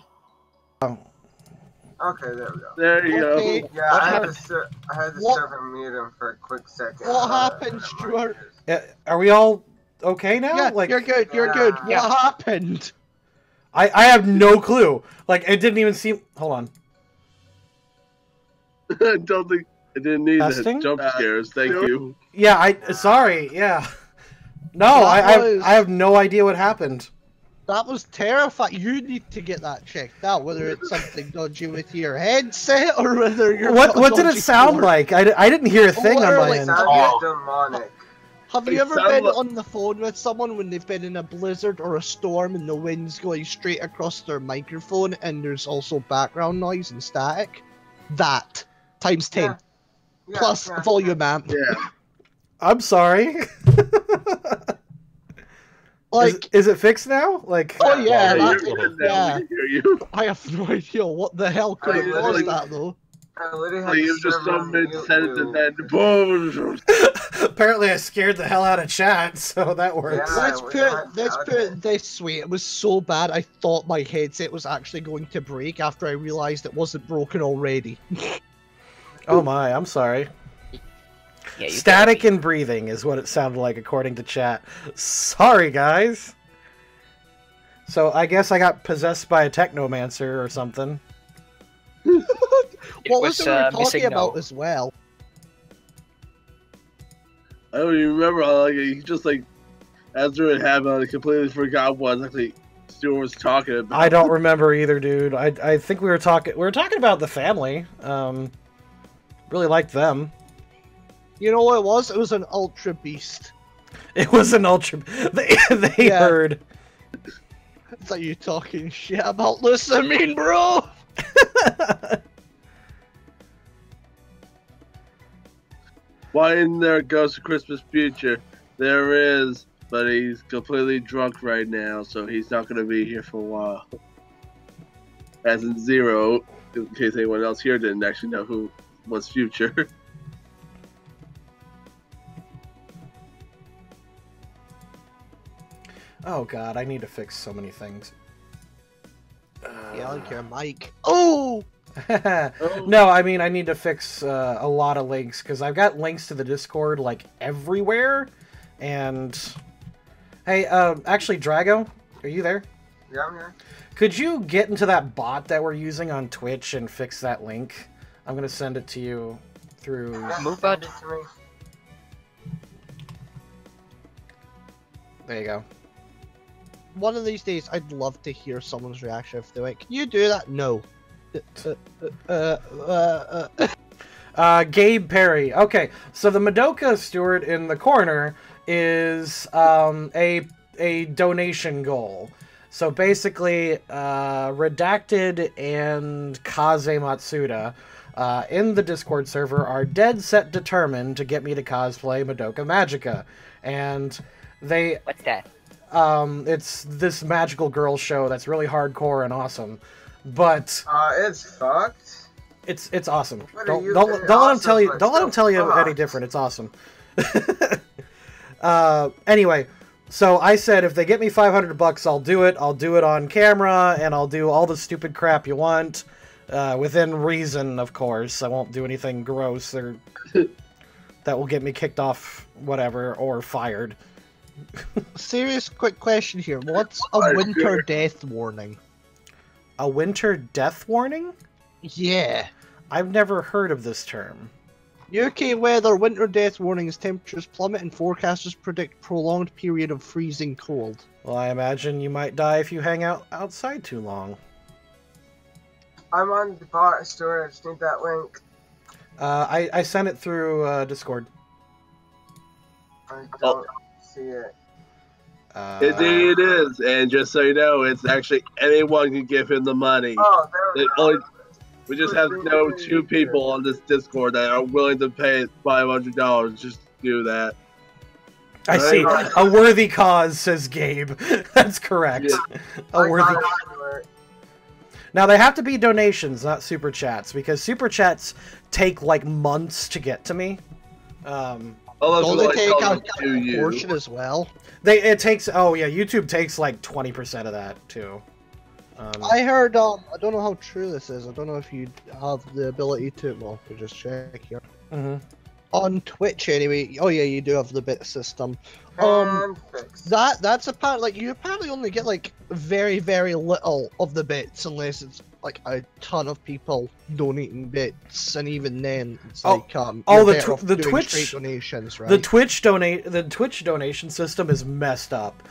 Okay, there we go. There you Okay. go. Yeah, What I had happened? to What- serve and mute him for a quick second. What happened, Stuart? Are we all okay now? Yeah, Like, you're good, you're good. Yeah. What happened? I have no clue. Like, it didn't even seem... Hold on. I don't think I didn't need Testing? the jump scares. Thank you. Yeah, sorry, yeah. No, That was- I have no idea what happened. That was terrifying. You need to get that checked out, whether it's something dodgy with your headset or whether you're... What did it sound like? I didn't hear a thing on my Literally, end. Sounded demonic. Have you It ever sounded been like- on the phone with someone when they've been in a blizzard or a storm and the wind's going straight across their microphone and there's also background noise and static? That. Times 10. Yeah, Plus yeah. volume amp. Yeah. I'm sorry. Like, is it fixed now? Like, oh yeah, Yeah, that- you're good now. yeah. We can hear you. I have no idea what the hell could I have literally- caused that though. I literally had Like, to you just serve so and mute mid-sentence you. and then boom. apparently I scared the hell out of chat, so that works. Yeah. Let's we put had let's to- put it this way. It was so bad I thought my headset was actually going to break after I realized it wasn't broken already. Oh my, I'm sorry. Yeah, you Static and breathing is what it sounded like according to chat. Sorry, guys. So I guess I got possessed by a technomancer or something. What was it we were missing talking about no. as well? I don't even remember how like he just like after it happened, I completely forgot what exactly Stuart was talking about. I don't remember either, dude. I think we were talking about the family. Really liked them. You know what it was? It was an Ultra Beast. It was an ultra. They Yeah. heard. It's like you talking shit about Lusamine, bro. Why in there goes to Christmas Future? There is, but he's completely drunk right now, so he's not going to be here for a while. As in Zero, in case anyone else here didn't actually know who was Future. Oh god, I need to fix so many things. Yeah, I like your mic. Oh! No, I mean I need to fix a lot of links because I've got links to the Discord like everywhere. And hey, actually, Drago, are you there? Yeah, I'm here. Could you get into that bot that we're using on Twitch and fix that link? I'm gonna send it to you through. Yeah, Move send out. it to me. There you go. One of these days, I'd love to hear someone's reaction if they're like, "Can you do that?" No. Gabe Perry. Okay, so the Madoka Stewart in the corner is a donation goal. So basically, Redacted and Kaze Matsuda in the Discord server are dead set determined to get me to cosplay Madoka Magica. And they... What's that? It's this magical girl show that's really hardcore and awesome. But... it's fucked. It's awesome. What Don't are you let saying? him tell you. Awesome, Don't let him but tell you still any different. It's awesome. Anyway, so I said if they get me $500, I'll do it. I'll do it on camera, and I'll do all the stupid crap you want, within reason, of course. I won't do anything gross or that will get me kicked off, whatever, or fired. Serious quick question here. What's a winter death warning? A winter death warning? Yeah. I've never heard of this term. UK weather, winter death warnings, temperatures plummet and forecasters predict prolonged period of freezing cold. Well, I imagine you might die if you hang out outside too long. I'm on the bot store. I just need that link. I sent it through Discord. I don't see it. Indeed it is, and just so you know, it's actually anyone can give him the money. Oh, there we go. We just have to know 2 people on this Discord that are willing to pay $500 just to do that. I see. A worthy cause, says Gabe. That's correct. Yeah. A worthy cause. Now, they have to be donations, not super chats, because super chats take, like, months to get to me. Don't they take out a portion as well? It takes... Oh, yeah, YouTube takes, like, 20% of that, too. I heard, I don't know how true this is. I don't know if you have the ability to... Well, we just check here. On Twitch, anyway. Oh, yeah, you do have the bit system. That's apparently... Like, you apparently only get, like, very, very little of the bits unless it's, like, a ton of people donating bits. And even then, it's like, the Twitch... straight donations, right? The Twitch donation system is messed up.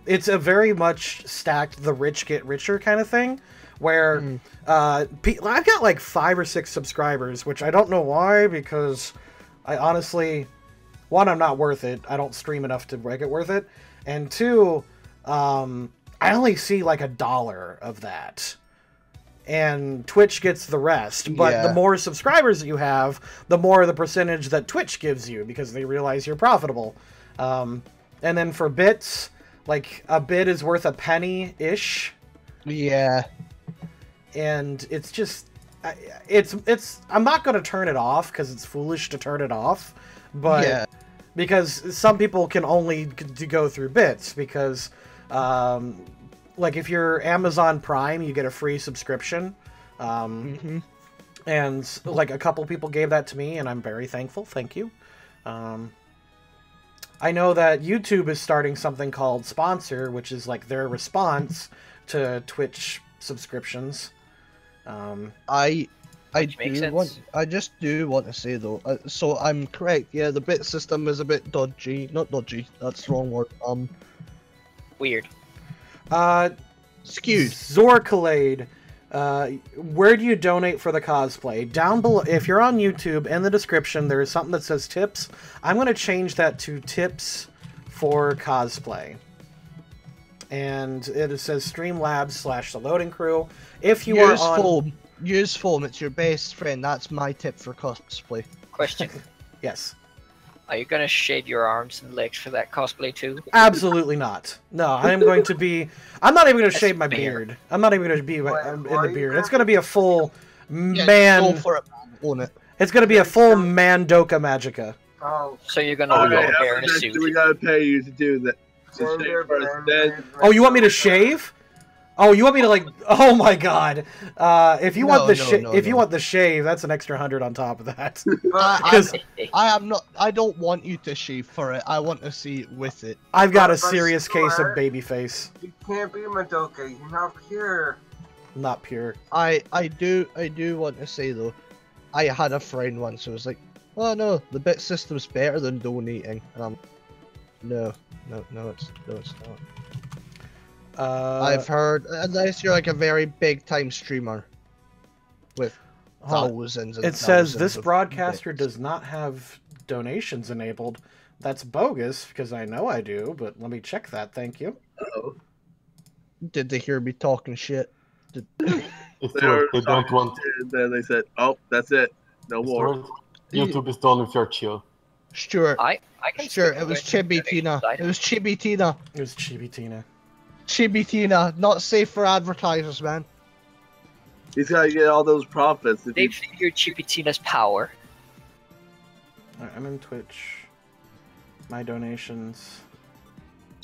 It's a very much stacked the rich get richer kind of thing, where I've got like 5 or 6 subscribers, which I don't know why, because I honestly, one, I'm not worth it. I don't stream enough to make it worth it, and 2, I only see like $1 of that. And Twitch gets the rest, but the more subscribers that you have, the more the percentage that Twitch gives you, because they realize you're profitable. And then for bits, like, a bit is worth a penny-ish. Yeah. And it's just... I'm not going to turn it off, because it's foolish to turn it off. But... Yeah. Because some people can only go through bits, because... like, if you're Amazon Prime, you get a free subscription. And, like, a couple people gave that to me, and I'm very thankful. Thank you. I know that YouTube is starting something called Sponsor, which is, like, their response to Twitch subscriptions. I just do want to say, though, so I'm correct, yeah, the bit system is a bit dodgy. Not dodgy, that's the wrong word. Weird. Skewed. Zorkalade, where do you donate for the cosplay? Down below, if you're on YouTube, in the description, there is something that says tips. I'm going to change that to tips for cosplay. And it says Streamlabs / the loading crew. If you are on... Use foam, it's your best friend. That's my tip for cosplay. Question. Yes. Are you gonna shave your arms and legs for that cosplay too? Absolutely not. No, I'm going to be... I'm not even going to shave my beard. I'm not even going to be in the beard. It's going to be a full man... Go for it, own it. It's going to be a full Mandoka Magica. Oh. So you're gonna go wear in a suit. We gotta pay you to do that. Oh, you want me to shave? Oh, you want me to, like... Oh my god. If you want the shave, that's an extra 100 on top of that. I don't want you to shave for it. I want to see it with it. I've got a serious case of baby face. You can't be Madoka. You're not pure. Not pure. I do want to say, though, I had a friend once who was like, "Oh no, the bit system's better than donating," and I'm, no, it's not. I've heard, unless you're like a very big time streamer with thousands. It says this broadcaster does not have donations enabled. That's bogus, because I know I do, but let me check that. Thank you. Did they hear me talking shit? It's They true. were They don't talking want. shit, and then they said, "Oh, that's it. No It's more." true. YouTube is done with your chill. Stuart. I can Stuart, skip it was the Chibi Tina. donation side. It was Chibi Tina. It was Chibi Tina. Chibi Tina. Not safe for advertisers, man. He's got to get all those profits. If They he, figured Chipitina's power. Alright, I'm in Twitch. My donations.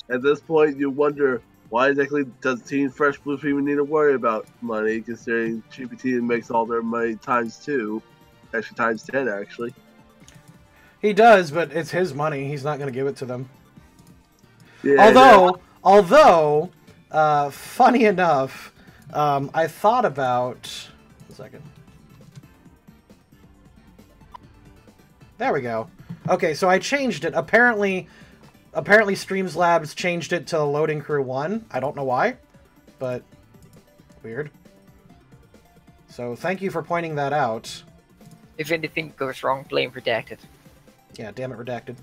at this point, you wonder why exactly does Team Fresh Blue even need to worry about money, considering GPT makes all their money times 2, actually times 10, actually. He does, but it's his money. He's not going to give it to them. Yeah, Although, funny enough, I thought about... A second. There we go. Okay, so I changed it. Apparently Streams Labs changed it to Loading Crew 1. I don't know why, but weird. So thank you for pointing that out. If anything goes wrong, blame Redacted. Yeah, damn it, Redacted.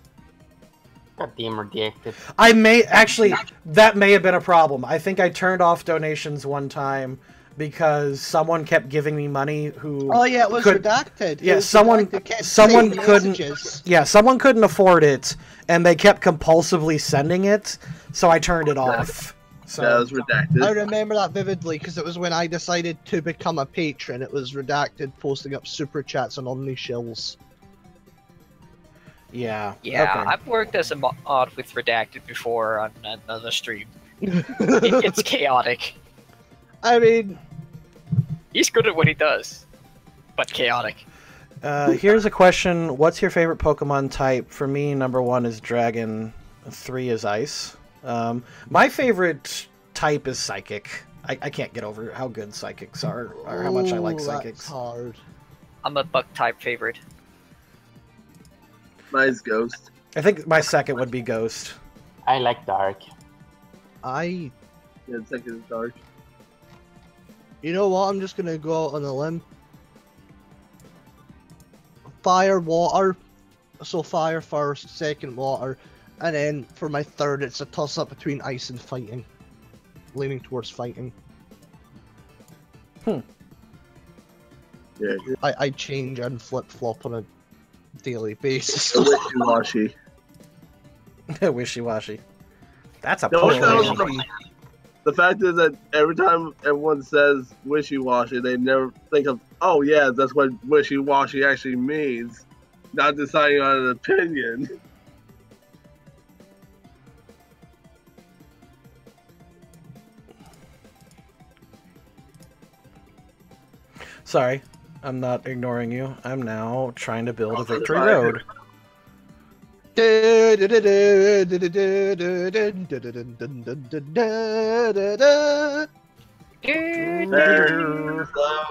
Goddamn redacted. I may... Actually, that may have been a problem. I think I turned off donations one time because someone kept giving me money who... Oh yeah, it was could- redacted. It Yeah, was someone redacted. It kept someone saying couldn't messages. Yeah, someone couldn't afford it and they kept compulsively sending it, so I turned it off. So that was redacted. I remember that vividly because it was when I decided to become a patron. It was redacted posting up super chats on Omni Shills. yeah. Yeah, Okay. I've worked as a mod with Redacted before on another stream. It's chaotic. I mean, He's good at what he does, but chaotic. Here's a question. What's your favorite Pokemon type? For me, number 1 is Dragon, 3 is Ice. My favorite type is Psychic. I can't get over how good Psychics are, or how much I like ooh, Psychics. That's hard. I'm a Bug type favorite. Mine's Ghost. I think my second would be Ghost. I like dark. I. Yeah, the second is Dark. You know what? I'm just gonna go out on a limb. Fire, water. So fire first, second water, and then for my third, it's a toss-up between ice and fighting. Leaning towards fighting. Yeah, I change and flip-flop on a daily basis. wishy-washy. Wishy-washy. That's a No, push. no, Wishy. no. The fact is that every time everyone says wishy-washy, they never think of, oh yeah, that's what wishy-washy actually means. Not deciding on an opinion. Sorry, I'm not ignoring you. I'm now trying to build a victory road.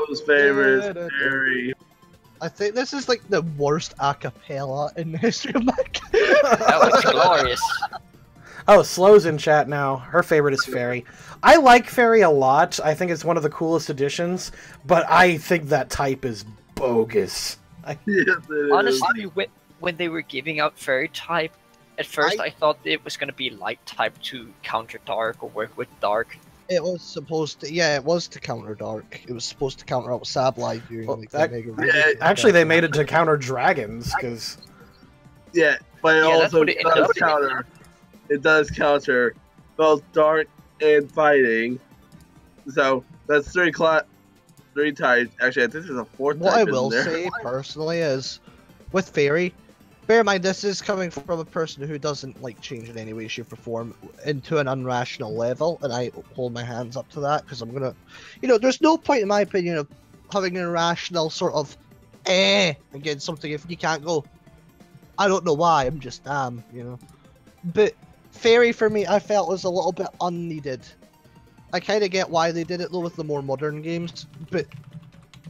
Those favorites, Harry. I think this is like the worst a cappella in the history of Makin. That was glorious. Oh, Slow's in chat now. Her favorite is Fairy. I like Fairy a lot. I think it's one of the coolest additions, but I think that type is bogus. Yes, it is. Honestly, when they were giving out Fairy type, at first I thought it was gonna be Light type to counter Dark or work with Dark. It was supposed to, yeah, it was to counter Dark. It was supposed to counter out Sableye during Well, like that- the Mega yeah, Release. Actually, they made it to counter dragons, because... Yeah, but it Yeah, that's also what it ended does up being. counter. It does counter both Dark and Fighting. So that's three types. Actually, I think there's a fourth What type I will in there. say personally is, with Fairy, bear in mind this is coming from a person who doesn't like change in any way, shape, or form into an unrational level, and I hold my hands up to that because I'm gonna, there's no point in my opinion of having an irrational sort of, against something if you can't go. I don't know why. I'm just But Fairy for me, I felt was a little bit unneeded. I kind of get why they did it though with the more modern games, but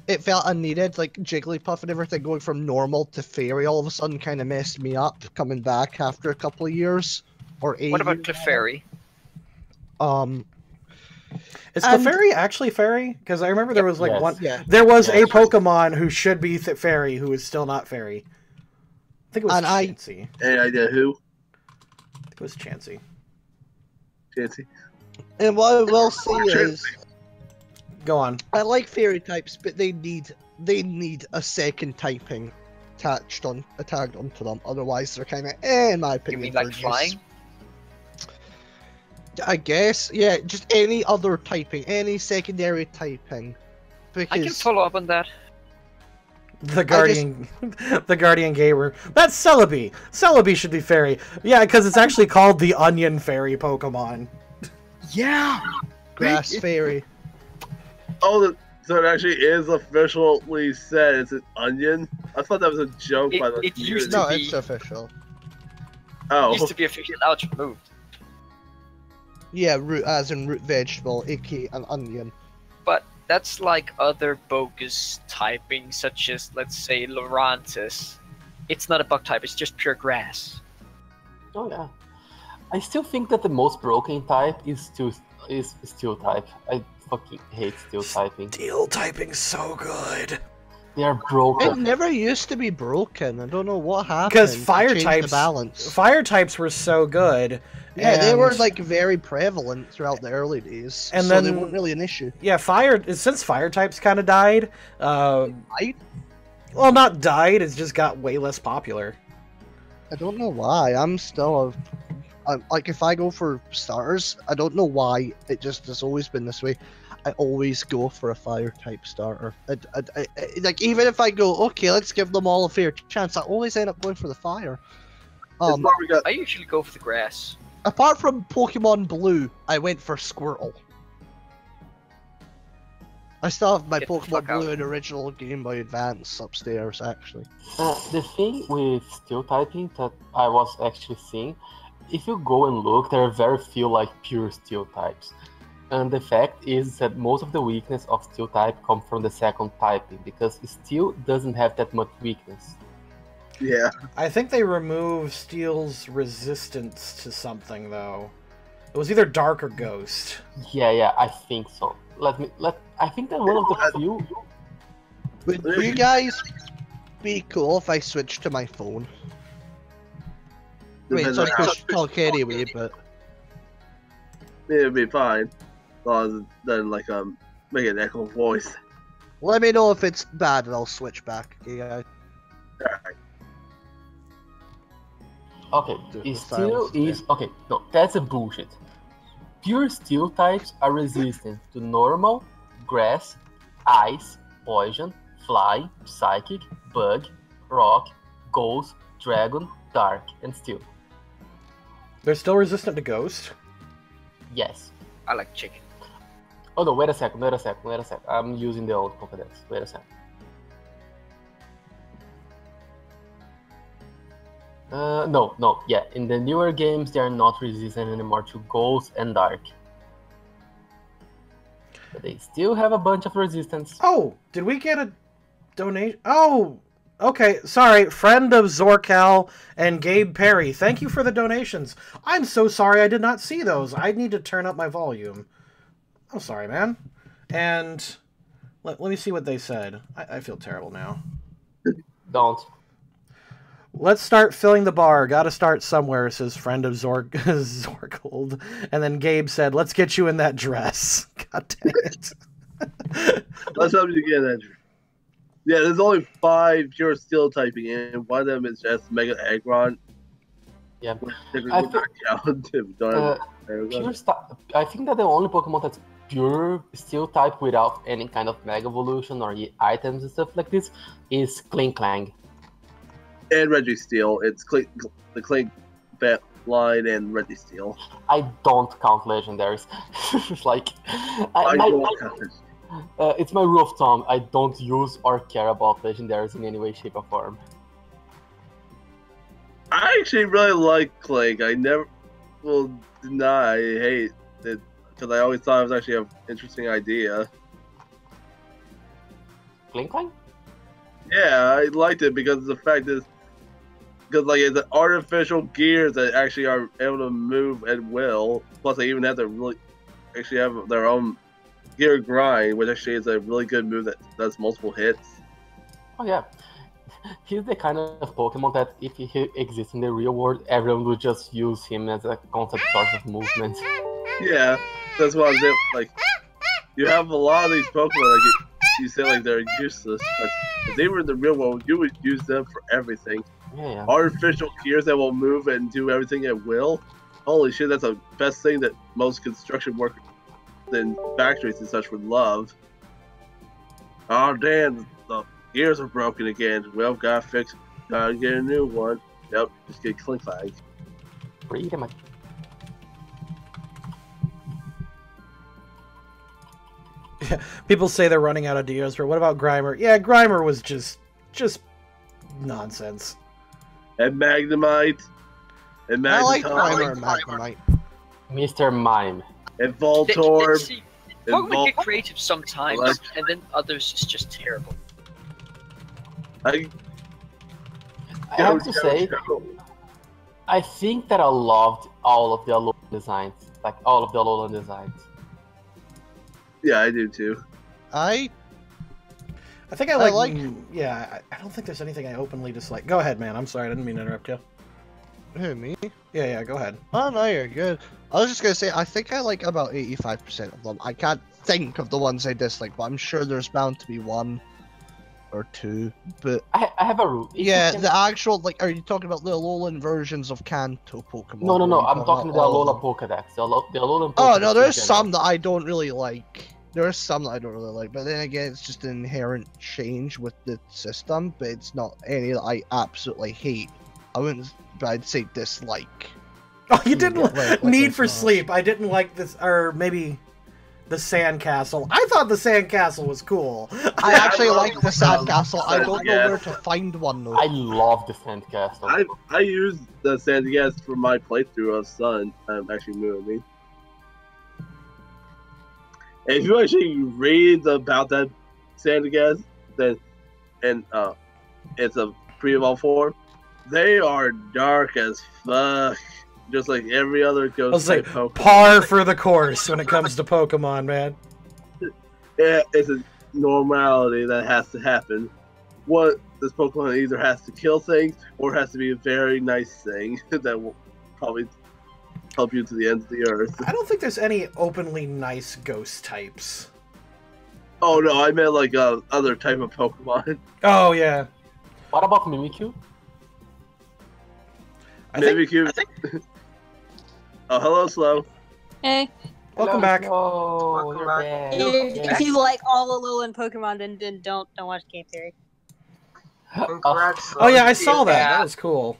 it felt unneeded. Like Jigglypuff and everything going from normal to Fairy all of a sudden kind of messed me up coming back after a couple of years or 8 What about years. Clefairy? Is And- Clefairy actually Fairy? Because I remember there was like Yes. one... Yeah. There was a Yes. Pokemon who should be Fairy who is still not Fairy. I think it was And I- Chansey. Any idea who? I think it was Chansey. Chancy. And what I will say Sure. is, Go on. I like fairy types, but they need a second typing tagged onto them. Otherwise, they're kind of in my You opinion. mean like for use. flying? I guess, yeah. Just any other typing, any secondary typing. I can Because follow up on that. The Guardian, the Guardian Gamer. That's Celebi. Celebi should be fairy. Yeah, because it's actually called the Onion Fairy Pokemon. Yeah. grass fairy. Oh, so it actually is officially said it's an onion? I thought that was a joke by the It used community. to No, be- it's official. Oh, Used to be official. Now it's removed. Yeah, root as in root vegetable, aka an onion. But that's like other bogus typing, such as, let's say, Lorantis. It's not a bug type, it's just pure grass. Oh yeah. I still think that the most broken type is steel type. I fucking hate steel typing. Steel typing's so good. They are It broken. never used to be broken. I don't know what happened. Because to fire change the types, balance. fire types were so good. Yeah, they were and- like very prevalent throughout the early days, And so they then- weren't really an issue. Yeah, since fire types kind of died. Died? Well, not died. It's just got way less popular. I don't know why. Like if I go for starters, I don't know why. It just has always been this way. I always go for a fire type starter. Like even if I go, okay, let's give them all a fair chance, I always end up going for the fire. it's what we got. I usually go for the grass. Apart from Pokemon Blue, I went for Squirtle. I still have my Get the Pokemon fuck out. Blue and original Game Boy Advance upstairs, actually. The thing with steel typing that I was actually seeing, if you go and look, there are very few like pure steel types. And the fact is that most of the weakness of steel type come from the second typing, because steel doesn't have that much weakness. Yeah. I think they removed Steel's resistance to something, though. It was either Dark or Ghost. Yeah, I think so. I think that one of the few. Would you guys be cool if I switched to my phone? Wait, Depends so I on how- could talk anyway, but It'd be fine. As long as it doesn't like make an echo voice. let me know if it's bad and I'll switch back. Okay, guys. Alright. Okay, The steel silence is okay. No, that's a bullshit. Pure steel types are resistant to normal, grass, ice, poison, fly, psychic, bug, rock, ghost, dragon, dark, and steel. They're still resistant to Ghost. Yes. I like chicken. Oh no, wait a second. I'm using the old Pokédex. Wait a second. No, yeah. In the newer games, they are not resistant anymore to Ghost and Dark. But they still have a bunch of resistance. Oh, did we get a donation? Oh, okay. Sorry, friend of Zorcal and Gabe Perry. Thank you for the donations. I'm so sorry I did not see those. I need to turn up my volume. I'm sorry, man. And let me see what they said. I feel terrible now. Don't. Let's start filling the bar. Gotta start somewhere, says friend of Zorgold. And then Gabe said, let's get you in that dress. God dang it. Let's hope you get that. Yeah, there's only 5 pure steel typing, and one of them is just Mega Aggron. Yeah. I I think that the only Pokemon that's pure steel type without any kind of Mega Evolution or items and stuff like this is Klinklang. And Registeel. It's the Clink Bat line and Registeel. I don't count legendaries. It's like it's my rule of thumb. I don't use or care about legendaries in any way, shape, or form. I actually really like Clink. I never will deny I hate it because I always thought it was actually an interesting idea. Klinklang? Yeah, I liked it because the fact is, because like it's an artificial gears that actually are able to move at will. Plus, they even have to really actually have their own gear grind, which actually is a really good move that does multiple hits. Oh yeah. He's the kind of Pokemon that if he exists in the real world, everyone would just use him as a constant source of movement. Yeah, that's why I was like, you have a lot of these Pokemon like you say like they're useless, but if they were in the real world, you would use them for everything. Yeah. Artificial gears that will move and do everything at will. Holy shit, that's the best thing that most construction workers in factories and such would love. Oh damn, the gears are broken again. Well, gotta fix, gotta get a new one. Yep, just get clink flag. Pretty much. People say they're running out of Dios, but what about Grimer? Yeah, Grimer was just nonsense. And Magnemite. And Magnemite. I like Primer and Magnemite. Mr. Mime. And Voltorb. See, and Pokemon get creative sometimes, and then others is just terrible. I have to say, I think that I loved all of the Alolan designs. Like, all of the Alolan designs. Yeah, I do too. I think I like yeah, I don't think there's anything I openly dislike. Go ahead, man. I'm sorry, I didn't mean to interrupt you. Who, me? Yeah, go ahead. Oh, no, you're good. I was just gonna say, I think I like about 85% of them. I can't think of the ones I dislike, but I'm sure there's bound to be one or two. But I have a rule. yeah, the actual, like, are you talking about the Alolan versions of Kanto Pokemon? No, or are I'm you talking about the all of Alolan Pokedex. The Alolan Pokedex. Oh, no, in there's general. some that I don't really like. There's some that I don't really like, but then again, it's just an inherent change with the system, but it's not any that I absolutely hate. I wouldn't, but I'd say dislike. Oh, you didn't like Need for not. Sleep. I didn't like this, or maybe the Sandcastle. I thought the Sandcastle was cool. I actually like the Sandcastle. I Sand- don't know where to find one though. I love the Sandcastle. I used the Sandcastle for my playthrough of Sun. Actually, Moon. I mean. And if you actually read about that Sandcastle, then it's a pre-evolved form. They are dark as fuck, just like every other I ghost was type like, Pokemon. par for the course when it comes to Pokemon, man. Yeah, it's a normality that has to happen. What this Pokemon either has to kill things or has to be a very nice thing that will probably help you to the end of the earth. I don't think there's any openly nice ghost types. Oh no, I meant like other type of Pokemon. Oh yeah. What about Mimikyu? Mimikyu. Oh, hello, Slow. Hey. Welcome back. Oh, Welcome you're back. back. If you like all Alolan Pokemon, then don't watch Game Theory. Congrats, Slow. Oh yeah, I saw that. Yeah. That was cool.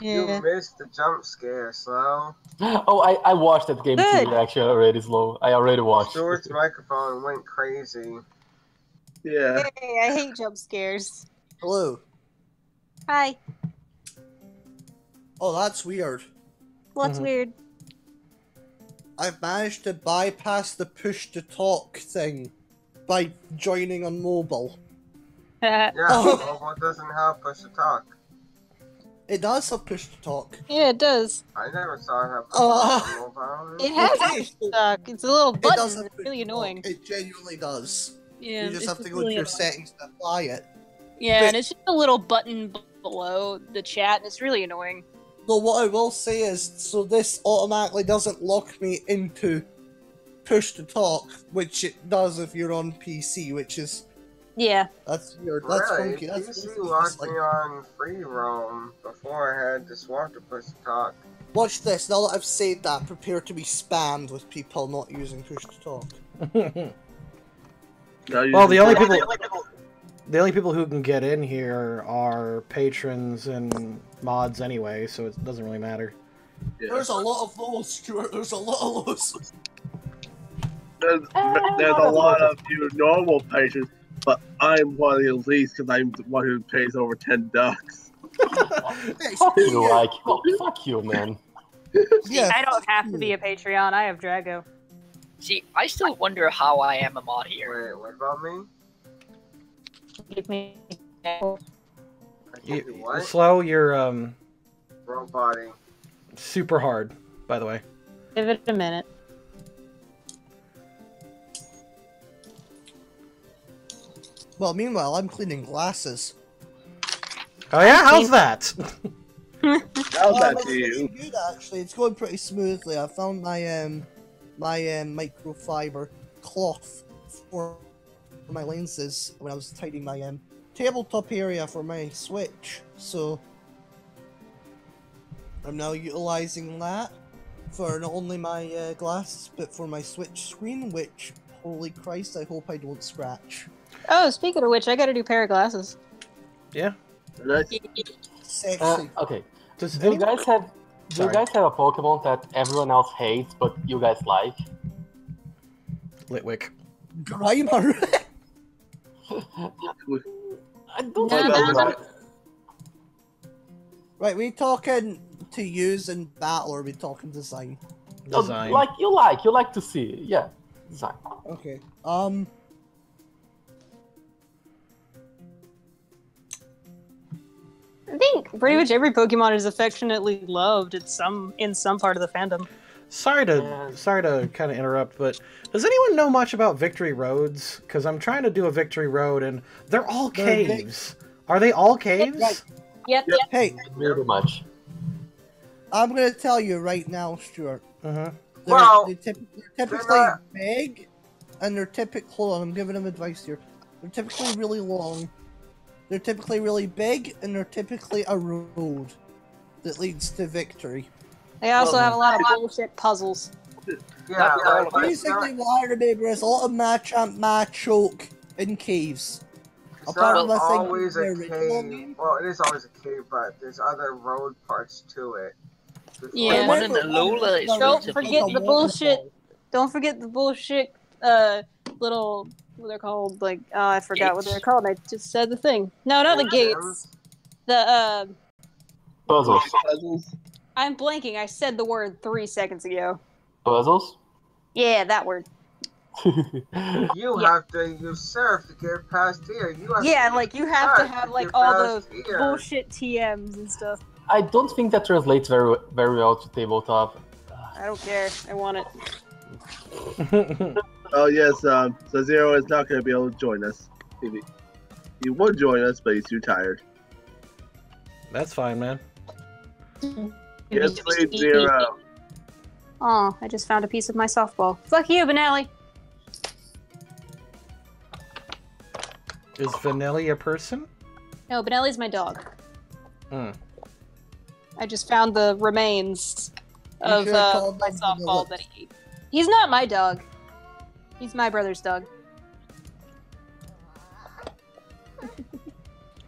You Yeah. missed the jump scare, Slow. Oh, I watched that game Good. too, actually, already, Slow. I already watched. Stuart's microphone went crazy. Yeah. Hey, I hate jump scares. Hello. Hi. Oh, that's weird. What's Mhm. weird? I've managed to bypass the push to talk thing by joining on mobile. Yeah, Oh. mobile doesn't have push to talk. It does have push to talk. Yeah, it does. I never saw it have push Oh. to talk on mobile. It has Okay, push to talk. It's a little It button. does have It's push really to talk. annoying. It genuinely does. Yeah, You just it's have to go really to your annoying. settings to apply it. Yeah, But- and it's just a little button below the chat, and it's really annoying. Though what I will say is, so this automatically doesn't lock me into push to talk, which it does if you're on PC, which is Yeah. that's weird. That's Really? funky. That's PC basically locked just like, me on free roam before I had to swap to push to talk. watch this. Now that I've said that, prepare to be spammed with people not using push to talk. Well, the only people who can get in here are patrons and mods anyway, so it doesn't really matter. Yeah. There's a lot of those, Stuart. There's a lot of those. There's a lot of you normal patrons, but I'm one of the least because I'm the one who pays over $10. Fuck you, like, oh, fuck you, man. Yeah. I don't have to be a Patreon. I have Drago. See, I still wonder how I am a mod here. Wait, what about me? Give me. I give you what? Slow, you're Wrong body. super hard, by the way. Give it a minute. Well, meanwhile, I'm cleaning glasses. Oh yeah, how's that? How's that it's to you? pretty good, actually. It's going pretty smoothly. I found my microfiber cloth for my lenses when I was tidying my tabletop area for my Switch, so I'm now utilizing that for not only my glasses, but for my Switch screen, which, holy Christ, I hope I don't scratch. Oh, speaking of which, I got a new pair of glasses. Yeah. Nice. Sexy. Okay. Does Do you anyone... guys have a Pokemon that everyone else hates but you guys like? Litwick. Grimer. I don't Nah, think nah, that. Right, we talking to use in battle, or we talking design? Design. Like you like to see it. Yeah, design. Okay. I think pretty much every Pokemon is affectionately loved in some part of the fandom. Sorry to kind of interrupt, but does anyone know much about Victory Roads? Because I'm trying to do a Victory Road, and they're all caves. Are they all caves? Right. Yep. Hey, Really much. I'm gonna tell you right now, Stuart. Uh-huh. They're typically not- big, and they're typically. Hold on, I'm giving them advice here. They're typically really long. They're typically really big, and they're typically a road that leads to victory. They also have a lot of bullshit puzzles. Yeah, like, Basically, why are they? There's a lot of Machoke in caves. it's Apart not from I think always the a original cave. game. Well, it is always a cave, but there's other road parts to it. Yeah. One in Alola is Don't relatively forget big. the bullshit. Don't forget the bullshit. Little. What they're called? Like, I forgot what they're called. I just said the thing. No, not the gates. The Puzzles. Puzzles. I'm blanking. I said the word 3 seconds ago. Puzzles. Yeah, that word. You have to use surf to get past here. You have Yeah, to like you have to surf have like get all past the here. bullshit TMs and stuff. I don't think that translates very well to tabletop. I don't care. I want it. Oh yes, so Zero is not going to be able to join us. He would join us, but he's too tired. That's fine, man. Yes, please, Zero. Oh, I just found a piece of my softball. Fuck you, Benelli. Is Vanelli a person? No, Benelli's my dog. Hmm. I just found the remains You of should have called my them softball Vanilla. that he ate. He's not my dog. He's my brother's dog.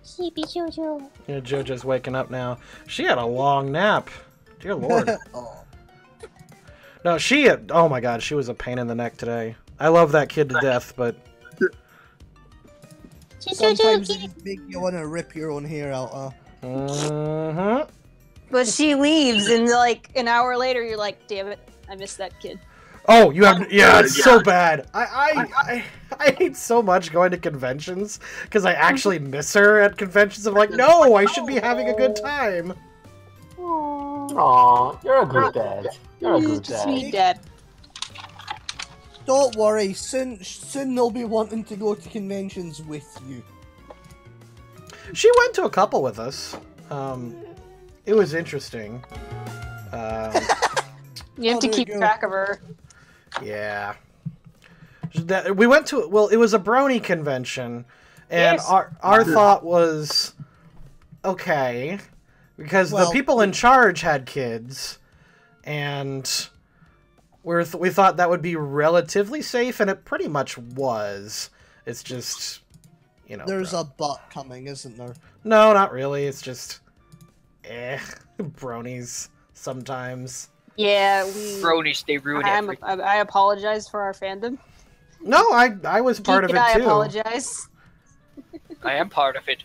Sleepy Jojo. Yeah, JoJo's waking up now. She had a long nap. Dear Lord. Oh. No, oh my god, she was a pain in the neck today. I love that kid to death, but Sometimes they just make you want to rip your own hair out. Mhm. But she leaves, and like an hour later, you're like, damn it, I missed that kid. Oh, you have it's so bad. I hate so much going to conventions because I actually miss her at conventions. I'm like, no, I should be having a good time. Aw, you're a good dad. You're a good dad. Sweet dad. Don't worry, soon they'll be wanting to go to conventions with you. She went to a couple with us. It was interesting. You have to keep track of her. Yeah. We went to, well, it was a brony convention, and Yes. our thought was, okay, because the Well- people in charge had kids, and we thought that would be relatively safe, and it pretty much was. It's just, you know. There's a butt coming, isn't there? No, not really. It's just, bronies sometimes. Yeah, Bronies, they ruin everything. I apologize for our fandom. No, I was part Geek of and it I too. apologize. I am part of it.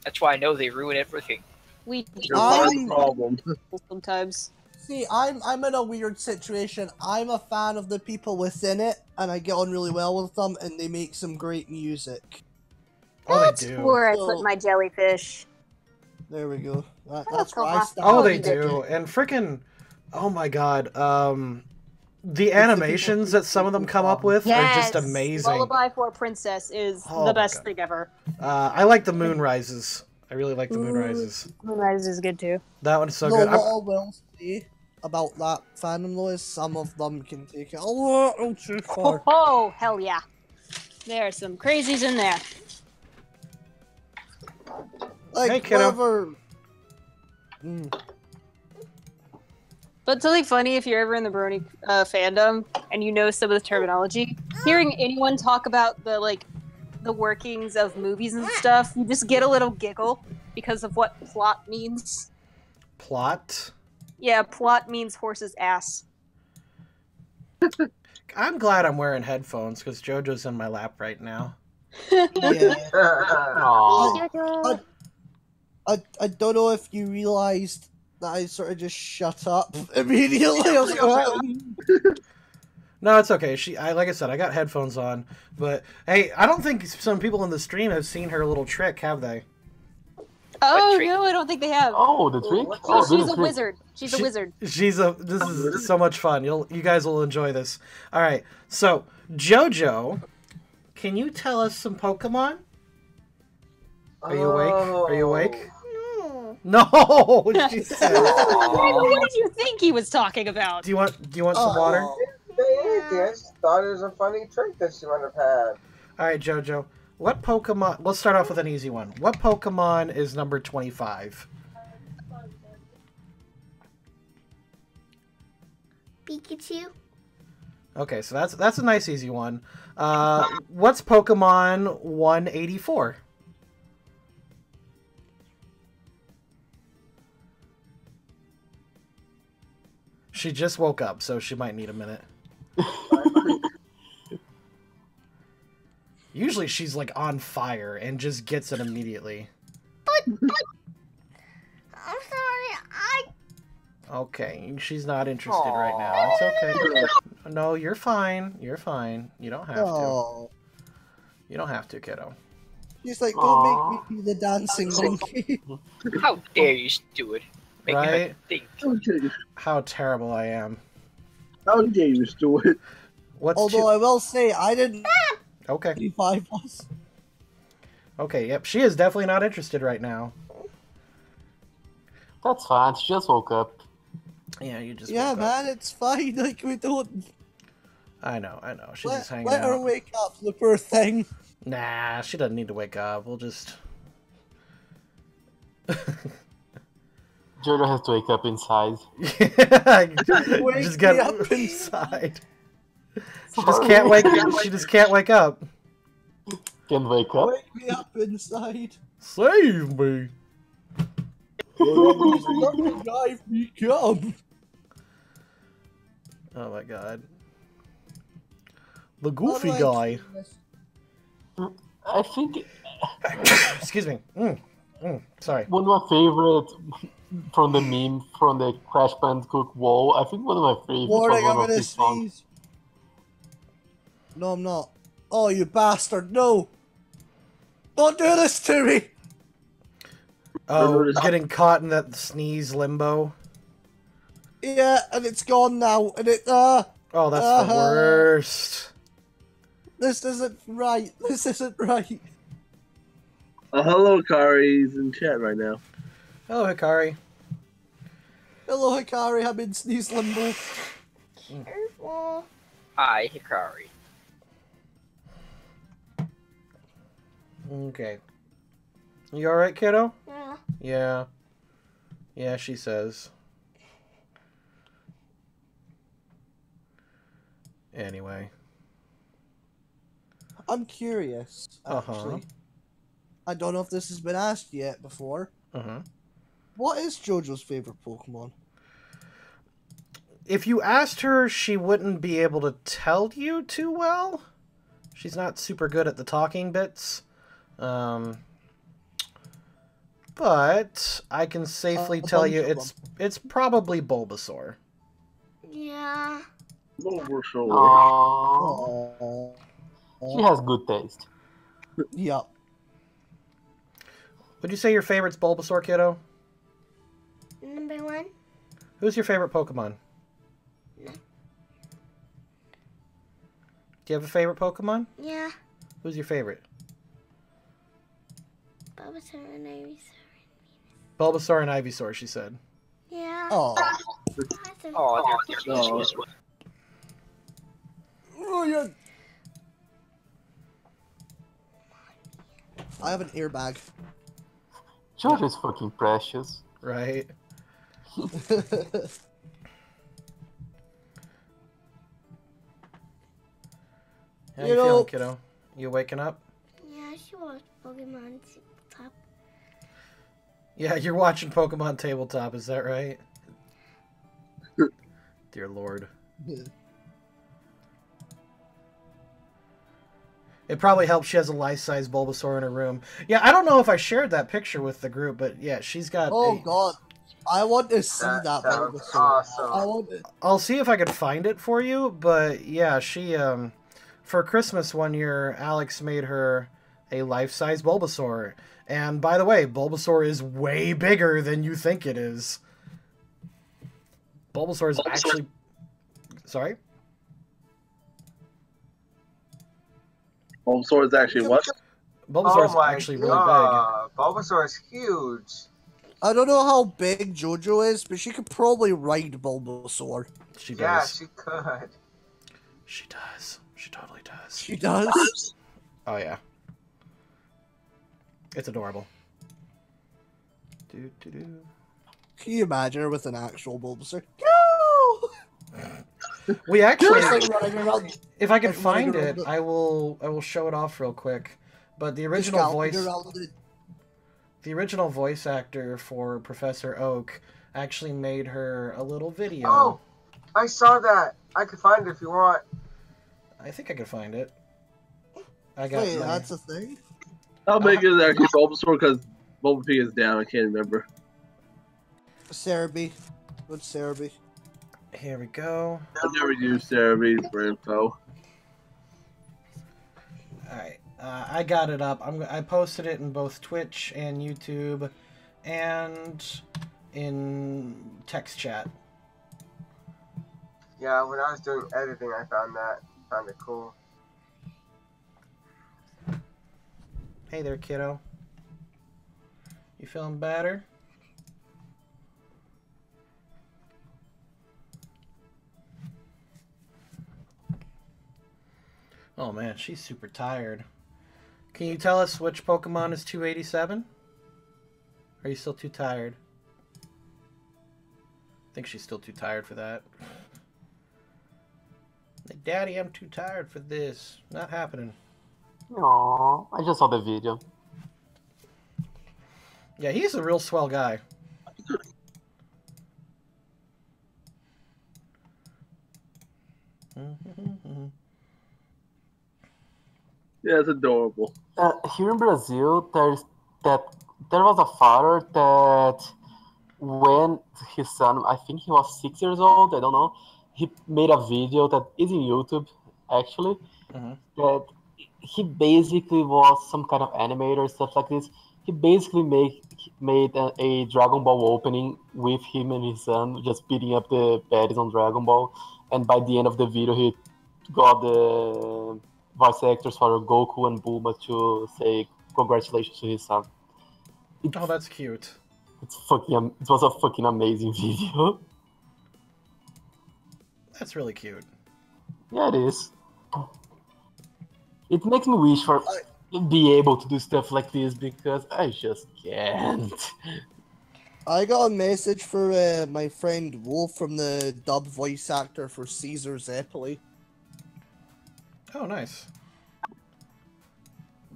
That's why I know they ruin everything. We You're part of the I'm- problem. sometimes. See, I'm in a weird situation. I'm a fan of the people within it, and I get on really well with them, and they make some great music. Oh, That's they do. where I So- put my jellyfish. There we go. That's That's where I cool. stand. Oh, they do. And frickin', oh my god, the animations that some of them come up with are just amazing. Lullaby for a Princess is Oh the my best God. thing ever. I like the Moonrises. I really like the Moonrises. Moonrise is good too. That one's so No, good. what I will say about that fandom though is some of them can take it a little too far. Oh, hell yeah. There are some crazies in there. Like, Hey, kiddo. whatever. But it's really funny if you're ever in the Brony fandom and you know some of the terminology. Hearing anyone talk about the workings of movies and stuff, you just get a little giggle because of what plot means. Plot? Yeah, plot means horse's ass. I'm glad I'm wearing headphones because JoJo's in my lap right now. Yeah. Aw. I don't know if you realized that I sort of just shut up immediately. I was like, "Oh." No, it's okay. Like I said, I got headphones on. But hey, I don't think some people in the stream have seen her little trick, have they? Oh, trick? no, I don't think they have. Oh, the trick? Oh, She's the a trick. wizard. She's a wizard. This is so much fun. You guys will enjoy this. All right. So, JoJo, can you tell us some Pokemon? Are you awake? Are you awake? No. No, she said. What did you think he was talking about? Do you want some water? I just thought it was a funny trick that she might have had. All right, JoJo. What Pokemon? Let's start off with an easy one. What Pokemon is number 25? Pikachu. Okay, so that's a nice easy one. What's Pokemon 184? She just woke up, so she might need a minute. Usually she's like on fire and just gets it immediately. I'm sorry. Okay, she's not interested right now. It's okay. No, you're fine. You're fine. You don't have to. Oh. You don't have to, kiddo. He's like, don't make me be the dancing monkey. How dare you do it? Make me Right? have to think. Okay. How terrible I am. How dare you do it? What's Although I will say, I didn't. Okay. 35 was. Okay, yep. She is definitely not interested right now. That's fine. She just woke up. Yeah, you just Yeah, woke up. man, it's fine. Like, we don't. I know. She's just hanging Let her out. wake up, the poor thing. Nah, she doesn't need to wake up. We'll just... Jojo has to wake up inside. Wake just get me up inside. She just can't wake. She just can't wake up. Can wake up. Wake me up inside. Save me. Drive me come. Oh my god. The goofy Unlike guy. this. I think Excuse me. Sorry. one of my favorite from the meme from the Crash Bandicoot wall. I think one of my favorites Warning, was I'm one of gonna these songs. sneeze. No, I'm not. Oh, you bastard, no! Don't do this to me! Oh, getting caught in that sneeze limbo. Yeah, and it's gone now, and it, Oh, that's the worst. This isn't right. This isn't right. Hello, Kari. He's in chat right now. Hello, Hikari. Hello, Hikari, I'm in sneeze limbo. Careful. Hi, Hikari. Okay. You alright, kiddo? Yeah. Yeah. Yeah, she says. Anyway. I'm curious, actually. I don't know if this has been asked yet before. What is JoJo's favorite Pokemon? If you asked her, she wouldn't be able to tell you too well. She's not super good at the talking bits. But I can safely tell you it's probably Bulbasaur. Yeah. Bulbasaur. Aww. Oh. She has good taste. Yup. Would you say your favorite's Bulbasaur, kiddo? Number one. Who's your favorite Pokemon? No. Do you have a favorite Pokemon? Yeah. Who's your favorite? Bulbasaur and Ivysaur. Bulbasaur and Ivysaur, she said. Yeah. Oh. Awesome. Oh, they're Oh. Oh, yeah. I have an airbag. George is fucking precious. Right. How you feeling, kiddo? You waking up? Yeah, she watched Pokemon Top. Yeah, you're watching Pokemon Tabletop, is that right? Dear Lord. It probably helps she has a life-size Bulbasaur in her room. Yeah, I don't know if I shared that picture with the group, but yeah, she's got God. I want to see that sounds Bulbasaur. awesome. I want to... I'll see if I can find it for you, but yeah, she, for Christmas one year, Alex made her a life-size Bulbasaur. And by the way, Bulbasaur is way bigger than you think it is. Bulbasaur is actually... Sorry? Bulbasaur is actually what? Bulbasaur is Oh my actually really god. Bulbasaur is huge. I don't know how big JoJo is, but she could probably ride Bulbasaur. big. She Yeah, does. she could. She does. She totally does. She does? Oh, yeah. It's adorable. Do, do, do. Can you imagine her with an actual Bulbasaur? We actually... Just like running around, If I can like running find around it, the- I will show it off real quick. But the just original galloping voice... around the- The original voice actor for Professor Oak actually made her a little video. Oh, I saw that. I could find it if you want. I think I could find it. I got Wait, my... that's a thing? How big is actually Bulbasaur? Because Bulbapedia is down. I can't remember. Cerebi. What's Cerebi? Here we go. I never used Cerebi for info. Alright, I got it up. I posted it in both Twitch and YouTube and in text chat. Yeah, when I was doing editing, I found that. Found it cool. Hey there, kiddo. You feeling better? Oh man, she's super tired. Can you tell us which Pokemon is 287? Are you still too tired? I think she's still too tired for that. Like, Daddy, I'm too tired for this. Not happening. Aww, I just saw the video. Yeah, he's a real swell guy. Yeah, it's adorable. Here in Brazil, there was a father that when his son, I think he was 6 years old, I don't know, he made a video that is in YouTube, actually, that he basically was some kind of animator, stuff like this. He basically made a Dragon Ball opening with him and his son, just beating up the baddies on Dragon Ball, and by the end of the video, he got the voice actors for Goku and Bulma to say congratulations to his son. Oh, that's cute. It was a fucking amazing video. That's really cute. Yeah, it is. It makes me wish for be able to do stuff like this because I just can't. I got a message for my friend Wolf from the dub voice actor for Caesar Zeppeli. Oh, nice.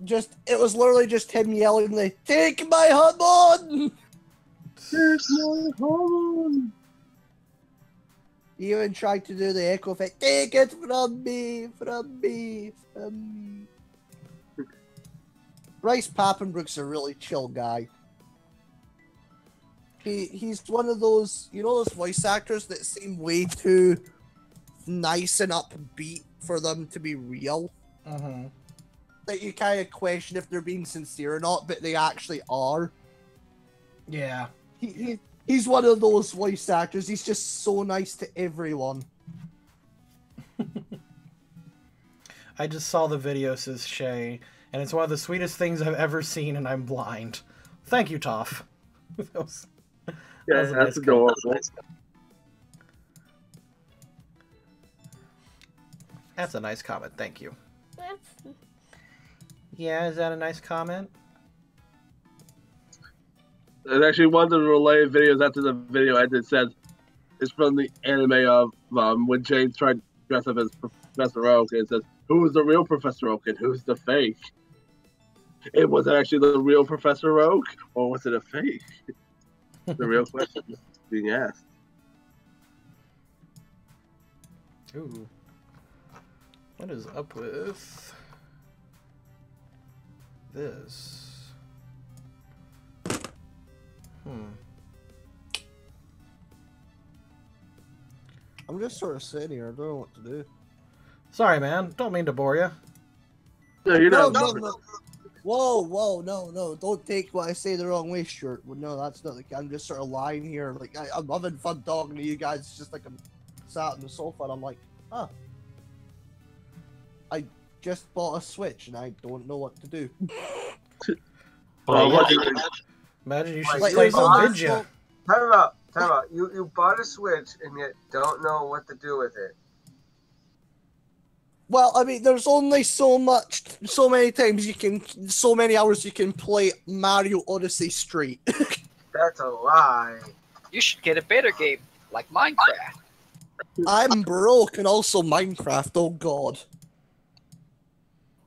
It was literally just him yelling, like, "Take my Hamon!" Take my Hamon! He even tried to do the echo effect. Take it from me, from me, from me. Bryce Papenbrook's a really chill guy. He's one of those, you know, those voice actors that seem way too nice and upbeat for them to be real. That you kind of question if they're being sincere or not, but they actually are. Yeah. He's one of those voice actors. He's just so nice to everyone. I just saw the video, says Shay, and it's one of the sweetest things I've ever seen, and I'm blind. Thank you, Toph. that was Yeah, that's adorable. That's a nice comment. Thank you. Yeah, is that a nice comment? And actually, one of the related videos after the video ended said it's from the anime of when James tried to dress up as Professor Oak. And it says, "Who is the real Professor Oak and who's the fake?" It was it actually the real Professor Oak, or was it a fake? The real question is being asked. Ooh. What is up with this? I'm just sort of sitting here. I don't know what to do. Sorry, man. Don't mean to bore you. No, you're No, not. no. Whoa, no. Don't take what I say the wrong way, Stuart. Well, no, that's not the case. I'm just sort of lying here. Like, I'm having fun talking to you guys. It's just like I'm sat on the sofa and I'm like, huh. I just bought a Switch and I don't know what to do. Imagine you should Like, play there's some no- Vidya. Time out. You bought a Switch and yet don't know what to do with it. Well, I mean, there's only so many hours you can play Mario Odyssey Street. That's a lie. You should get a better game, like Minecraft. I'm broke and also Minecraft, oh god.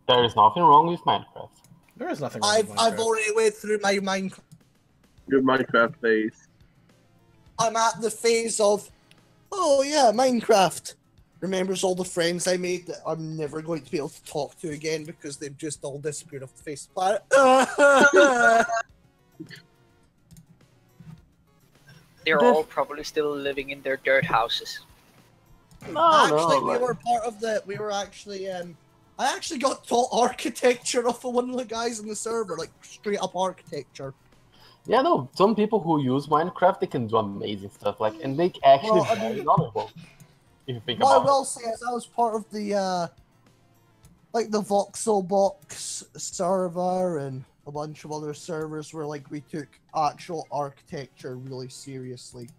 There is nothing wrong with Minecraft. There is nothing wrong with I've Minecraft. already went through my Minecraft. Your Minecraft phase. I'm at the phase of, oh yeah, Minecraft. Remembers all the friends I made that I'm never going to be able to talk to again because they've just all disappeared off the face of the planet. They're all probably still living in their dirt houses. Actually, we were actually, I actually got taught architecture off of one of the guys in the server, like straight up architecture. Yeah, no, some people who use Minecraft, they can do amazing stuff, like, and they actually very knowledgeable. If you think What I about will say is I was part of the, like the Voxel Box server and a bunch of other servers where like we took actual architecture really seriously.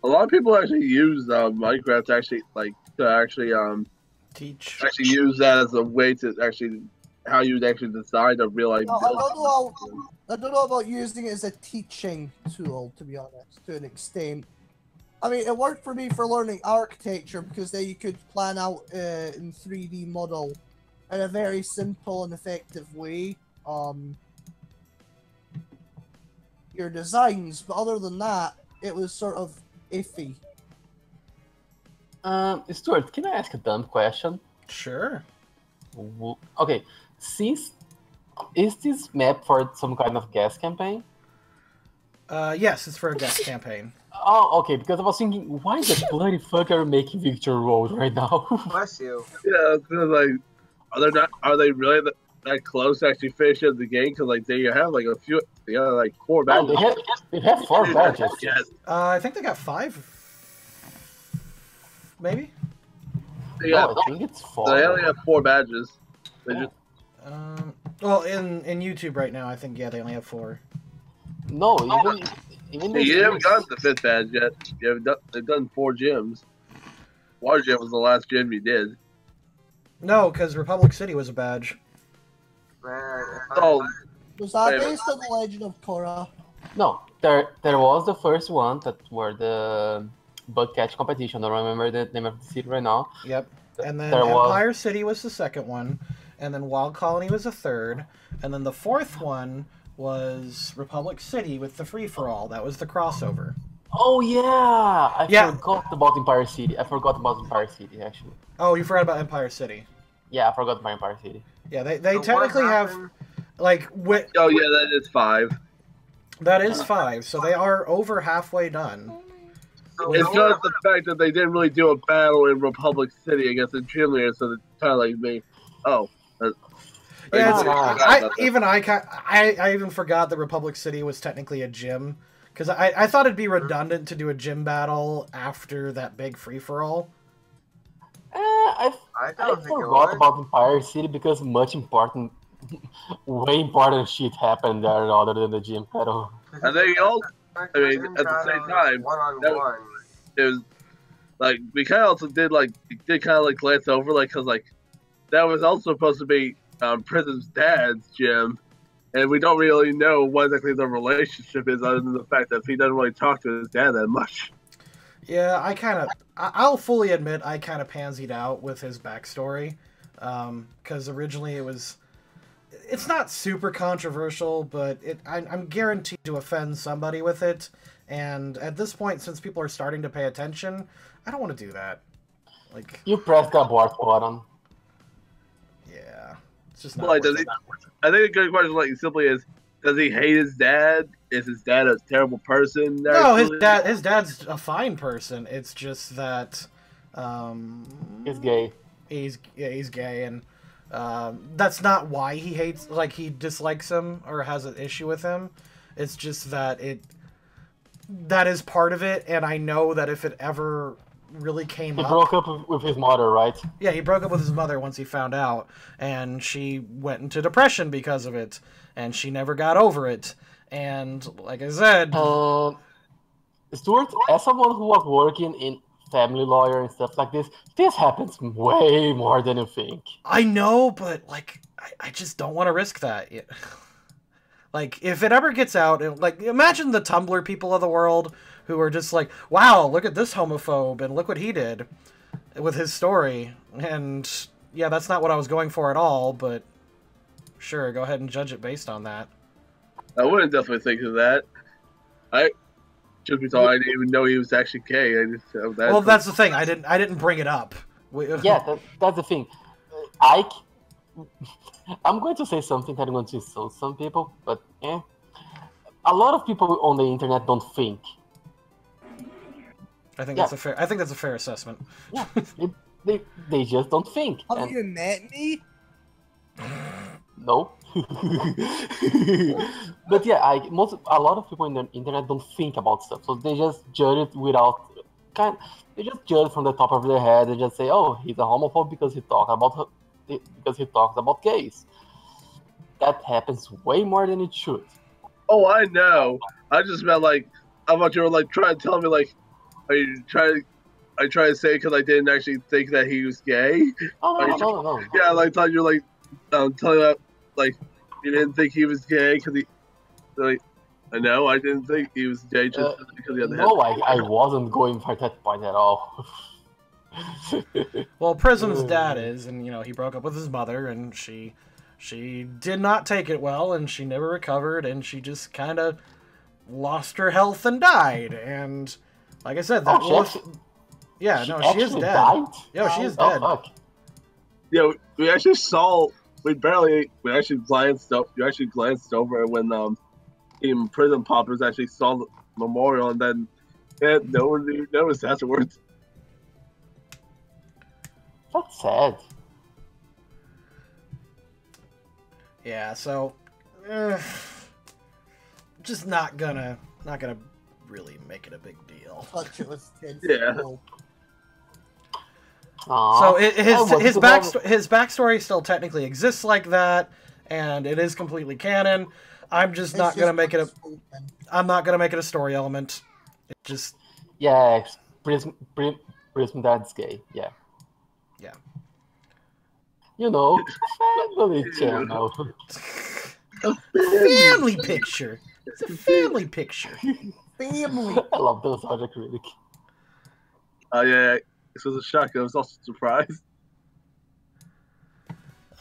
A lot of people actually use Minecraft to actually Teach. actually use that as a way to actually how you'd actually design a real life No, build. I don't know about using it as a teaching tool, to be honest, to an extent. I mean, it worked for me for learning architecture because then you could plan out in 3D model in a very simple and effective way your designs, but other than that, it was sort of iffy. Stuart, can I ask a dumb question? Sure. Okay, is this map for some kind of gas campaign? Yes, it's for a guest campaign. Oh, okay, because I was thinking, why the bloody fuck are we making Victor Road right now? Bless you. Yeah, it's like are they really that close to actually finishing the game? Because like they have like a few, they got like 4 Oh, badges. they have 4 badges. Yes. I think they got 5. Maybe? No, I think it's 4. They only have 4 badges. They just, Well, in YouTube right now, I think they only have 4. No, even the you haven't gotten the 5th badge yet. They've done 4 gyms. Water Gym was the last gym you did. No, because Republic City was a badge. Man, Oh, Was that Wait. based on the Legend of Korra? No, there was the first one that were the bug catch competition. I don't remember the name of the city right now. Yep. And then There was- Empire City was the second one, and then Wild Colony was the third, and then the fourth one was Republic City with the free-for-all. That was the crossover. Oh yeah, I Yeah. forgot about Empire City. Actually. Oh, you forgot about Empire City. Yeah, I forgot about Empire City. Yeah, they so what technically have, happened? like, oh yeah, that is 5. that is 5, so they are over halfway done. So It's what just the fact that they didn't really do a battle in Republic City against the gym leader, so it's kind of like me. Oh. Yeah, it's, Ah. I even forgot that Republic City was technically a gym, because I thought it'd be redundant to do a gym battle after that big free-for-all. I I don't think it forgot was. about Empire City because way important shit happened there other than the gym battle. I think all, I mean, at the same time, one-on-one. it was like we kind of also did glance over because that was also supposed to be Prism's dad's gym, and we don't really know what exactly the relationship is, other than the fact that he doesn't really talk to his dad that much. Yeah, I'll fully admit I kind of pansied out with his backstory, because originally it's not super controversial, but I'm guaranteed to offend somebody with it, and at this point, since people are starting to pay attention, I don't want to do that. Like, You pressed the abort button. yeah, it's just not. Like, worth it. I think a good question, like, simply is, does he hate his dad? Is his dad a terrible person? No, his dad's a fine person. It's just that He's gay. He's gay, and that's not why he dislikes him or has an issue with him. It's just that that is part of it, and I know that if it ever really came up... He broke up with his mother, right? Yeah, he broke up with his mother once he found out, and she went into depression because of it, and she never got over it. And like I said... Stuart, as someone who was working in family lawyer and stuff like this happens way more than you think. I know, but like I just don't want to risk that. Like, if it ever gets out, like, imagine the Tumblr people of the world who are just like, wow, look at this homophobe and look what he did with his story. And yeah, that's not what I was going for at all, but sure, go ahead and judge it based on that. I wouldn't definitely think of that. Truth be told, I didn't even know he was actually gay. Well, that's the thing. I didn't bring it up. Yeah, that's the thing. I'm going to say something that I'm going to insult some people, but a lot of people on the internet don't think. I think that's a fair assessment. Yeah, they just don't think. Have you met me? No. But yeah, a lot of people in the internet don't think about stuff, so they just judge it they just judge from the top of their head and just say, "Oh, he's a homophobe because he talks about gays." That happens way more than it should. Oh, I know. I just meant like, I thought you were like trying to tell me like, I try to say because I didn't actually think that he was gay. Oh no. Yeah, I thought you were like telling that like you didn't think he was gay because he like. No, I didn't think he was gay just because he had the head. No, I wasn't going for that point at all. Well, Prism's dad is, and he broke up with his mother, and she did not take it well, and she never recovered, and she just kind of lost her health and died. And like I said, she is dead. Died? Yeah, she is dead. Fuck. Yeah, we actually saw. We actually glanced up. You actually glanced over when even Prison Poppers actually saw the memorial, and then no one even noticed afterwards. That's sad. Yeah, so just not gonna really make it a big deal. Yeah. So his backstory still technically exists like that, and it is completely canon. I'm just not gonna make it a story element. It just Prism Dad's gay. Yeah. Family channel. Family picture. It's a family picture. Family. I love those Project Critic. Oh yeah, this was a shock. I was also surprised.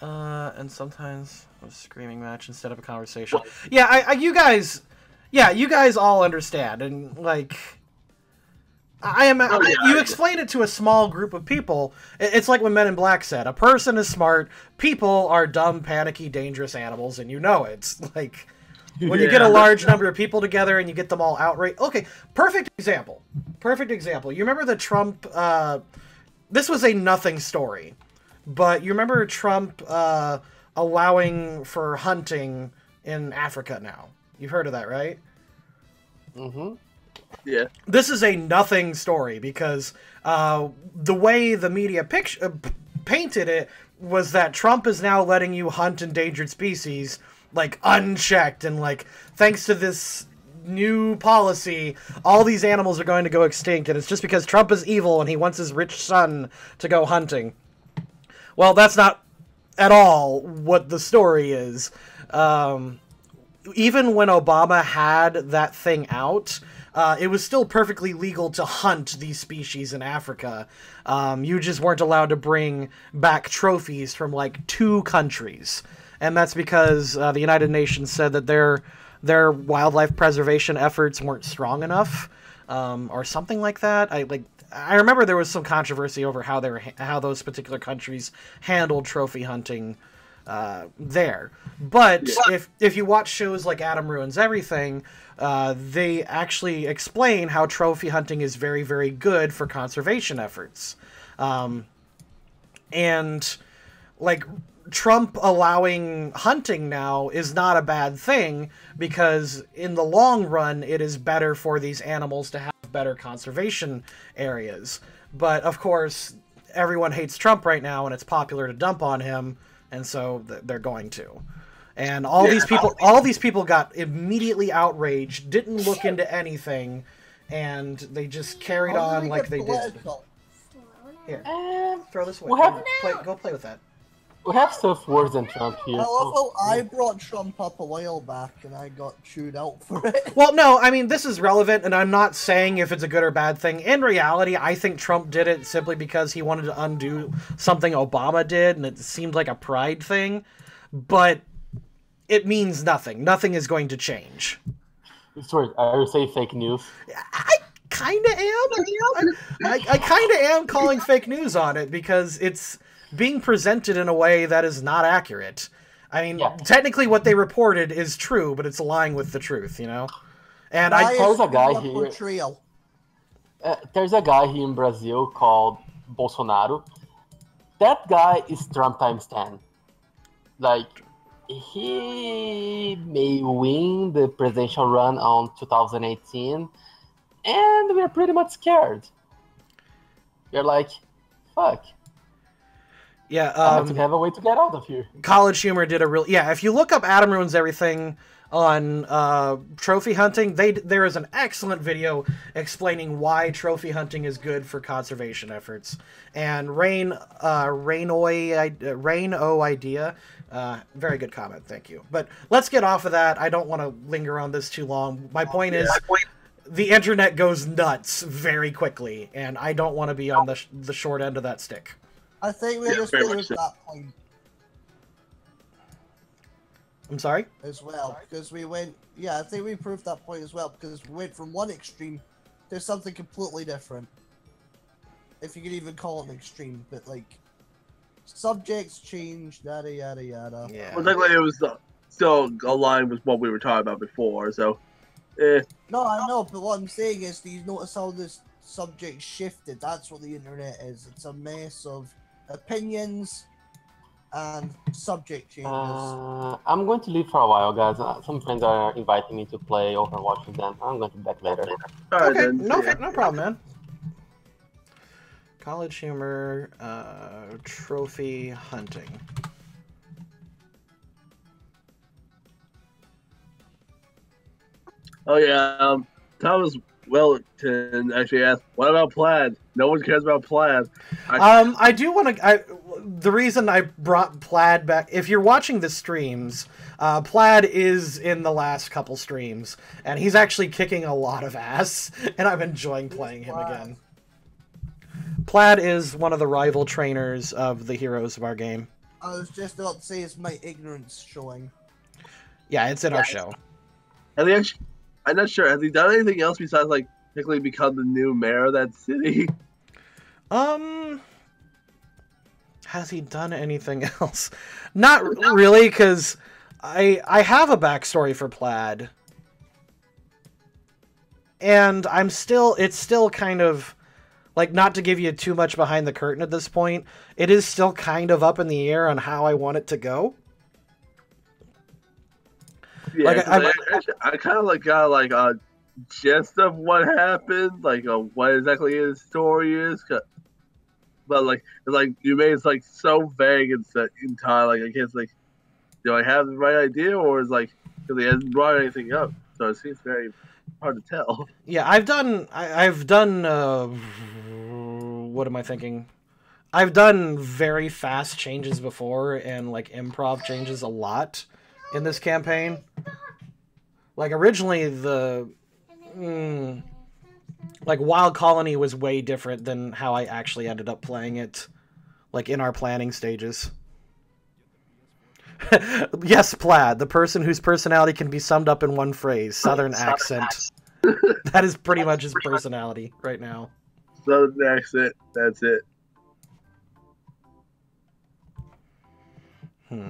And sometimes a screaming match instead of a conversation. Yeah, you guys all understand, and like, you explain it to a small group of people. It's like when Men in Black said, a person is smart, people are dumb, panicky, dangerous animals, and you know it. Like, when you get a large number of people together and you get them all outraged. Okay, perfect example. You remember the Trump, this was a nothing story, but you remember Trump allowing for hunting in Africa now. You've heard of that, right? Mm-hmm. Yeah. This is a nothing story because the way the media painted it was that Trump is now letting you hunt endangered species, like, unchecked, and, like, thanks to this new policy, all these animals are going to go extinct, and it's just because Trump is evil and he wants his rich son to go hunting. Well, that's not at all what the story is. even when Obama had that thing out, it was still perfectly legal to hunt these species in Africa. You just weren't allowed to bring back trophies from like 2 countries, and that's because the United Nations said that their wildlife preservation efforts weren't strong enough, or something like that. I remember there was some controversy over how those particular countries handled trophy hunting there. But if you watch shows like Adam Ruins Everything, they actually explain how trophy hunting is very, very good for conservation efforts. And like Trump allowing hunting now is not a bad thing, because in the long run it is better for these animals to have better conservation areas. But of course everyone hates Trump right now and it's popular to dump on him, and so they're going to. And all these people got immediately outraged, didn't look into anything, and they just carried on like they did. Here, throw this away. Go play with that. We have stuff worse than Trump here. I brought Trump up a while back and I got chewed out for it. Well, no, I mean, this is relevant, and I'm not saying if it's a good or bad thing. In reality, I think Trump did it simply because he wanted to undo something Obama did, and it seemed like a pride thing. But it means nothing. Nothing is going to change. Sorry, I would say fake news. I kind of am. I kind of am calling fake news on it, because it's being presented in a way that is not accurate. I mean, technically what they reported is true, but it's lying with the truth, you know? And there's a guy here. There's a guy here in Brazil called Bolsonaro. That guy is Trump times 10. Like, he may win the presidential run on 2018, and we're pretty much scared. We're like, fuck. Yeah, I have to have a way to get out of here. College Humor did a real... Yeah, if you look up Adam Ruins Everything on trophy hunting, there is an excellent video explaining why trophy hunting is good for conservation efforts. And Rain-O Idea, very good comment, thank you. But let's get off of that. I don't want to linger on this too long. My point is, the internet goes nuts very quickly, and I don't want to be on the short end of that stick. I think we just proved that point. I'm sorry? As well, because we went... Yeah, I think we proved that point as well, because we went from one extreme to something completely different. If you could even call it an extreme, but like... Subjects changed, yada yada yada. Yeah. Well, technically it was still aligned with what we were talking about before, so... No, I know, but what I'm saying is, do you notice how this subject shifted? That's what the internet is. It's a mess of opinions and subject changes. I'm going to leave for a while, guys. Some friends are inviting me to play Overwatch with them. I'm going to be back later. Okay, no problem, man. College Humor, trophy hunting. Oh yeah, Thomas Wellington actually asked, "What about plaid?" No one cares about plaid. I do want to. The reason I brought plaid back, if you're watching the streams, plaid is in the last couple streams, and he's actually kicking a lot of ass, and I'm enjoying playing him again. Plaid is one of the rival trainers of the heroes of our game. I was just about to say, it's my ignorance showing. Yeah, it's in our show. I'm not sure. Has he done anything else besides, like, technically become the new mayor of that city? Has he done anything else? Not really, because I have a backstory for Plaid. And it's still kind of, like, not to give you too much behind the curtain at this point, it is still kind of up in the air on how I want it to go. Yeah, like, I kind of like got like a gist of what happened, like what exactly his story is, but like you made it like so vague and entire. Like I guess like, do I have the right idea, or is like because he hasn't brought anything up, so it seems very hard to tell. Yeah, I've done. What am I thinking? I've done very fast changes before, and like improv changes a lot in this campaign. Like, originally, like, Wild Colony was way different than how I actually ended up playing it, like, in our planning stages. Yes, Plaid, the person whose personality can be summed up in one phrase, Southern accent. That is pretty much his personality right now. Southern accent, that's it.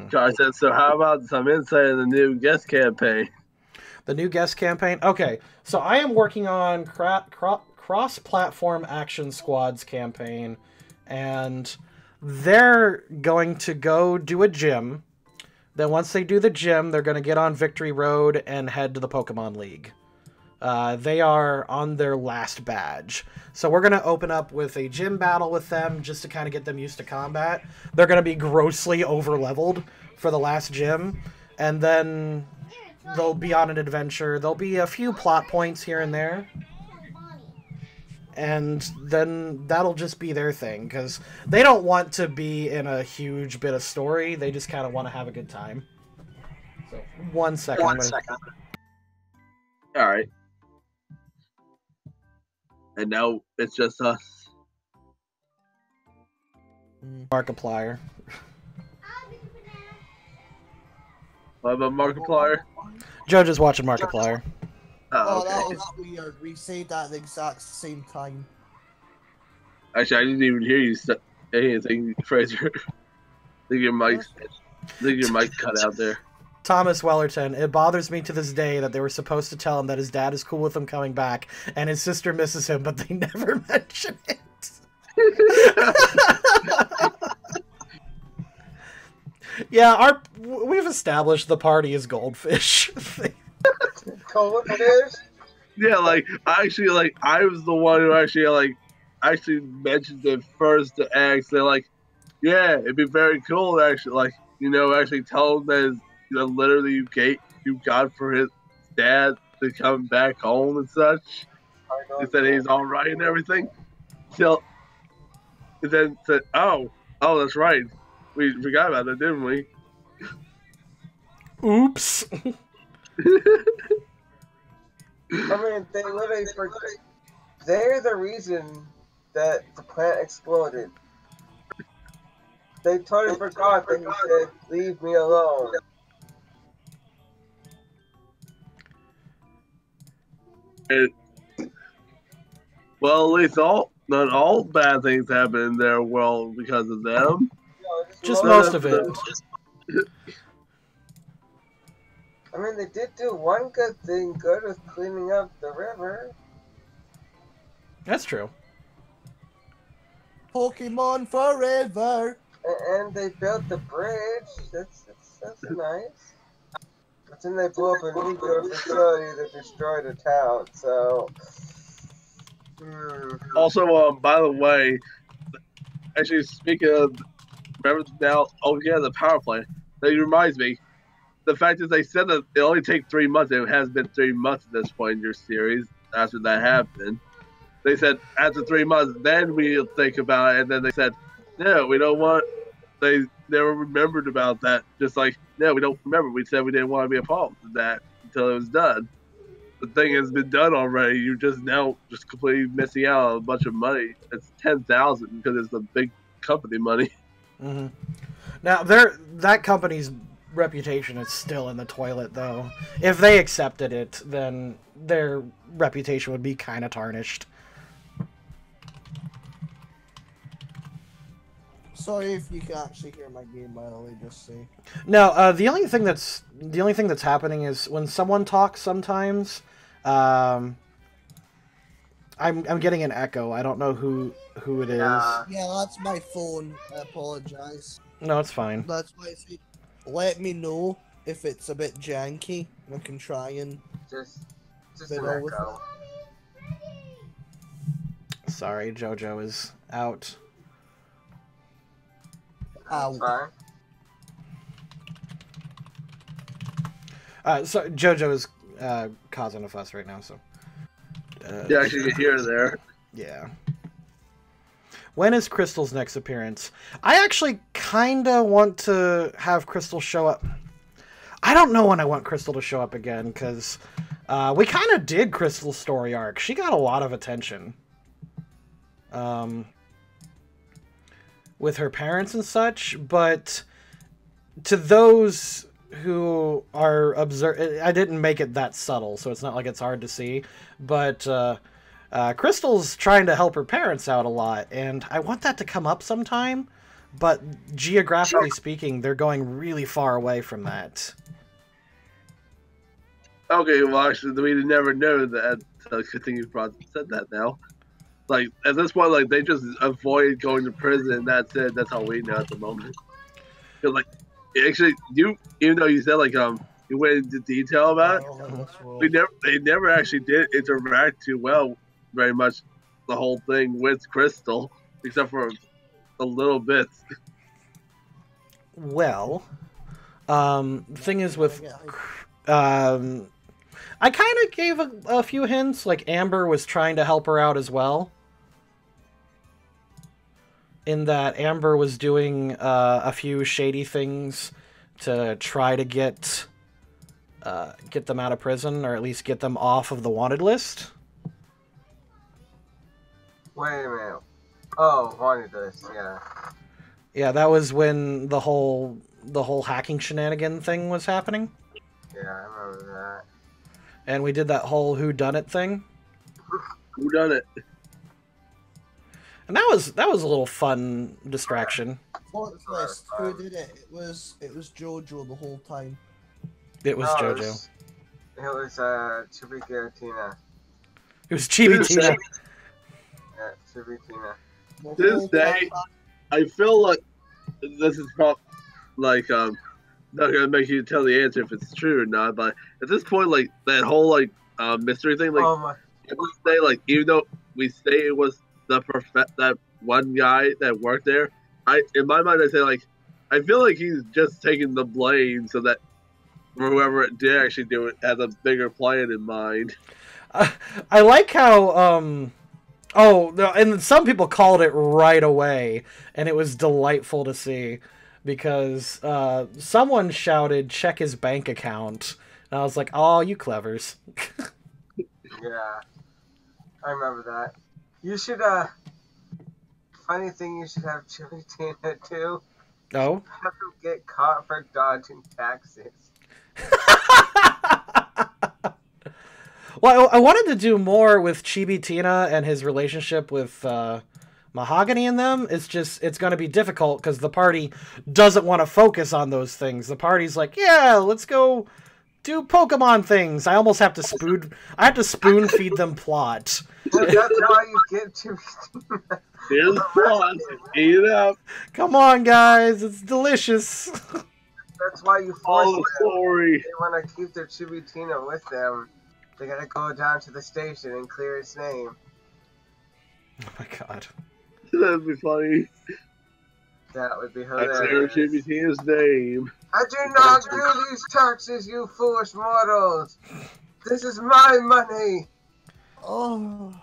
Jar said, so how about some insight in the new guest campaign? The new guest campaign? Okay, so I am working on cross-platform action squads campaign, and they're going to go do a gym. Then once they do the gym, they're going to get on Victory Road and head to the Pokemon League. They are on their last badge. So we're going to open up with a gym battle with them just to kind of get them used to combat. They're going to be grossly over-leveled for the last gym. And then they'll be on an adventure. There'll be a few plot points here and there. And then that'll just be their thing, because they don't want to be in a huge bit of story. They just kind of want to have a good time. So, 1 second. Alright. And now it's just us. Markiplier. What about Markiplier? JoJo's watching Markiplier. Oh, Okay. that was weird. We said that at the exact same time. Actually, I didn't even hear you say anything, Fraser. I think your mic cut out there. Thomas Wellerton. It bothers me to this day that they were supposed to tell him that his dad is cool with him coming back, and his sister misses him, but they never mention it. Yeah, we've established the party is goldfish. Goldfish? Yeah, like I was the one who actually mentioned it first to X. They're like, yeah, it'd be very cool to actually actually tell him that literally you got for his dad to come back home and such. He said he's all right and everything. So and then said, oh, that's right. We forgot about that, didn't we? Oops. I mean, they literally forgot. They're the reason that the plant exploded. They totally forgot that he said, "Leave me alone." Well, at least not all bad things happen in their world because of them. Just most of it. I mean, they did do one good thing, good with cleaning up the river. That's true. Pokemon forever. And they built the bridge. That's nice. But then they blew up a nuclear facility that destroyed a town. So. Also, by the way, actually speaking of, remember now? Oh yeah, the power plant. That reminds me. The fact is, they said that it only takes 3 months. It has been 3 months at this point in your series. After that happened, they said after 3 months, then we'll think about it. And then they said, no, we don't want. They never remembered about that. Just like, no, we don't remember. We said we didn't want to be a part of that until it was done. The thing has been done already. You're just now just completely missing out on a bunch of money. It's 10,000 because it's the big company money. Mm-hmm. Now, that company's reputation is still in the toilet, though. If they accepted it, then their reputation would be kind of tarnished. Sorry if you can actually hear my game, by the way, just say. No, the only thing that's happening is when someone talks sometimes, I'm getting an echo. I don't know who it is. Yeah, that's my phone. I apologize. No, it's fine. That's why I say, let me know if it's a bit janky, and I can try and Just an fiddle with echo. Sorry, JoJo is out. Ow. Fine. So JoJo is causing a fuss right now. So. Yeah, actually, you can hear it there. Yeah. When is Crystal's next appearance? I actually kind of want to have Crystal show up. I don't know when I want Crystal to show up again, because we kind of did Crystal's story arc. She got a lot of attention. With her parents and such, but to those who are I didn't make it that subtle, so it's not like it's hard to see, but Crystal's trying to help her parents out a lot, and I want that to come up sometime, but geographically speaking, they're going really far away from that. Okay, well, actually, we never know that. Good thing you said that now. Like, at this point, like, they just avoid going to prison, and that's it. That's all we know at the moment. Because, like, actually, even though you said, like, you went into detail about it, they never actually did interact too well, very much, the whole thing with Crystal, except for a little bit. Well, thing is with, I kind of gave a few hints, like Amber was trying to help her out as well. In that Amber was doing a few shady things to try to get them out of prison, or at least get them off of the wanted list. Wait a minute. Oh, wanted list, yeah. Yeah, that was when the whole hacking shenanigan thing was happening. Yeah, I remember that. And we did that whole whodunit thing. Whodunit. And that was a little fun distraction. What's list? Who did it? It was Jojo the whole time. It was JoJo. It was Chibi Giratina. It was Chibi Tina. Yeah, Chibi Tina. This day, I feel like this is probably like not gonna make you tell the answer if it's true or not, but at this point, like that whole like mystery thing, like say, like even though we say it was that one guy that worked there, in my mind I say like I feel like he's just taking the blame so that whoever did actually do it has a bigger plan in mind. I like how oh, and some people called it right away, and it was delightful to see, because someone shouted, "Check his bank account," and I was like, "Oh, you clevers." Yeah, I remember that. You should, funny thing, you should have Chibi Tina too. Oh? Have him get caught for dodging taxes. Well, I wanted to do more with Chibi Tina and his relationship with Mahogany and them. It's going to be difficult because the party doesn't want to focus on those things. The party's like, yeah, let's go do Pokemon things. I almost have to spoon feed them plot. Well, that's how you get Chibi Tina. Here's the plot. Eat it up. Come on, guys. It's delicious. That's why you force them. Sorry. They want to keep their Chibi Tina with them. They gotta go down to the station and clear its name. Oh my god. That'd be funny. That would be I hilarious. clear Chibi Tina's name. I do not do these taxes, you foolish mortals! This is my money! Oh.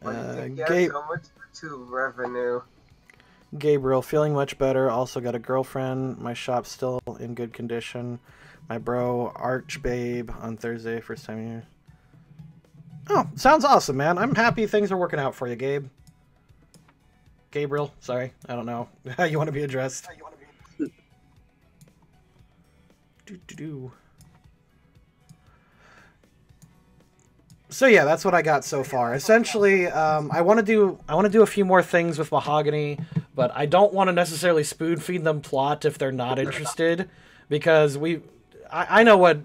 So much to revenue. Gabriel, feeling much better. Also got a girlfriend. My shop's still in good condition. My bro, Arch Babe, on Thursday. First time here. Oh, sounds awesome, man. I'm happy things are working out for you, Gabe. Gabriel, sorry. I don't know how you want to be addressed. Do. So yeah, that's what I got so far. Essentially, I want to do a few more things with Mahogany, but I don't want to necessarily spoon feed them plot if they're not interested, because I know what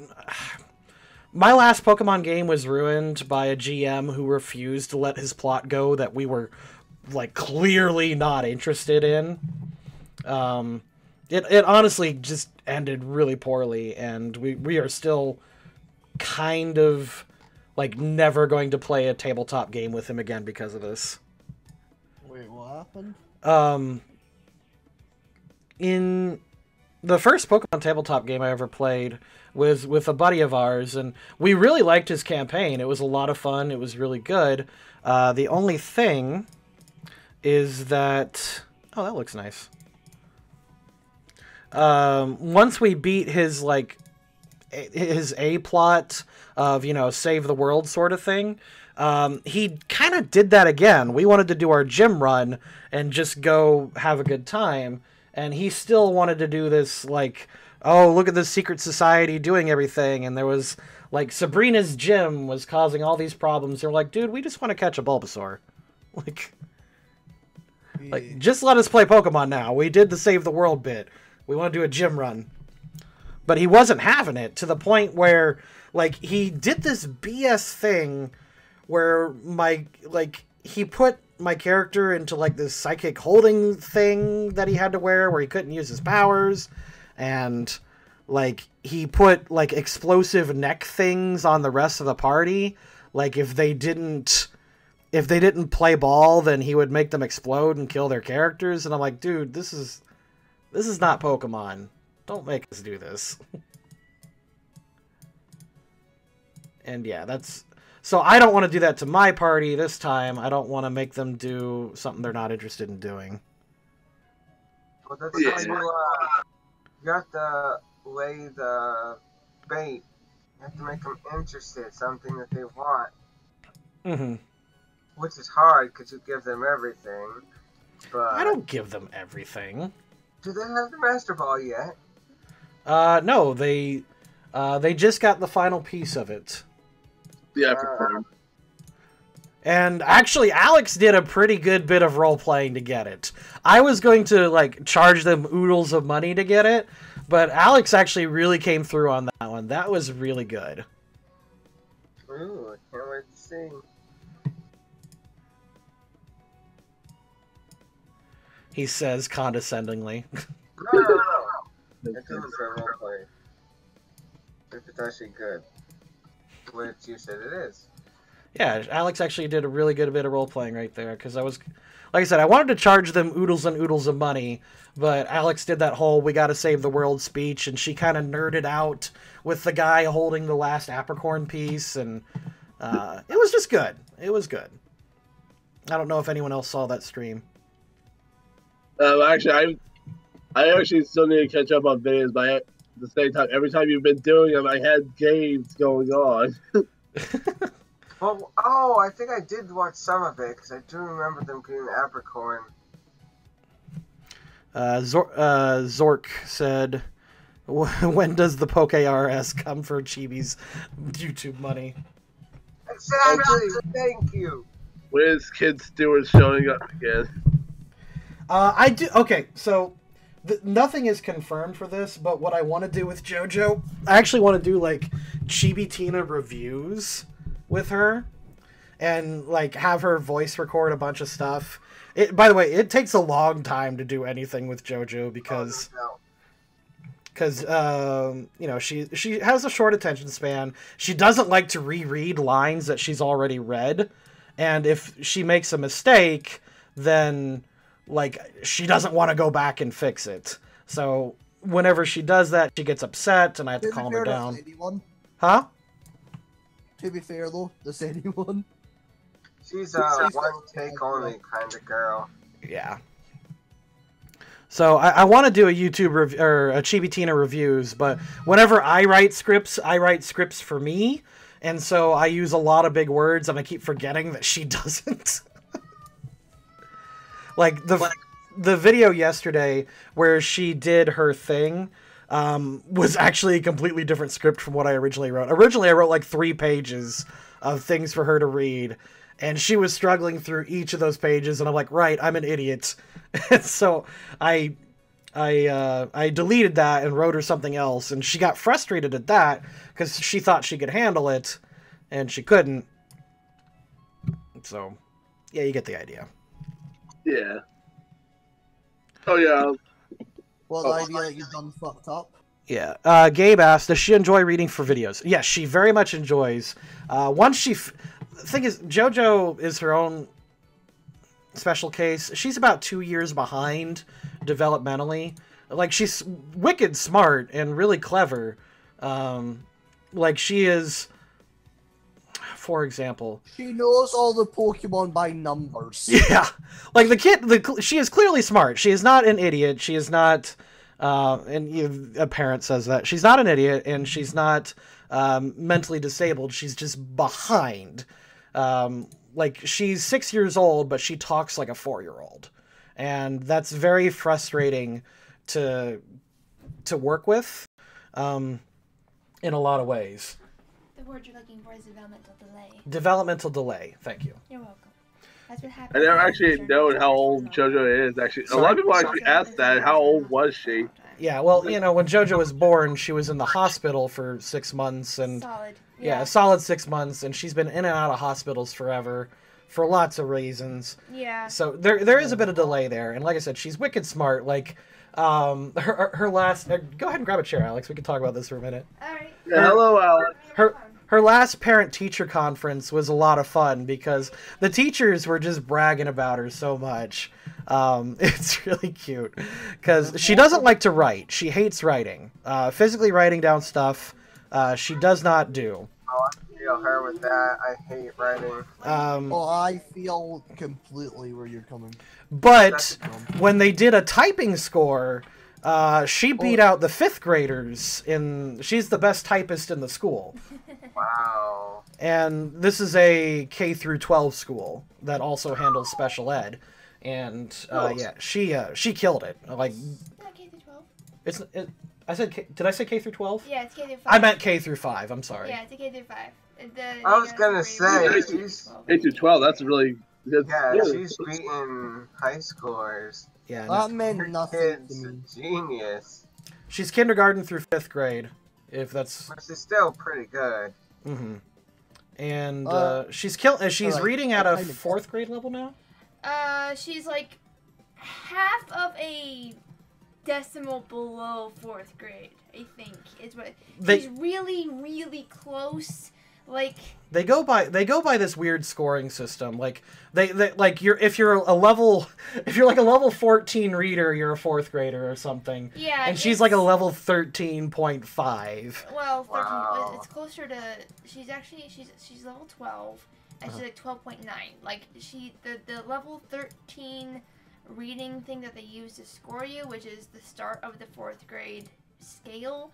my last Pokemon game was ruined by a GM who refused to let his plot go that we were like clearly not interested in. It honestly just ended really poorly, and we are still kind of like never going to play a tabletop game with him again because of this. Wait, what happened? In the first Pokemon tabletop game I ever played was with a buddy of ours, and we really liked his campaign. It was a lot of fun. It was really good. The only thing is that... Oh, that looks nice. Once we beat his, like, his A-plot of, you know, save the world sort of thing, he kind of did that again. We wanted to do our gym run and just go have a good time, and he still wanted to do this, like, oh, look at this secret society doing everything, and there was, like, Sabrina's gym was causing all these problems. They're like, dude, we just want to catch a Bulbasaur. Like, just let us play Pokemon now. We did the save the world bit. We want to do a gym run. But he wasn't having it, to the point where, like, he did this BS thing where he put my character into, like, this psychic holding thing that he had to wear where he couldn't use his powers, and, like, he put, like, explosive neck things on the rest of the party. Like, if they didn't play ball, then he would make them explode and kill their characters, and I'm like, dude, this is not Pokemon. Don't make us do this. And yeah, that's... So I don't want to do that to my party this time. I don't want to make them do something they're not interested in doing. Well, that's how you have to lay the bait. You have to make them interested, something that they want. Mm-hmm. Which is hard, because you give them everything. But I don't give them everything. Do they have the Master Ball yet? No, they just got the final piece of it. Yeah, for sure. And actually, Alex did a pretty good bit of role-playing to get it. I was going to, like, charge them oodles of money to get it, but Alex actually really came through on that one. That was really good. Ooh, I can't wait to see. He says condescendingly. No. It's a role-play. If it's actually good. Which you said it is. Yeah, Alex actually did a really good bit of role-playing right there, because I was... Like I said, I wanted to charge them oodles and oodles of money, but Alex did that whole we gotta save the world speech, and she kind of nerded out with the guy holding the last apricorn piece, and it was just good. It was good. I don't know if anyone else saw that stream. Actually, I actually still need to catch up on videos, but at the same time, every time you've been doing them, I had games going on. Well, I think I did watch some of it, because I do remember them getting the apricorn. Zork said, when does the Poke RS come for Chibi's YouTube money? Exactly, thank you. Where's Kid Stewart showing up again? I do. Okay, so nothing is confirmed for this, but what I want to do with JoJo, I actually want to do like Chibi Tina reviews with her, and like have her voice record a bunch of stuff. By the way, it takes a long time to do anything with JoJo because you know, she has a short attention span. She doesn't like to reread lines that she's already read, and if she makes a mistake, then like she doesn't want to go back and fix it. So whenever she does that, she gets upset, and I have to calm her down. Huh? To be fair though, does anyone? She's a one take only kind of girl. Yeah. So I want to do a YouTube review or a Chibi Tina reviews, but whenever I write scripts for me, and so I use a lot of big words, and I keep forgetting that she doesn't. Like the video yesterday where she did her thing was actually a completely different script from what I originally wrote. Originally, I wrote like 3 pages of things for her to read, and she was struggling through each of those pages, and I'm like, right, I'm an idiot. And so I deleted that and wrote her something else, and she got frustrated at that because she thought she could handle it, and she couldn't. So, yeah, you get the idea. Yeah. Oh, yeah. Well, the idea that you've done fucked up. Yeah. Gabe asked, does she enjoy reading for videos? Yes, she very much enjoys. Once she... The thing is, JoJo is her own special case. She's about 2 years behind developmentally. Like, she's wicked smart and really clever. Like, she is... for example. She knows all the Pokemon by numbers. Yeah, like she is clearly smart. She is not an idiot. She is not, and a parent says that she's not an idiot, and she's not mentally disabled. She's just behind. Like she's 6 years old, but she talks like a 4-year-old, and that's very frustrating to work with, in a lot of ways. The word you're looking for is developmental delay. Developmental delay. Thank you. You're welcome. That's what I happens. never actually known how old JoJo is. Actually, a lot of people actually ask that. How old was she? Yeah, well, you know, when JoJo was born, she was in the hospital for 6 months, and Solid. yeah, a solid 6 months, and she's been in and out of hospitals forever, for lots of reasons. Yeah. So there is a bit of delay there, and like I said, she's wicked smart. Like, her last. Go ahead and grab a chair, Alex. We can talk about this for a minute. All right. Yeah, hello, Alex. Her last parent-teacher conference was a lot of fun because the teachers were just bragging about her so much. It's really cute because she doesn't like to write. She hates writing. Physically writing down stuff, she does not do. Oh, I feel her with that. I hate writing. I feel completely where you're coming. But when they did a typing score, she beat out the 5th graders. She's the best typist in the school. Wow. And this is a K through 12 school that also handles special ed. And yeah, she killed it. Like, It's not K through 12. I said did I say K through 12? Yeah, it's K through 5. I meant K through 5. I'm sorry. Yeah, it's a K through 5. I was gonna say, she's... 8 to 12. That's really. Yeah, she's beating high scores. Yeah. That meant nothing to Kid's a me. genius. She's kindergarten through 5th grade, if that's. Which is still pretty good. Mm-hmm. And she's alright, reading at a kind of- 4th grade level now. She's like half of a decimal below 4th grade, I think. Is what she's really, really close. Like They go by this weird scoring system. Like they like if you're a level 14 reader, you're a 4th grader or something. yeah, And she's like a level 13.5. well, 13. Wow. It's closer to. She's level 12, and she's like 12.9. Like the level 13 reading thing that they use to score you, which is the start of the 4th grade scale.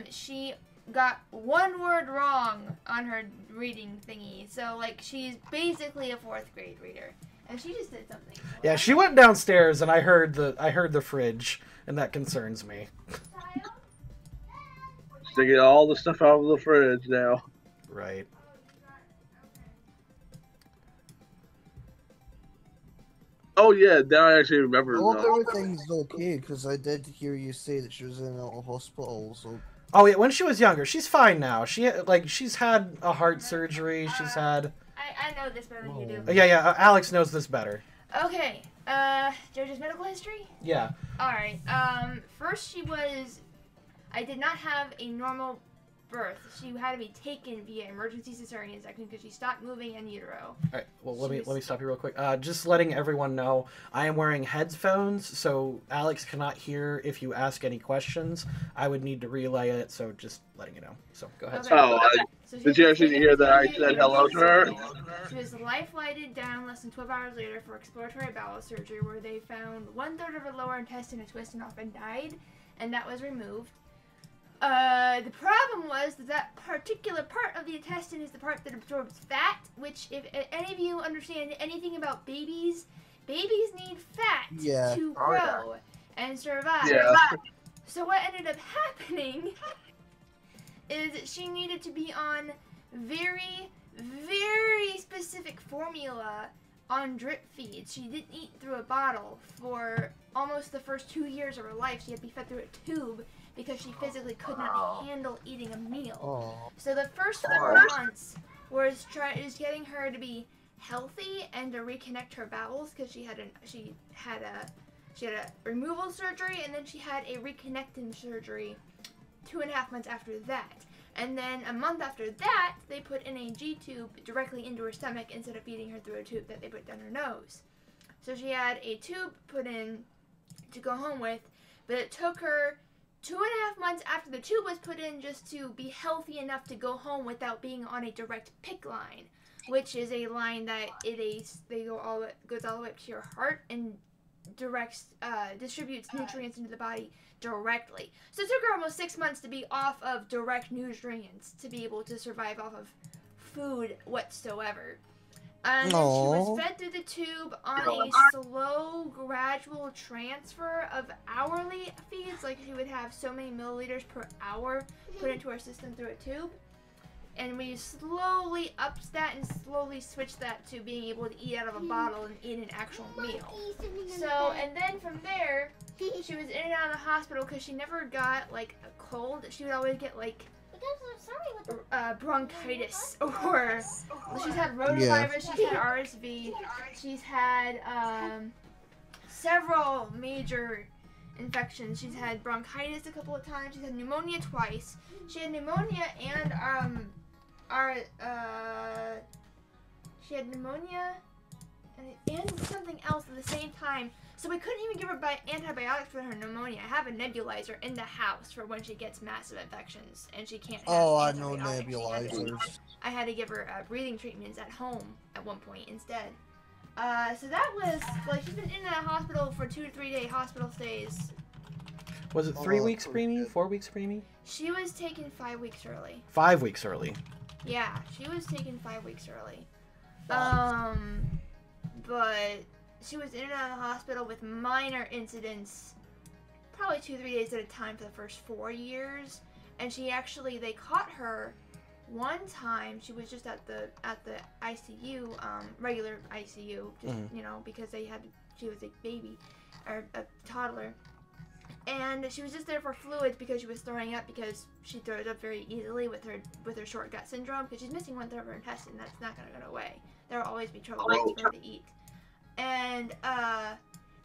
She got one word wrong on her reading thingy, so like she's basically a 4th grade reader, and she just did something. Yeah, she went downstairs and I heard the fridge, and that concerns me. She's taking all the stuff out of the fridge now. Right. Oh yeah, now I actually remember. I hope everything's okay, because I did hear you say that she was in a hospital, so... Oh yeah, when she was younger, she's fine now. She's had a heart surgery. She's had. I know this better than you do. Yeah. Alex knows this better. Okay. JoJo's medical history. Yeah. All right. First I did not have a normal birth. She had to be taken via emergency cesarean section because she stopped moving in utero. All right. Well, let me stop you real quick. Just letting everyone know, I am wearing headphones, so Alex cannot hear if you ask any questions. I would need to relay it, so just letting you know. So go ahead. Okay. Oh, So did you actually hear that I said hello to her? She was life-flighted down less than 12 hours later for exploratory bowel surgery, where they found 1/3 of her lower intestine had twisted off and died, and that was removed. The problem was that particular part of the intestine is the part that absorbs fat, which, if any of you understand anything about babies need fat to grow and survive. Yeah. So what ended up happening is that she needed to be on very, very specific formula on drip feeds. She didn't eat through a bottle for almost the first 2 years of her life. She had to be fed through a tube because she physically could not handle eating a meal. Oh. So the first 4 months was getting her to be healthy and to reconnect her bowels, because she had a removal surgery, and then she had a reconnecting surgery 2.5 months after that. And then a month after that, they put in a G tube directly into her stomach instead of feeding her through a tube that they put down her nose. So she had a tube put in to go home with, but it took her 2.5 months after the tube was put in, just to be healthy enough to go home without being on a direct PICC line, which is a line that goes all the way up to your heart and distributes nutrients into the body directly. So it took her almost 6 months to be off of direct nutrients to be able to survive off of food whatsoever. And then she was fed through the tube on a slow, gradual transfer of hourly feeds. Like, she would have so many milliliters per hour put into her system through a tube. And we slowly upped that and slowly switched that to being able to eat out of a bottle and eat an actual meal. So, and then from there, she was in and out of the hospital because she never got, like, a cold. She would always get, like, bronchitis, or she's had rotavirus, she's had RSV, she's had several major infections. She's had bronchitis a couple of times, she's had pneumonia twice. She had pneumonia and she had pneumonia and something else at the same time. So we couldn't even give her antibiotics for her pneumonia. I have a nebulizer in the house for when she gets massive infections and she can't have I know antibiotics. nebulizers. I had to give her breathing treatments at home at one point instead. So that was, like, she's been in a hospital for 2 to 3 day hospital stays. Was it 3 weeks preemie? 4 weeks preemie? She was taken 5 weeks early. 5 weeks early. Yeah, she was taken 5 weeks early. But she was in and out of the hospital with minor incidents, probably 2-3 days at a time for the first 4 years. And they caught her one time. She was just at the ICU, regular ICU, just you know, because she was a baby or a toddler. And she was just there for fluids because she was throwing up, because she throws up very easily with her short gut syndrome, because she's missing 1/3 of her intestine. That's not going to go away. There will always be trouble for her to eat. And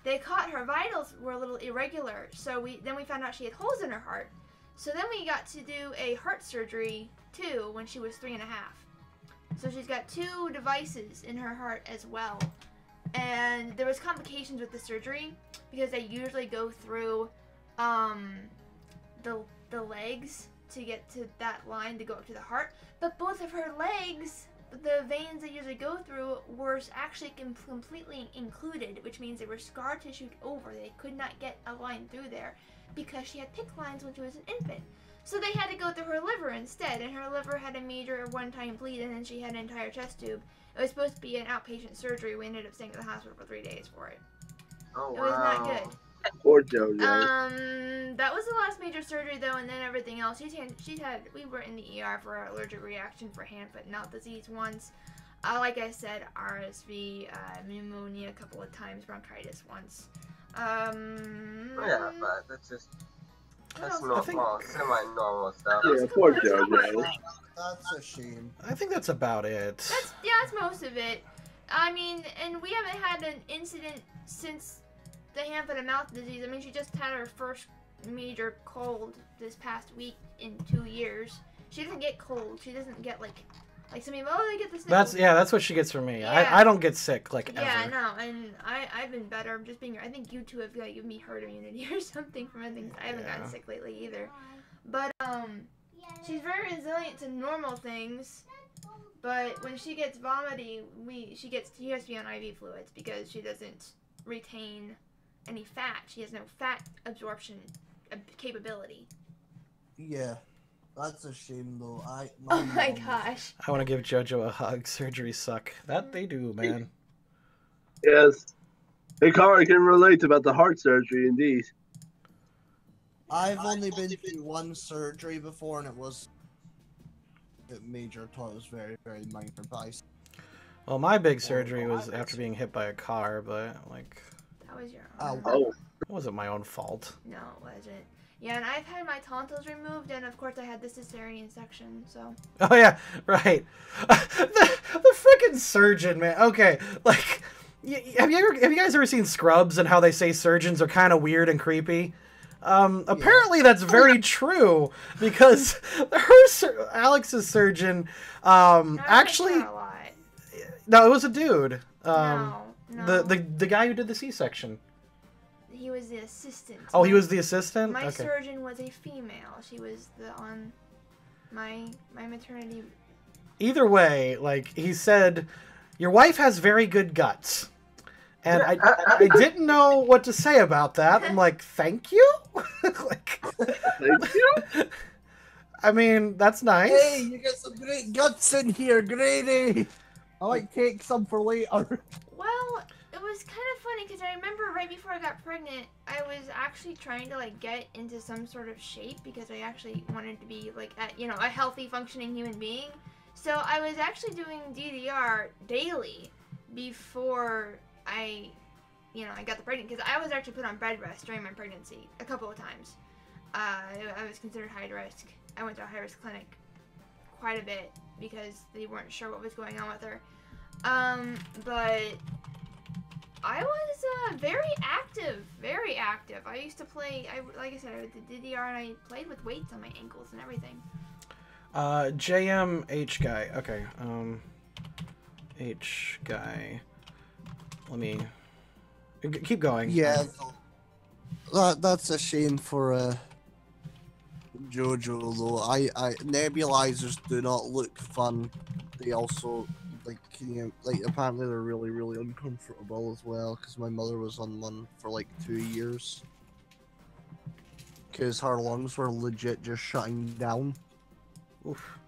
they caught her vitals were a little irregular, so then we found out she had holes in her heart. So then we got to do a heart surgery too when she was 3.5. So she's got 2 devices in her heart as well. And there was complications with the surgery because they usually go through the legs to get to that line to go up to the heart. But both of her legs, the veins they usually go through, were actually completely included, which means they were scar tissued over. They could not get a line through there because she had PICC lines when she was an infant. So they had to go through her liver instead, and her liver had a major one-time bleed, and then she had an entire chest tube. It was supposed to be an outpatient surgery. We ended up staying at the hospital for 3 days for it. Oh, it was not good. Poor JoJo. That was the last major surgery though, and then everything else. We were in the ER for an allergic reaction for hand, foot, and mouth disease once. Like I said, RSV, pneumonia a couple of times, bronchitis once. Yeah, but that's normal, semi-normal stuff. Yeah, poor JoJo. That's a shame. I think that's about it. That's most of it. I mean, and we haven't had an incident since the hand, foot, and mouth disease. I mean, she just had her first major cold this past week in 2 years. She doesn't get cold. She doesn't get like some people. Oh, they get the sniffles. That's what she gets from me. Yeah. I don't get sick like ever. Yeah, no, and I've been better. I'm just being. I think you two have given me herd immunity or something from things. I haven't gotten sick lately either. But she's very resilient to normal things. But when she gets vomiting, she has to be on IV fluids because she doesn't retain any fat. She has no fat absorption capability. Yeah, that's a shame though. Oh my gosh. I want to give JoJo a hug. Surgeries suck. That they do, man. Yes. Hey, Kara can relate about the heart surgery, indeed. I've only been through one surgery before, and it was major. I thought it was very, very minor price. Well, my big surgery was after being hit by a car, but like. That was your own. Oh. It wasn't my own fault. No, it wasn't. Yeah, and I've had my tonsils removed, and of course I had the cesarean section, so. Oh yeah, right. the freaking surgeon, man. Okay, like, have you guys ever seen Scrubs and how they say surgeons are kind of weird and creepy? Apparently that's very true because Alex's surgeon, actually, no, it was a dude. No. The guy who did the C-section. he was the assistant. Oh, he was the assistant? My Okay. surgeon was a female. She was on my maternity. Either way, like, he said, your wife has very good guts. And I didn't know what to say about that. I'm like, thank you? Like, Thank you. I mean, that's nice. Hey, you got some great guts in here, Grady. I might take some for later. Well, it was kind of funny because I remember right before I got pregnant, I was actually trying to like get into some sort of shape because I actually wanted to be like a healthy, functioning human being. So I was actually doing DDR daily before I got the pregnant, because I was actually put on bed rest during my pregnancy a couple of times. I was considered high risk. I went to a high risk clinic quite a bit because they weren't sure what was going on with her. But I was very active, very active. I used to play, like I said, I did DDR and I played with weights on my ankles and everything. JMH guy. Okay. H guy. Let me keep going. Yeah, that's a shame for Jojo though. I nebulizers do not look fun. They also apparently they're really really uncomfortable as well. Because my mother was on one for like 2 years. Because her lungs were legit just shutting down. Oof.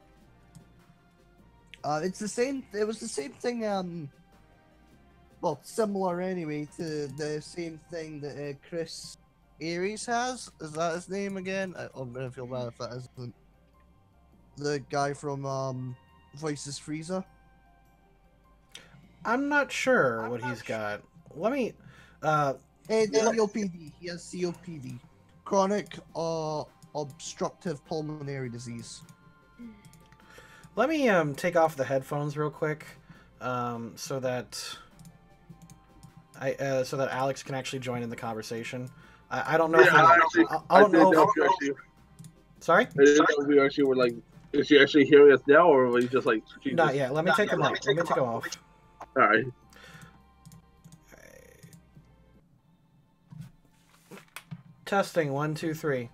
It's the same. It was the same thing. Well, similar anyway to the same thing that Chris Aries has. Is that his name again? I'm gonna feel bad if that isn't. The guy from Voices Frieza. I'm not sure what he's got. Let me. Hey, the COPD. He has COPD, chronic obstructive pulmonary disease. Let me take off the headphones real quick, so that Alex can actually join in the conversation. I don't know. I don't know. Sorry. I didn't know if we actually were like. Is she actually hearing us now, or were you just like? Not yet. Let me take them off. Let me take them off. All right. Testing 1, 2, 3.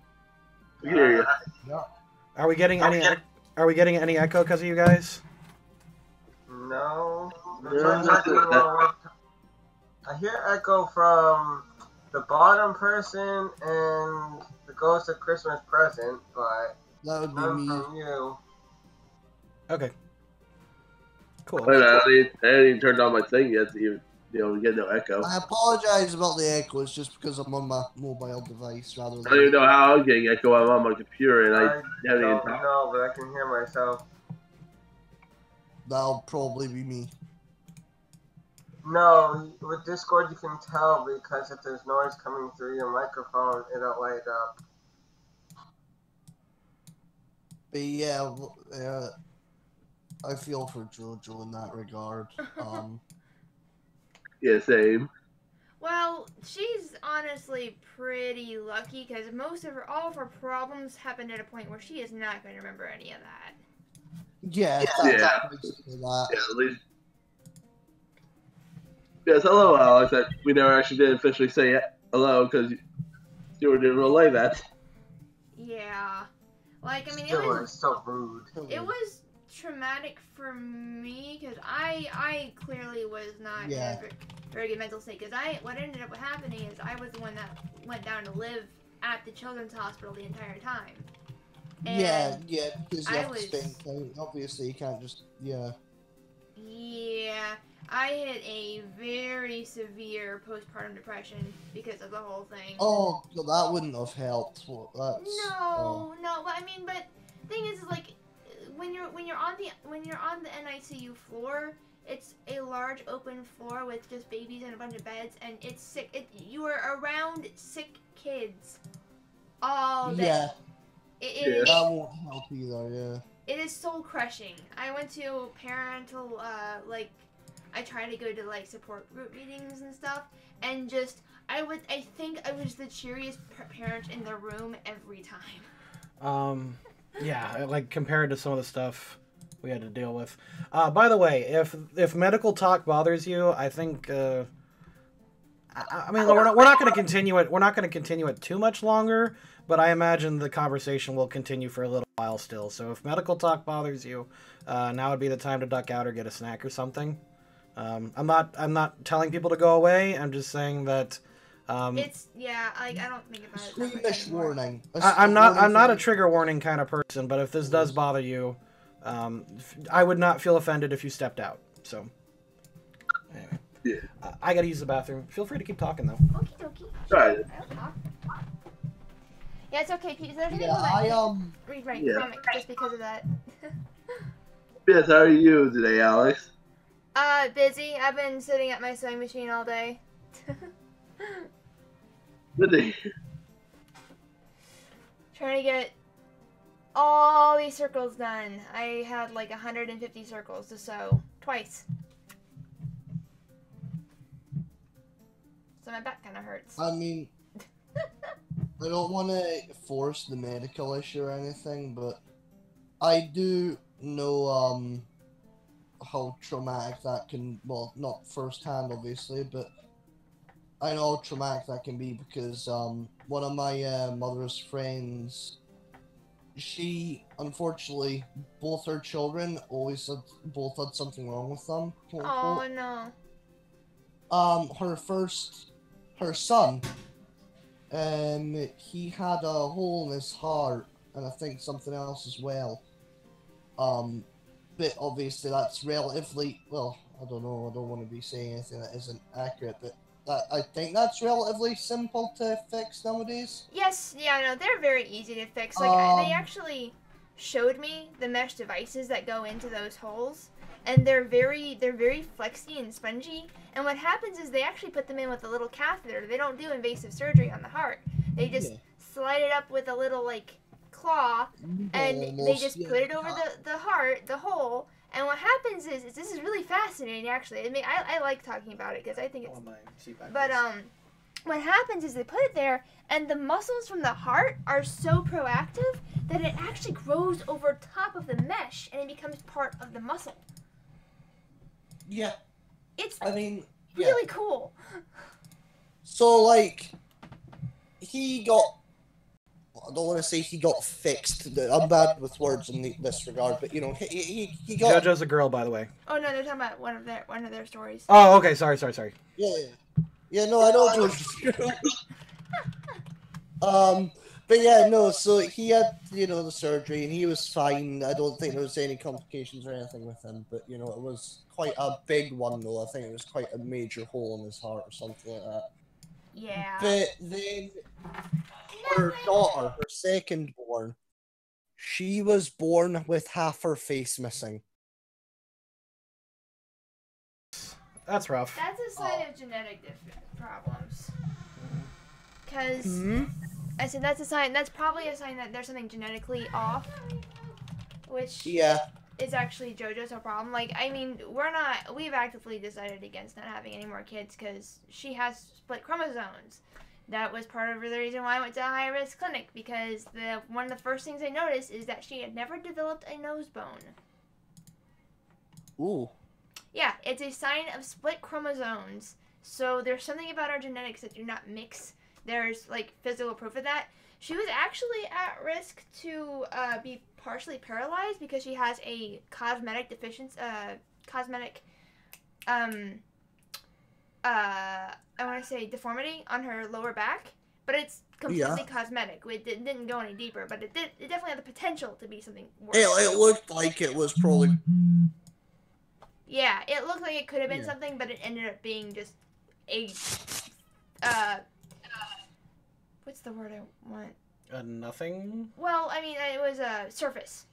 We can hear you. Are we getting any? Are we getting any echo because of you guys? No. No, I hear echo from the bottom person and the Ghost of Christmas Present, but that would be none me. from you. Okay. Cool. I hadn't even turned on my thing yet to even, get no echo. I apologize about the echo. It's just because I'm on my mobile device rather than. I don't even know how I'm getting echo. I'm on my computer and I haven't even. don't know, but I can hear myself. That'll probably be me. No, with Discord you can tell because if there's noise coming through your microphone, it'll light up. But yeah, I feel for Jojo in that regard. Yeah, same. Well, she's honestly pretty lucky because all of her problems happened at a point where she is not going to remember any of that. Yeah. Yeah, at least. Yes, hello, Alex. We never actually did officially say hello because you didn't relay that. Yeah. Like, I mean, Still, it's so rude. it was traumatic for me because I clearly was not in a very good mental state. Because what ended up happening is I was the one that went down to live at the children's hospital the entire time. And because you have to spend time. Obviously, you can't just, Yeah, I had a very severe postpartum depression because of the whole thing. Oh, well, that wouldn't have helped. Well, No, but I mean, but thing is like when you're on the NICU floor, it's a large open floor with just babies and a bunch of beds, and it's sick. You are around sick kids all day. Yeah. It that won't help either. Yeah. It is soul crushing. I went to parental I try to go to like support group meetings and stuff, and just I think I was the cheeriest parent in the room every time. Yeah, like compared to some of the stuff we had to deal with. By the way, if medical talk bothers you, I think I mean, we're not going to continue it. We're not going to continue it too much longer. But I imagine the conversation will continue for a little while still. So if medical talk bothers you, now would be the time to duck out or get a snack or something. I'm not telling people to go away. I'm just saying that. It's I don't think about it. Squeamish warning. I'm not a trigger warning kind of person. But if this does bother you, I would not feel offended if you stepped out. So. Anyway. Yeah. I gotta use the bathroom. Feel free to keep talking though. Okie dokie. Right. Yeah, it's okay, Pete. There's Yeah, I read my Yeah. comic just because of that. Yes, how are you today, Alex? Busy. I've been sitting at my sewing machine all day. Good day. Trying to get all these circles done. I had like 150 circles to sew twice. So my back kind of hurts. I mean, I don't want to force the medical issue or anything, but I do know how traumatic that can. Well, not firsthand, obviously, but I know how traumatic that can be because one of my mother's friends, she unfortunately both her children both had something wrong with them. Quote, Oh unquote. no. Her son, he had a hole in his heart, and I think something else as well. But obviously that's relatively, well, I don't know, I don't want to be saying anything that isn't accurate, but I think that's relatively simple to fix nowadays. Yes, yeah, no, they're very easy to fix. Like, they actually showed me the mesh devices that go into those holes, and they're very flexy and spongy. And what happens is they actually put them in with a little catheter. They don't do invasive surgery on the heart. They just slide it up with a little like claw, and they just put it over the heart, the hole. And what happens is this is really fascinating, actually. I mean, I like talking about it because I think it's. But what happens is they put it there, and the muscles from the heart are so proactive that it actually grows over top of the mesh, and it becomes part of the muscle. Yeah. It's really cool. So, like, he got, I don't want to say he got fixed. I'm bad with words in this regard, but, you know, he got... JoJo's a girl, by the way. Oh, no, they're talking about one of their stories. Oh, okay, sorry. Yeah, no, I know JoJo's a girl. But yeah, no, so he had, you know, the surgery, and he was fine. I don't think there was any complications or anything with him, but, you know, it was quite a big one, though. I think it was quite a major hole in his heart or something like that. Yeah. But then her daughter, her second born, she was born with half her face missing. That's rough. That's a sign of genetic problems. Because, I said that's a sign, that's probably a sign that there's something genetically off. Which is actually JoJo's no problem. Like, I mean, we've actively decided against not having any more kids because she has split chromosomes. That was part of the reason why I went to a high-risk clinic, because one of the first things I noticed is that she had never developed a nose bone. Ooh. Yeah, it's a sign of split chromosomes. So there's something about our genetics that do not mix. There's, like, physical proof of that. She was actually at risk to be partially paralyzed because she has a cosmetic deficiency, I want to say deformity on her lower back, but it's completely cosmetic. It didn't go any deeper, but it definitely had the potential to be something worse. It looked like it was probably... Yeah, it looked like it could have been something, but it ended up being just a, what's the word I want? Nothing? Well, I mean, it was a surface.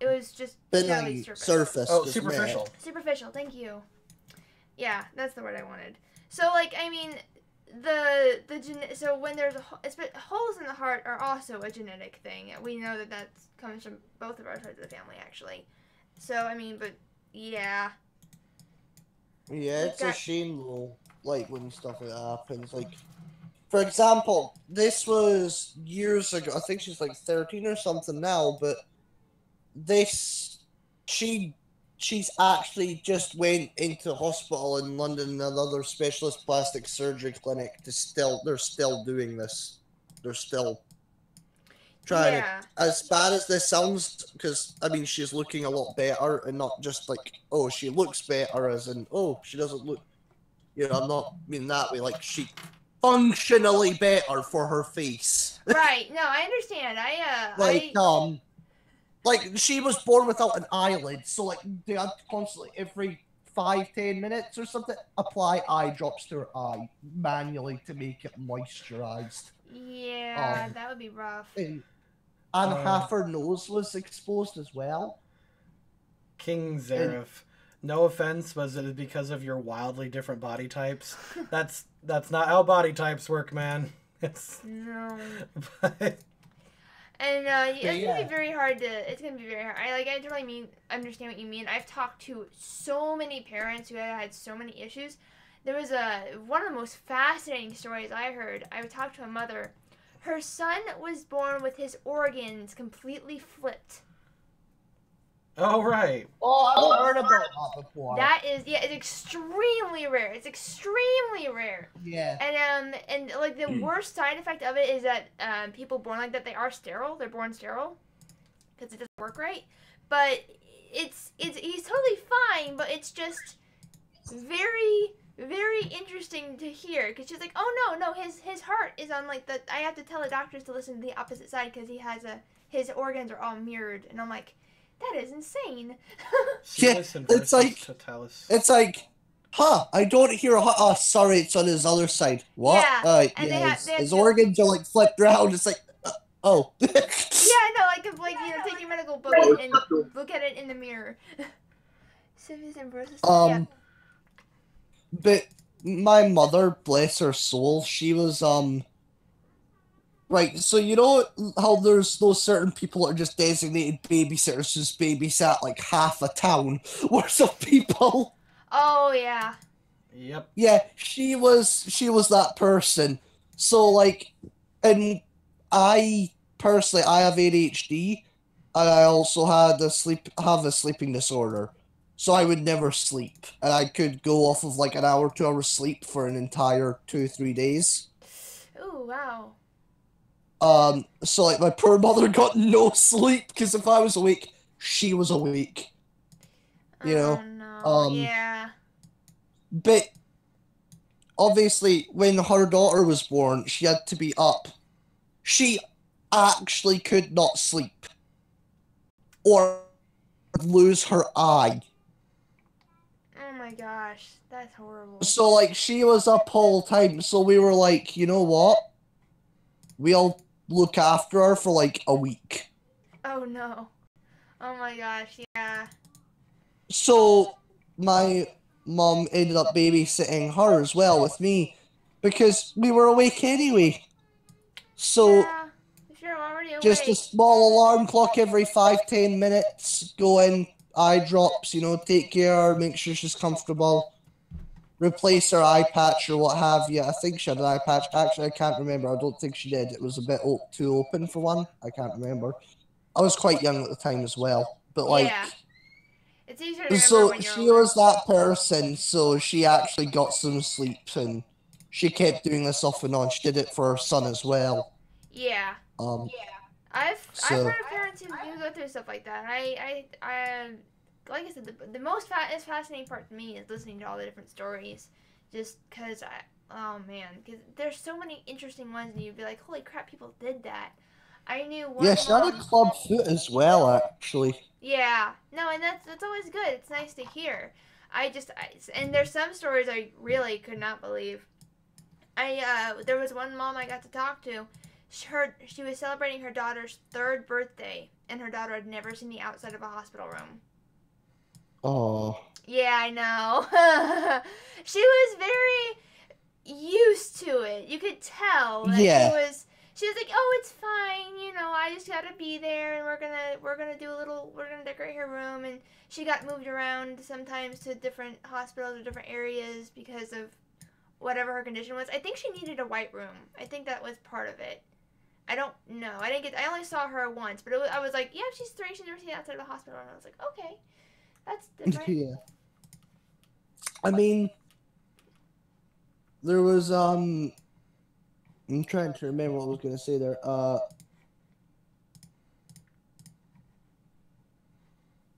It was just benign surface. Oh, superficial. Superficial, thank you. Yeah, that's the word I wanted. So, like, I mean, so when there's holes in the heart are also a genetic thing. We know that comes from both of our sides of the family, actually. So, I mean, but, yeah. Yeah, it's a shame, though, like, when stuff like that happens. Like, for example, this was years ago. I think she's, like, 13 or something now, but she she's actually just went into hospital in London and another specialist plastic surgery clinic they're still doing this. They're still trying Yeah. to, as bad as this sounds, because I mean she's looking a lot better and not just like, oh, she looks better as in, oh, she doesn't look, I'm not meaning that way, like she functionally better for her face. Right. No, I understand. Like she was born without an eyelid, so like they had to constantly every 5-10 minutes or something apply eye drops to her eye manually to make it moisturized. Yeah, that would be rough. And half her nose was exposed as well. King Zareth, no offense, but it is because of your wildly different body types. That's not how body types work, man. It's no. But, and it's gonna be very hard to. It's gonna be very hard. I totally understand what you mean. I've talked to so many parents who had so many issues. There was one of the most fascinating stories I heard. I talked to a mother. Her son was born with his organs completely flipped. oh right. Oh, I've heard about that before. That is, it's extremely rare. It's extremely rare. Yeah. And like the worst side effect of it is that people born like that, they are sterile. They're born sterile because it doesn't work right. But he's totally fine. But it's just very, very interesting to hear because she's like, oh no, his heart is on like the. I have to tell the doctors to listen to the opposite side because he has his organs are all mirrored, and I'm like. That is insane. Yeah, it's like, I don't hear sorry, it's on his other side. What? Yeah, and his organs are like flipped around. It's like, oh. Yeah, no, like take your medical book and look at it in the mirror. Yeah. But my mother, bless her soul, she was right, so you know how there's those certain people that are just designated babysitters who's babysat like half a town worth of people? Oh yeah. Yep. Yeah, she was that person. So like, and I personally have ADHD, and I also have a sleeping disorder. So I would never sleep, and I could go off of like an hour, 2 hours sleep for an entire 2-3 days. Oh wow. So like my poor mother got no sleep because if I was awake, she was awake. You know? No. Yeah. But obviously when her daughter was born, she had to be up. She actually could not sleep or lose her eye. Oh my gosh, that's horrible. So like she was up all the time, so we were like, you know what? We'll look after her for like a week. Oh no. Oh my gosh, yeah. So my mom ended up babysitting her as well with me because we were awake anyway. So yeah, if you're already awake. Just a small alarm clock every 5-10 minutes, go in, eye drops, take care, make sure she's comfortable. Replace her eye patch or what have you. I think she had an eye patch. Actually, I can't remember. I don't think she did. It was a bit too open for one. I can't remember. I was quite young at the time as well. But like, yeah. It's easier to remember so when you're she was that person. So she actually got some sleep, and she kept doing this off and on. She did it for her son as well. Yeah. Yeah. I've heard of parents who do go through stuff like that. I like I said, the most fascinating part to me is listening to all the different stories, just because oh man, because there's so many interesting ones, and you'd be like, holy crap, people did that. I knew one. Yeah, she had a club foot as well, actually. Yeah, no, and that's always good. It's nice to hear. And there's some stories I really could not believe. There was one mom I got to talk to. She was celebrating her daughter's 3rd birthday, and her daughter had never seen the outside of a hospital room. Oh. Yeah, I know. She was very used to it. You could tell that she was like, "Oh, it's fine. I just gotta be there, and we're gonna decorate her room." And she got moved around sometimes to different hospitals or different areas because of whatever her condition was. I think she needed a white room. I think that was part of it. I don't know. I only saw her once, but I was like, yeah, she's 3. She's never seen outside of a hospital, and I was like, okay. That's different. Yeah. I mean, there was I'm trying to remember what I was gonna say there.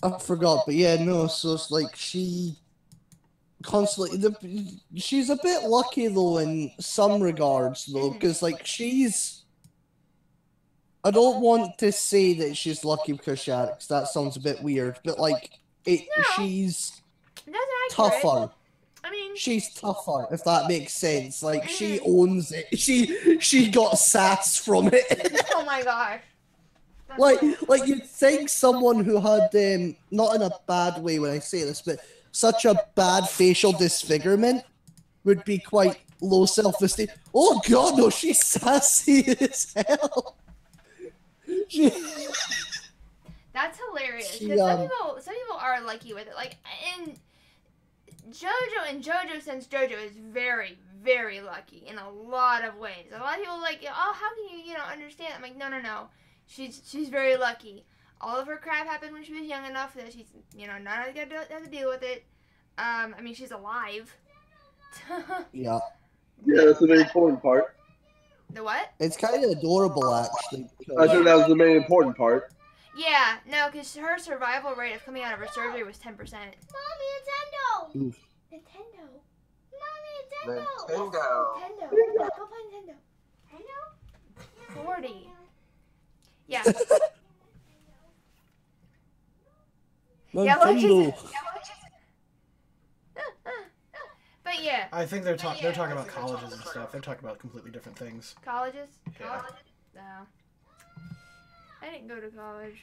I forgot, but yeah, no. So it's like she constantly. She's a bit lucky though in some regards though, because like she's. I don't want to say that she's lucky because she had it, 'cause that sounds a bit weird. But like, she's That's accurate. tougher. I mean, She's tougher, if that makes sense. Like she owns it. She got sass from it. oh my gosh. like you'd think someone who had not in a bad way when I say this, but such a bad facial disfigurement would be quite low self-esteem. Oh god, no, she's sassy as hell. That's hilarious. She, Because some people are lucky with it. Like in JoJo since JoJo is very, very lucky in a lot of ways. A lot of people are like, oh, how can you understand? I'm like, no. She's very lucky. All of her crap happened when she was young enough that she's not gonna have to deal with it. I mean, she's alive. Yeah. Yeah, that's the main important part. The what? It's kind of adorable, actually. I think that was the main important part. Yeah, no, because her survival rate of coming out of her surgery was 10%. Mommy, Nintendo! Oof. Nintendo. Mommy, Nintendo! Nintendo. Go play Nintendo. Nintendo? 40. Yeah. Nintendo. But yeah. I think they're talking about colleges and stuff. They're talking about completely different things. Colleges? Yeah. No. I didn't go to college.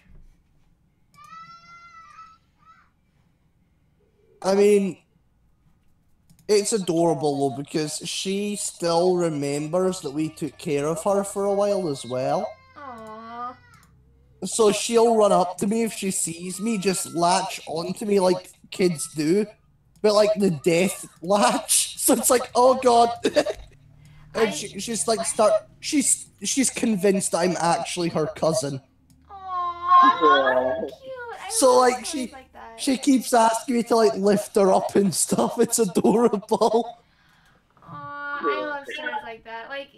I mean, it's adorable though because she still remembers that we took care of her for a while as well. Aww. So she'll run up to me if she sees me, just latch onto me like kids do, but like the death latch. So it's like, oh god, and she's like she's convinced I'm actually her cousin. Aww, cute. So like she keeps asking me to like lift her up and stuff. It's adorable. I love stories like that. Like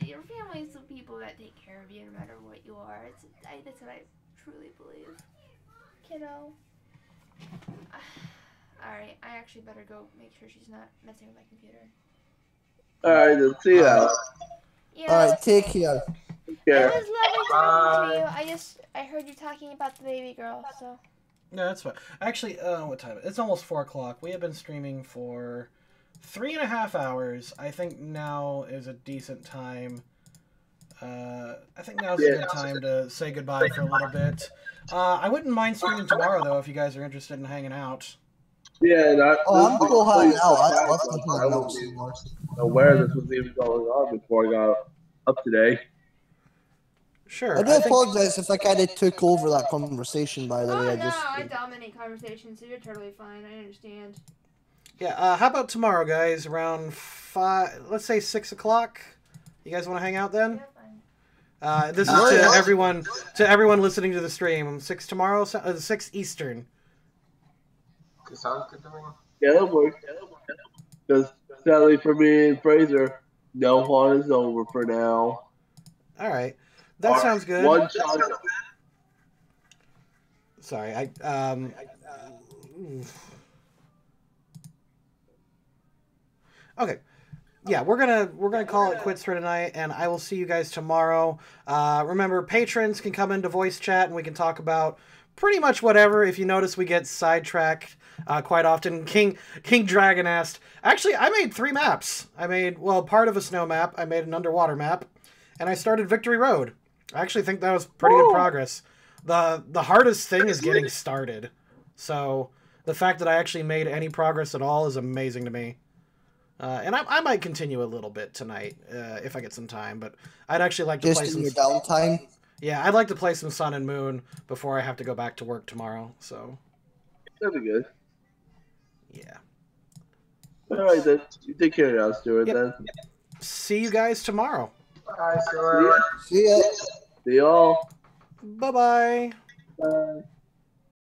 your family's the people that take care of you no matter what you are. That's what I truly believe. Kiddo. Alright, I actually better go make sure she's not messing with my computer. Alright, then see ya. Yeah. Alright, take care. It was lovely talking to you. I heard you talking about the baby girl, so. No, that's fine. Actually, what time? It's almost 4 o'clock. We have been streaming for 3.5 hours. I think now is a decent time. I think now's a good time to say goodbye for a little bit. I wouldn't mind streaming tomorrow, though, if you guys are interested in hanging out. Yeah, and I'm cool hanging out. I wasn't aware this was even going on before I got up today. Sure. I do apologize if I kind of took over that conversation, by the way. I dominate conversation, so you're totally fine. I understand. Yeah, how about tomorrow, guys? Around 5, let's say 6 o'clock? You guys want to hang out then? This is to everyone listening to the stream. 6 tomorrow, 6 Eastern. Sounds good to me. Yeah, that works. Because sadly for me and Fraser, no fun is over for now. Alright. That sounds good. One shot. Sorry, Okay. Yeah, we're gonna call it quits for tonight, and I will see you guys tomorrow. Remember, patrons can come into voice chat, and we can talk about pretty much whatever. If you notice, we get sidetracked quite often. King Dragon asked, actually, I made 3 maps. I made, well, part of a snow map. I made an underwater map, and I started Victory Road. I actually think that was pretty good progress. The hardest thing is getting started. So the fact that I actually made any progress at all is amazing to me. And I might continue a little bit tonight if I get some time, but I'd actually like to play some... Just in your downtime? Yeah, I'd like to play some Sun and Moon before I have to go back to work tomorrow, so... That'd be good. Yeah. Alright then, you take care of us, Stuart, then. See you guys tomorrow. Bye, Stuart. See ya. See y'all. Bye-bye. Bye.